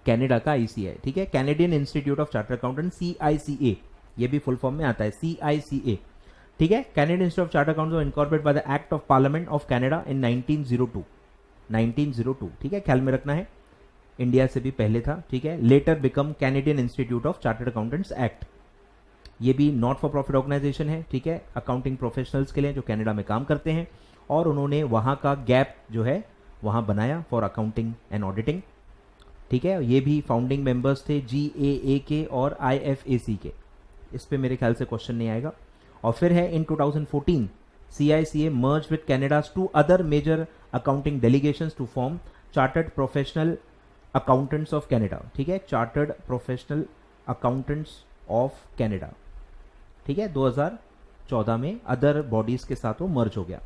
कैनेडा का ICAI, ठीक है, Canadian institute of chartered accountant CICA, ये भी फुल फॉर्म में आता है CICA, ठीक है। Canadian institute of chartered accountants incorporated by the act of parliament of Canada in 1902, ठीक है, ख्याल में रखना है, इंडिया से भी पहले था, ठीक है। Letter become Canadian institute of chartered accountants act, ये भी नॉट फॉर प्रॉफिट ऑर्गेनाइजेशन है, ठीक है, अकाउंटिंग प्रोफेशनल्स के लिए जो कनाडा में काम करते हैं, और उन्होंने वहाँ का गैप जो है वहाँ बनाया फॉर अकाउंटिंग एंड ऑडिटिंग, ठीक है। ये भी फाउंडिंग मेंबर्स थे GAA के और IFAC के, इस पे मेरे ख्याल से क्वेश्चन नहीं आएगा। और फिर है in 2014 CICA merge with Canada's two other major accounting delegations to form chartered professional accountants of Canada, ठीक है, chartered professional accountants of Canada, ठीक है, 2014 में अदर बॉडीज के साथ वो मर्ज हो गया।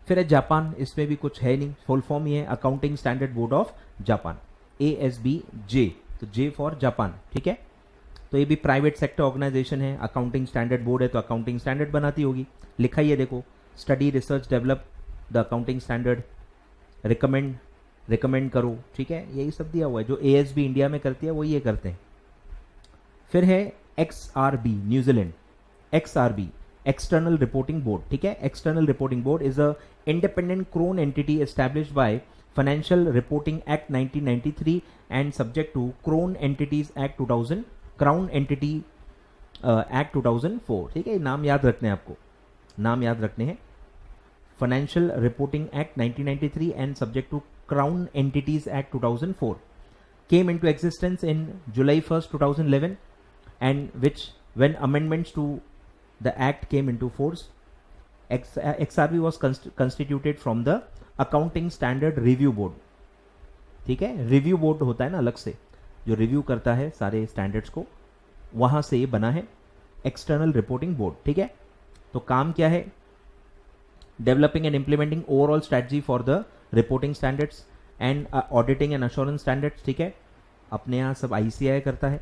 फिर है जापान, इसमें भी कुछ है नहीं, फुल फॉर्म ही है accounting standard board of Japan, ASBJ, तो J फॉर जापान, ठीक है। तो ये भी प्राइवेट सेक्टर ऑर्गेनाइजेशन है, अकाउंटिंग स्टैंडर्ड बोर्ड है तो अकाउंटिंग स्टैंडर्ड बनाती होगी, लिखा ही है देखो, study research develop the accounting standard, recommend करो, ठीक है, यही सब दिया हुआ है, जो ASB इंडिया में करती है वो ये करते हैं। फिर है XRB New Zealand, XRB external reporting board, ठीक है, external reporting board is a independent crown entity established by financial reporting act 1993 and subject to crown entities act 2000, crown entity act 2004, ठीक है, नाम याद रखने हैं आपको, नाम याद रखने हैं, financial reporting act 1993 and subject to crown entities act 2004 came into existence in July 1st 2011 and which when amendments to the act came into force, XRB was constituted from the accounting standard review board, ठीक है, review board होता है ना अलग से जो review करता है सारे स्टैंडर्ड्स को, वहां से ये बना है एक्सटर्नल रिपोर्टिंग बोर्ड, ठीक है। तो काम क्या है, developing and implementing overall strategy for the reporting standards and auditing and assurance standards, ठीक है, अपने यहाँ सब ICAI करता है,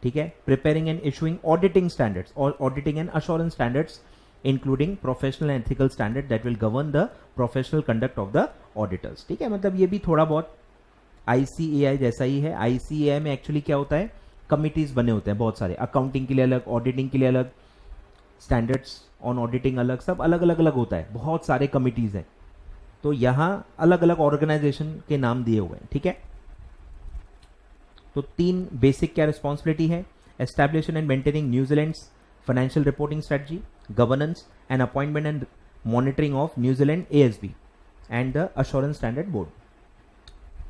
ठीक है। Preparing and issuing auditing standards और auditing and assurance standards including professional and ethical standard that will govern the professional conduct of the auditors, ठीक है। मतलब ये भी थोड़ा बहुत ICAI जैसा ही है। ICAI में एक्चुअली क्या होता है, कमिटीज बने होते हैं बहुत सारे, अकाउंटिंग के लिए अलग, ऑडिटिंग के लिए अलग, स्टैंडर्ड्स ऑन ऑडिटिंग अलग, सब अलग अलग अलग होता है, बहुत सारे कमिटीज हैं, तो यहां अलग अलग ऑर्गेनाइजेशन के नाम दिए हुए हैं, ठीक है। तो 3 बेसिक क्या रिस्पॉन्सिबिलिटी है, establishing and maintaining New Zealand's financial reporting strategy, governance and appointment and monitoring of New Zealand ASB and the assurance standard board,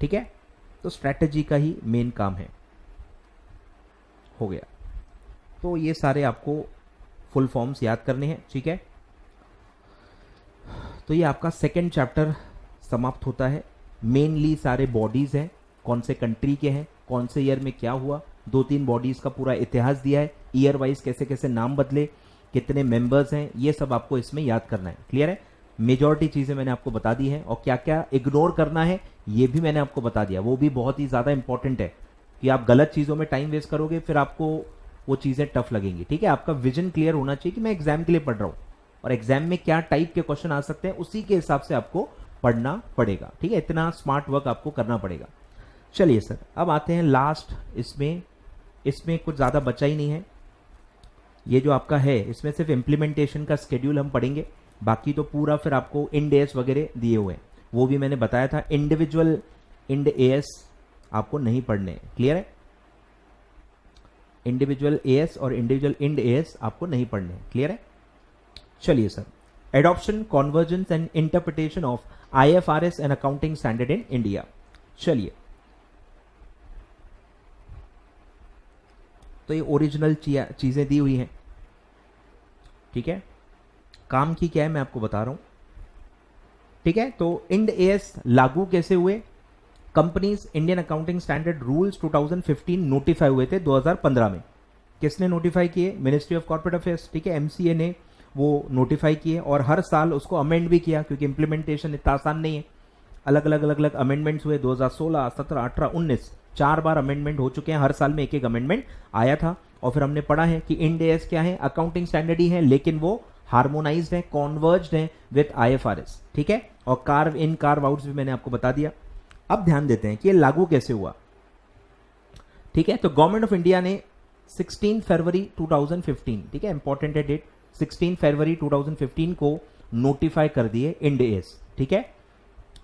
ठीक है। तो स्ट्रैटेजी का ही मेन काम है, हो गया। तो ये सारे आपको फुल फॉर्म्स याद करने हैं, ठीक है। तो ये आपका सेकेंड चैप्टर समाप्त होता है। मेनली सारे बॉडीज हैं, कौन से कंट्री के हैं, कौन से ईयर में क्या हुआ, 2-3 बॉडीज का पूरा इतिहास दिया है, ईयर वाइज कैसे कैसे नाम बदले, कितने मेंबर्स हैं, ये सब आपको इसमें याद करना है। क्लियर है? मेजॉरिटी चीजें मैंने आपको बता दी है, और क्या क्या इग्नोर करना है ये भी मैंने आपको बता दिया। वो भी बहुत ही ज्यादा इंपॉर्टेंट है कि आप गलत चीजों में टाइम वेस्ट करोगे फिर आपको वो चीजें टफ लगेंगी। ठीक है? आपका विजन क्लियर होना चाहिए कि मैं एग्जाम के लिए पढ़ रहा हूं और एग्जाम में क्या टाइप के क्वेश्चन आ सकते हैं उसी के हिसाब से आपको पढ़ना पड़ेगा। ठीक है? इतना स्मार्ट वर्क आपको करना पड़ेगा। चलिए सर, अब आते हैं लास्ट, इसमें कुछ ज्यादा बचा ही नहीं है। ये जो आपका है इसमें सिर्फ इंप्लीमेंटेशन का स्केड्यूल हम पढ़ेंगे, बाकी तो पूरा फिर आपको इंड एएस वगैरह दिए हुए हैं, वो भी मैंने बताया था। इंडिविजुअल इंड एएस आपको नहीं पढ़ने हैं। क्लियर है? इंडिविजुअल एएस और इंडिविजुअल इंड एएस आपको नहीं पढ़ने हैं। क्लियर है? चलिए sir, adoption, convergence and interpretation of IFRS and accounting standard in India. चलिए, तो ये ओरिजिनल चीजें दी हुई हैं। ठीक है? काम की क्या है मैं आपको बता रहा हूं। ठीक है? तो इंड एएस लागू कैसे हुए? Companies Indian accounting standard rules 2015 notify हुए थे 2015 में। किसने नोटिफाई किए? Ministry of corporate affairs. ठीक है? एमसीए ने वो नोटिफाई किए और हर साल उसको अमेंड भी किया, क्योंकि इंप्लीमेंटेशन इतना आसान नहीं है। अलग अलग अमेंडमेंट्स हुए 2016, 17, 18, 19, 4 बार अमेंडमेंट हो चुके हैं। हर साल में एक एक अमेंडमेंट आया था और फिर हमने पढ़ा है कि इंड एएस क्या है? अकाउंटिंग स्टैंडर्ड ही है, लेकिन वो हार्मोनाइज्ड है, कॉन्वर्ज्ड है विथ आईएफआरएस। ठीक है? और कार्व इन कार्व आउट्स भी मैंने आपको बता दिया। अब ध्यान देते हैं कि ये लागू कैसे हुआ। ठीक है? तो गवर्नमेंट ऑफ इंडिया ने 16 फरवरी 2015, ठीक है, इंपॉर्टेंट है डेट, 16 फरवरी 2015 को नोटिफाई कर दिए इंड एएस। ठीक है?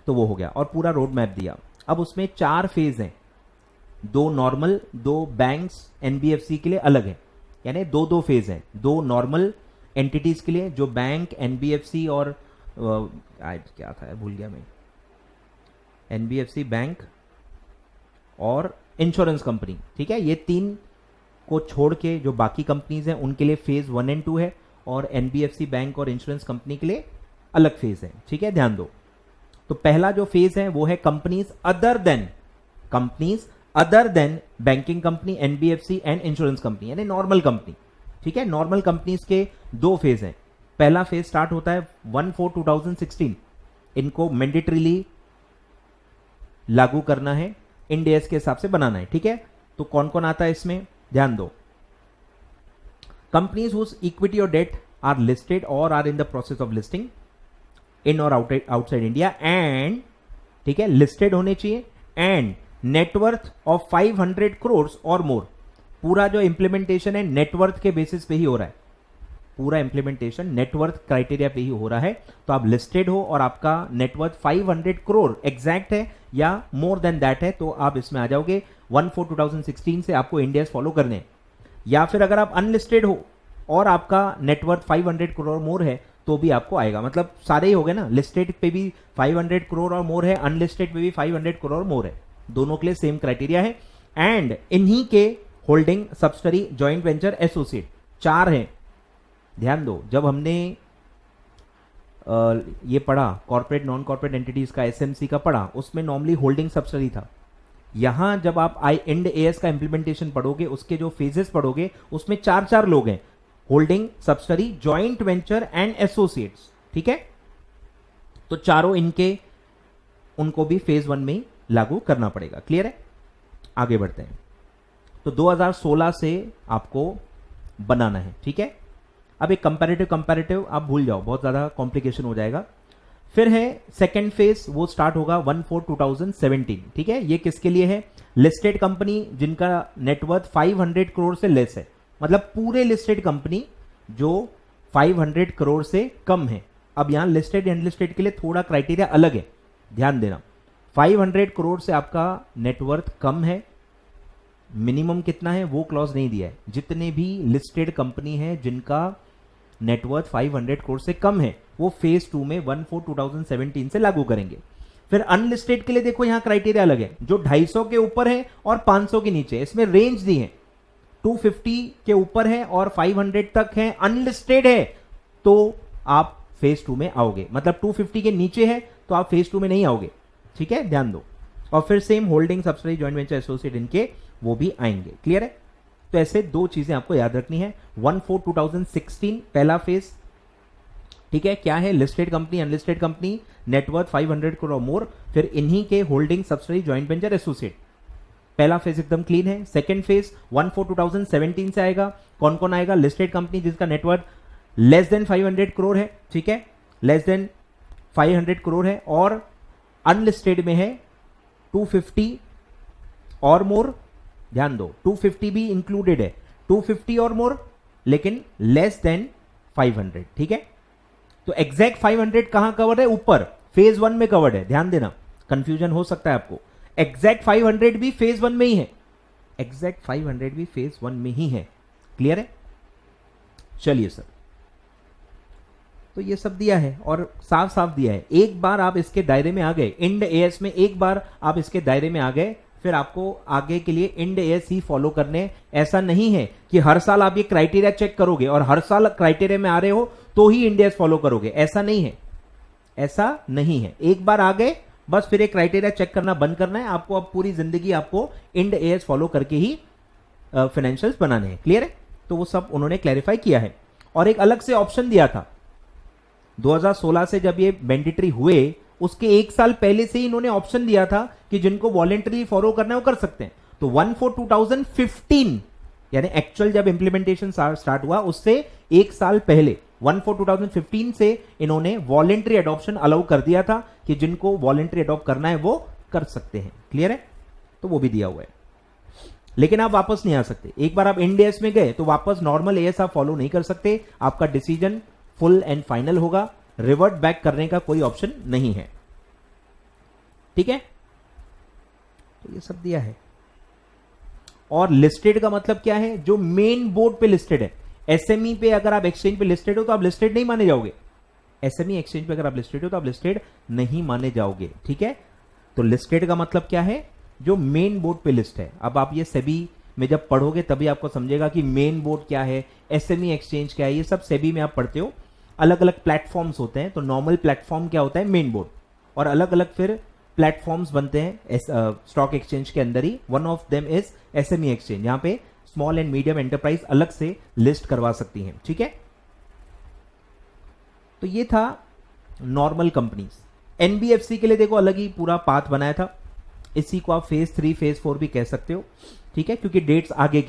तो वो हो गया और पूरा रोड मैप दिया। अब उसमें 4 फेज हैं, 2 नॉर्मल, 2 बैंक्स एनबीएफसी के लिए अलग है, यानी 2 फेज हैं। 2 नॉर्मल एंटिटीज के लिए जो बैंक, एनबीएफसी और आज क्या था भूल गया मैं, एनबीएफसी, बैंक और इंश्योरेंस कंपनी। ठीक है? ये 3 को छोड़ के जो बाकी कंपनीज हैं उनके लिए फेज 1 एंड 2 है, और एनबीएफसी, बैंक और इंश्योरेंस कंपनी के लिए अलग फेज है। ठीक है? ध्यान दो। तो पहला जो फेज है वो है companies other than banking company, NBFC and insurance company, यानी नॉर्मल कंपनी। ठीक है? नॉर्मल कंपनीज के 2 फेज हैं। पहला फेज स्टार्ट होता है 1/4/2016, इनको मैंडेटरीली लागू करना है, इंड एएस के हिसाब से बनाना है। ठीक है? तो कौन कौन आता है इसमें? ध्यान दो। कंपनीज हुज इक्विटी और डेट आर लिस्टेड और are in the process of listing in और आउटसाइड इंडिया एंड, ठीक है, लिस्टेड होने चाहिए, एंड नेटवर्थ ऑफ 500 करोड़ और मोर। पूरा जो इंप्लीमेंटेशन है नेटवर्थ के बेसिस पे ही हो रहा है, पूरा इंप्लीमेंटेशन नेटवर्थ क्राइटेरिया पे ही हो रहा है। तो आप लिस्टेड हो और आपका नेटवर्थ 500 करोड़ एग्जैक्ट है या मोर देन दैट है, तो आप इसमें आ जाओगे। 1/4/2016 से आपको इंड एएस फॉलो करने हैं। या फिर अगर आप अनलिस्टेड हो और आपका नेटवर्थ 500 करोड़ मोर है तो भी आपको आएगा, मतलब सारे ही हो गए ना। लिस्टेड पे भी 500 करोड़ और मोर है, अनलिस्टेड पे भी 500 करोड़ मोर है, दोनों के लिए सेम क्राइटेरिया है। एंड इन्हीं के holding subsidiary, joint venture, associate 4 हैं। ध्यान दो, जब हमने ये पढ़ा कॉर्पोरेट नॉन कॉर्पोरेट एंटिटीज का, एसएमसी का पढ़ा, उसमें नॉर्मली होल्डिंग सब्सिडरी था। यहां जब आप इंड एएस का इंप्लीमेंटेशन पढ़ोगे, उसके जो फेजेस पढ़ोगे, उसमें 4 लोग हैं, holding subsidiary, joint venture and associates. ठीक है? तो चारों इनके, उनको भी फेज 1 में ही लागू करना पड़ेगा। क्लियर है? आगे बढ़ते हैं। तो 2016 से आपको बनाना है। ठीक है? अब एक कंपैरेटिव आप भूल जाओ, बहुत ज्यादा कॉम्प्लिकेशन हो जाएगा। फिर है सेकेंड फेज, वो स्टार्ट होगा 1/4/2017। ठीक है? ये किसके लिए है? लिस्टेड कंपनी जिनका नेटवर्थ 500 करोड़ से लेस है, मतलब पूरे लिस्टेड कंपनी जो 500 करोड़ से कम है। अब यहां लिस्टेड अनलिस्टेड के लिए थोड़ा क्राइटेरिया अलग है, ध्यान देना। 500 करोड़ से आपका नेटवर्थ कम है, मिनिमम कितना है वो क्लॉज नहीं दिया है। जितने भी लिस्टेड कंपनी है जिनका नेटवर्थ 500 करोड़ से कम है, वो फेज 2 में 1/4/2017 से लागू करेंगे। फिर अनलिस्टेड के लिए देखो यहां क्राइटेरिया अलग है, जो 250 के ऊपर है और 500 के नीचे, इसमें रेंज दी है। 250 के ऊपर है और 500 तक है, अनलिस्टेड है, तो आप फेज 2 में आओगे। मतलब 250 के नीचे है तो आप फेज 2 में नहीं आओगे। ठीक है? ध्यान दो। और फिर same holding subsidiary joint venture associate इनके वो भी आएंगे। क्लियर है? तो ऐसे दो चीजें आपको याद रखनी है। 1/4/2016 पहला फेज, ठीक है, क्या है? Listed company, unlisted company, net worth 500 crore more, फिर इन्हीं के holding subsidiary joint venture associate. पहला फेज एकदम क्लीन है। सेकंड फेज 1/4/2017 से आएगा। कौन कौन आएगा? लिस्टेड कंपनी जिसका नेटवर्थ लेस देन 500 करोड़ है, ठीक है, लेस देन 500 करोड़ है, और अनलिस्टेड में है 250 और मोर। ध्यान दो, 250 भी इंक्लूडेड है, 250 और मोर, लेकिन लेस देन 500, ठीक है। तो एग्जैक्ट 500 कहां कवर्ड है? ऊपर फेज 1 में कवर्ड है। ध्यान देना, कंफ्यूजन हो सकता है आपको। एग्जैक्ट 500 भी फेज 1 में ही है, एग्जैक्ट 500 भी फेज 1 में ही है। क्लियर है? चलिए सर, तो ये सब दिया है और साफ साफ दिया है। एक बार आप इसके दायरे में आ गए, इंड एएस में एक बार आप इसके दायरे में आ गए, फिर आपको आगे के लिए इंड एएस ही फॉलो करने। ऐसा नहीं है कि हर साल आप ये क्राइटेरिया चेक करोगे और हर साल क्राइटेरिया में आ रहे हो तो ही इंड एएस फॉलो करोगे, ऐसा नहीं है, ऐसा नहीं है। एक बार आ गए बस, फिर एक क्राइटेरिया चेक करना बंद करना है आपको। अब पूरी जिंदगी आपको इंड एएस फॉलो करके ही फाइनेंशियल्स बनाने हैं। क्लियर है? तो वो सब उन्होंने क्लैरिफाई किया है। और एक अलग से ऑप्शन दिया था 2016 से, जब ये मैंडेटरी हुए उसके एक साल पहले से ही इन्होंने ऑप्शन दिया था कि जिनको वॉलेंटरी फॉलो करना है वो कर सकते हैं। तो 1/4/2015 यानी एक्चुअल जब इंप्लीमेंटेशन स्टार्ट हुआ उससे एक साल पहले 1/4/2015 से इन्होंने वॉलेंटरी एडॉप्शन अलाउ कर दिया था कि जिनको वॉलेंटरी एडॉप्ट करना है वो कर सकते हैं। क्लियर है? तो वो भी दिया हुआ है, लेकिन आप वापस नहीं आ सकते। एक बार आप इंड एएस में गए तो वापस नॉर्मल एएस आप फॉलो नहीं कर सकते। आपका डिसीजन फुल एंड फाइनल होगा, रिवर्ट बैक करने का कोई ऑप्शन नहीं है। ठीक है? तो ये सब दिया है। और लिस्टेड का मतलब क्या है? जो मेन बोर्ड पे लिस्टेड है। एसएमई पे अगर आप एक्सचेंज पे लिस्टेड हो तो आप लिस्टेड नहीं माने जाओगे। एसएमई एक्सचेंज पे अगर आप लिस्टेड हो तो आप लिस्टेड नहीं माने जाओगे। ठीक है? तो लिस्टेड का मतलब क्या है? जो मेन बोर्ड पे लिस्ट है। अब आप ये सेबी में जब पढ़ोगे तभी आपको समझेगा कि मेन बोर्ड क्या है, एसएमई एक्सचेंज क्या है। ये सब सेबी में आप पढ़ते हो। अलग अलग प्लेटफॉर्म्स होते हैं। तो नॉर्मल प्लेटफॉर्म क्या होता है? Main board. और अलग अलग फिर प्लेटफॉर्म्स बनते हैं स्टॉक एक्सचेंज के अंदर ही। One of them is SME exchange. यहां पे स्मॉल एंड मीडियम एंटरप्राइज अलग से लिस्ट करवा सकती हैं। ठीक है? तो ये था नॉर्मल कंपनीज। एनबीएफसी के लिए देखो अलग ही पूरा पाथ बनाया था। इसी को आप फेज 3 फेज 4 भी कह सकते हो। ठीक है? क्योंकि डेट्स आगे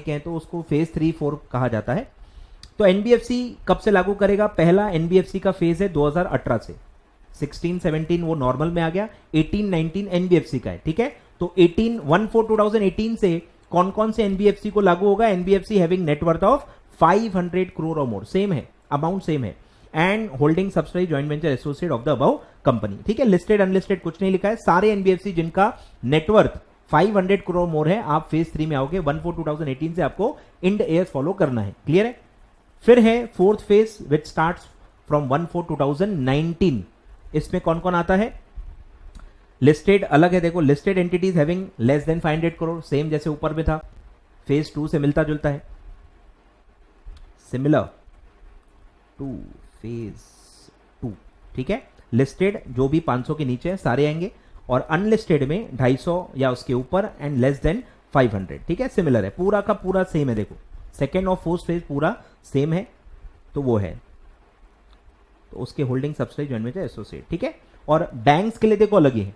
के हैं तो उसको फेज 3 4 कहा जाता है। तो एनबीएफसी कब से लागू करेगा? पहला एनबीएफसी का फेज है 2018 से। 16 17 वो नॉर्मल में आ गया, 18 19 एनबीएफसी का है। ठीक है? तो 1/4/2018 से कौन कौन से एनबीएफसी को लागू होगा? NBFC having net worth of 500 crore और मोर, सेम है, अमाउंट सेम है, and holding subsidiary joint venture associate of the above company. ठीक है? लिस्टेड अनलिस्टेड कुछ नहीं लिखा है। सारे एनबीएफसी जिनका नेटवर्थ 500 करोड़ मोर है, आप फेज 3 में आओगे। 1/4/2018 से आपको इंड एएस फॉलो करना है। क्लियर है? फिर है fourth phase which starts from 1/4/2019। इसमें कौन कौन आता है? लिस्टेड अलग है। देखो, listed entities having less than 500 crore, same जैसे ऊपर में था। फेज 2 से मिलता जुलता है, सिमिलर टू फेज 2। ठीक है? लिस्टेड जो भी 500 के नीचे है सारे आएंगे, और अनलिस्टेड में 250 या उसके ऊपर एंड लेस देन 500। ठीक है? सिमिलर है, पूरा का पूरा सेम है। देखो, सेकेंड और फोर्थ फेज पूरा सेम है, तो वो है, तो उसके holding subsidiary joint venture associate. ठीक है? और बैंक्स के लिए देखो अलग ही है।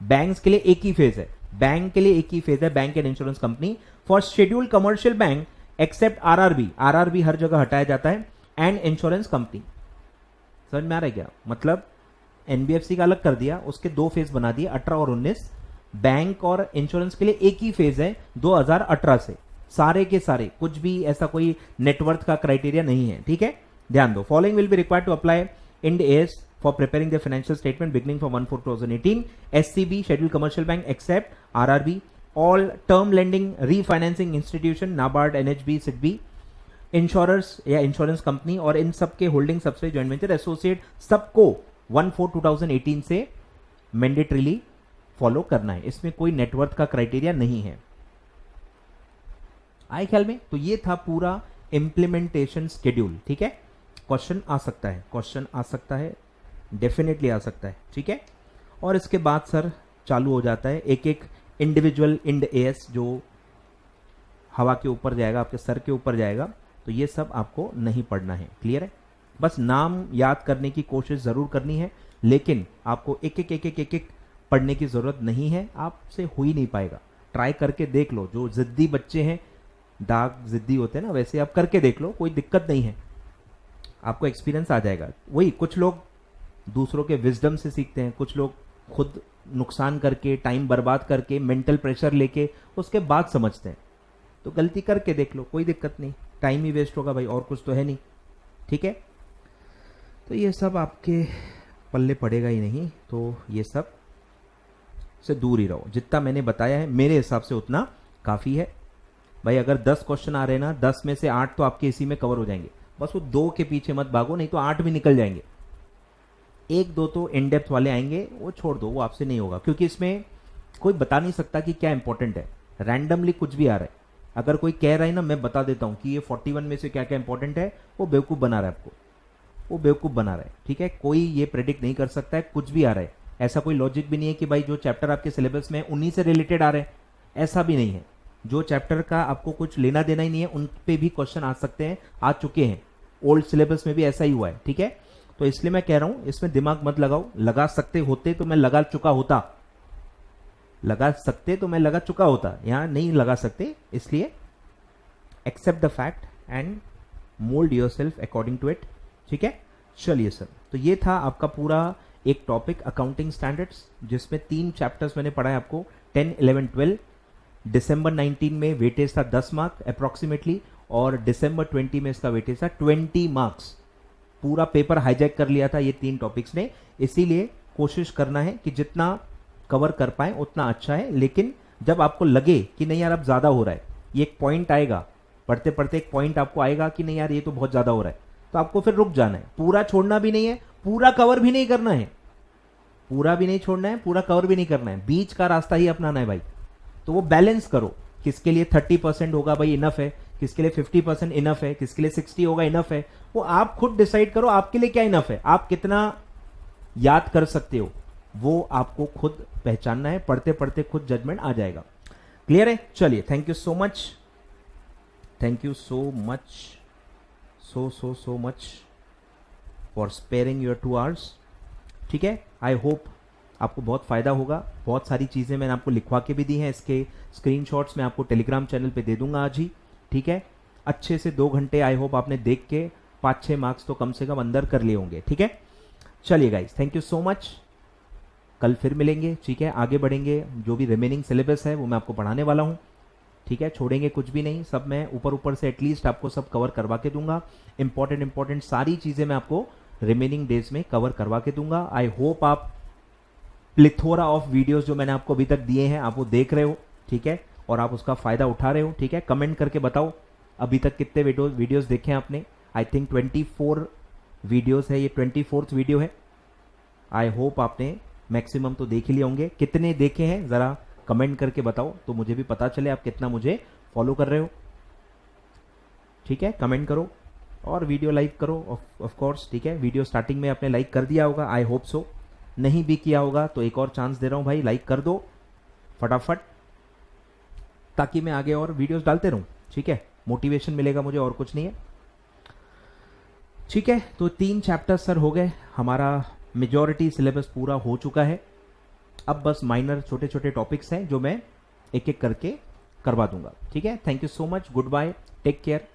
बैंक्स के लिए एक ही फेज है। बैंक के लिए एक ही फेज है, bank and insurance company. For scheduled commercial bank except RRB, RRB हर जगह हटाया जाता है, एंड इंश्योरेंस कंपनी। समझ में आ रहा है क्या? मतलब एनबीएफसी का अलग कर दिया, उसके दो फेज बना दिए, 18 और 19। बैंक और इंश्योरेंस के लिए एक ही फेज है 2018 से। सारे के सारे, कुछ भी ऐसा कोई नेटवर्थ का क्राइटेरिया नहीं है। ठीक है? ध्यान दो, following will be required to apply Ind AS for preparing the financial statement beginning from 1/4/2018. SCB, scheduled commercial bank, except RRB, all term lending refinancing institution, NABARD, NHB, SIDBI, insurers या insurance company, और इन सबके holding सबसे joint venture associate, सबको 1/4/2018 से mandatorily follow करना है। इसमें कोई नेटवर्थ का क्राइटेरिया नहीं है। आए ख्याल में? तो ये था पूरा इंप्लीमेंटेशन शेड्यूल। ठीक है? क्वेश्चन आ सकता है, डेफिनेटली आ सकता है। ठीक है? और इसके बाद सर चालू हो जाता है, एक एक इंडिविजुअल इंड एस जो हवा के ऊपर जाएगा, आपके सर के ऊपर जाएगा, तो ये सब आपको नहीं पढ़ना है। क्लियर है? बस नाम याद करने की कोशिश जरूर करनी है, लेकिन आपको एक एक पढ़ने की जरूरत नहीं है, आपसे हो ही नहीं पाएगा। ट्राई करके देख लो, जो जिद्दी बच्चे हैं, दाग जिद्दी होते हैं ना, वैसे आप करके देख लो, कोई दिक्कत नहीं है, आपको एक्सपीरियंस आ जाएगा। वही कुछ लोग दूसरों के विजडम से सीखते हैं, कुछ लोग खुद नुकसान करके, टाइम बर्बाद करके, मेंटल प्रेशर लेके उसके बाद समझते हैं। तो गलती करके देख लो, कोई दिक्कत नहीं, टाइम ही वेस्ट होगा भाई, और कुछ तो है नहीं। ठीक है? तो ये सब आपके पल्ले पड़ेगा ही नहीं, तो ये सब से दूर ही रहो। जितना मैंने बताया है मेरे हिसाब से उतना काफ़ी है भाई। अगर 10 क्वेश्चन आ रहे हैं ना, 10 में से 8 तो आपके इसी में कवर हो जाएंगे। बस वो 2 के पीछे मत भागो, नहीं तो 8 भी निकल जाएंगे। 1-2 तो इन डेप्थ वाले आएंगे, वो छोड़ दो, वो आपसे नहीं होगा, क्योंकि इसमें कोई बता नहीं सकता कि क्या इंपॉर्टेंट है। रैंडमली कुछ भी आ रहा है। अगर कोई कह रहा है ना, मैं बता देता हूं कि ये 41 में से क्या क्या इंपॉर्टेंट है, वो बेवकूफ़ बना रहा है आपको, वो बेवकूफ़ बना रहा है। ठीक है? कोई ये प्रेडिक्ट नहीं कर सकता है, कुछ भी आ रहा है। ऐसा कोई लॉजिक भी नहीं है कि भाई जो चैप्टर आपके सिलेबस में उन्हीं से रिलेटेड आ रहे हैं, ऐसा भी नहीं है। जो चैप्टर का आपको कुछ लेना देना ही नहीं है, उन पे भी क्वेश्चन आ सकते हैं, आ चुके हैं। ओल्ड सिलेबस में भी ऐसा ही हुआ है। ठीक है? तो इसलिए मैं कह रहा हूं, इसमें दिमाग मत लगाओ। लगा सकते होते तो मैं लगा चुका होता, लगा सकते तो मैं लगा चुका होता, यहां नहीं लगा सकते। इसलिए except the fact and mould yourself according to it. ठीक है? चलिए सर, तो ये था आपका पूरा एक टॉपिक अकाउंटिंग स्टैंडर्ड्स, जिसमें 3 चैप्टर्स मैंने पढ़ाए आपको, 10, 11, 12। दिसंबर 19 में वेटेज था 10 मार्क अप्रोक्सीमेटली, और दिसंबर 20 में इसका वेटेज था 20 मार्क्स। पूरा पेपर हाईजैक कर लिया था ये 3 टॉपिक्स ने। इसीलिए कोशिश करना है कि जितना कवर कर पाए उतना अच्छा है, लेकिन जब आपको लगे कि नहीं यार अब ज्यादा हो रहा है, ये एक पॉइंट आएगा, पढ़ते पढ़ते एक पॉइंट आपको आएगा कि नहीं यार ये तो बहुत ज्यादा हो रहा है, तो आपको फिर रुक जाना है। पूरा छोड़ना भी नहीं है, पूरा कवर भी नहीं करना है, पूरा भी नहीं छोड़ना है, पूरा कवर भी नहीं करना है, बीच का रास्ता ही अपनाना है भाई। तो वो बैलेंस करो, किसके लिए 30% होगा भाई इनफ है, किसके लिए 50% इनफ है, किसके लिए 60 होगा इनफ है, वो आप खुद डिसाइड करो आपके लिए क्या इनफ है, आप कितना याद कर सकते हो, वो आपको खुद पहचानना है। पढ़ते पढ़ते खुद जजमेंट आ जाएगा। क्लियर है? चलिए, thank you so much, thank you so much, so much for sparing your 2 hours. ठीक है? आई होप आपको बहुत फायदा होगा। बहुत सारी चीजें मैंने आपको लिखवा के भी दी हैं, इसके स्क्रीनशॉट्स मैं आपको टेलीग्राम चैनल पे दे दूंगा आज ही। ठीक है? अच्छे से 2 घंटे आई होप आपने देख के 5-6 मार्क्स तो कम से कम अंदर कर लिए होंगे। ठीक है? चलिए guys, thank you so much. कल फिर मिलेंगे। ठीक है? आगे बढ़ेंगे, जो भी रिमेनिंग सिलेबस है वो मैं आपको पढ़ाने वाला हूँ। ठीक है? छोड़ेंगे कुछ भी नहीं, सब मैं ऊपर से एटलीस्ट आपको सब कवर करवा के दूंगा। इंपॉर्टेंट सारी चीजें मैं आपको रिमेनिंग डेज में कवर करवा के दूंगा। आई होप आप प्लिथोरा ऑफ वीडियोस जो मैंने आपको अभी तक दिए हैं आप वो देख रहे हो। ठीक है? और आप उसका फायदा उठा रहे हो। ठीक है? कमेंट करके बताओ अभी तक कितने वीडियोस देखे हैं आपने। आई थिंक 24 वीडियोस है, ये 24th वीडियो है। आई होप आपने मैक्सिमम तो देख ही लिए होंगे। कितने देखे हैं जरा कमेंट करके बताओ, तो मुझे भी पता चले आप कितना मुझे फॉलो कर रहे हो। ठीक है? कमेंट करो और वीडियो लाइक करो ऑफ कोर्स। ठीक है? वीडियो स्टार्टिंग में आपने लाइक कर दिया होगा, आई होप सो। नहीं भी किया होगा तो एक और चांस दे रहा हूं भाई, लाइक कर दो फटाफट, ताकि मैं आगे और वीडियोस डालते रहूं। ठीक है? मोटिवेशन मिलेगा मुझे, और कुछ नहीं है। ठीक है? तो 3 चैप्टर सर हो गए, हमारा मेजॉरिटी सिलेबस पूरा हो चुका है। अब बस माइनर छोटे छोटे टॉपिक्स हैं जो मैं एक एक करके करवा दूंगा। ठीक है? Thank you so much, goodbye, take care.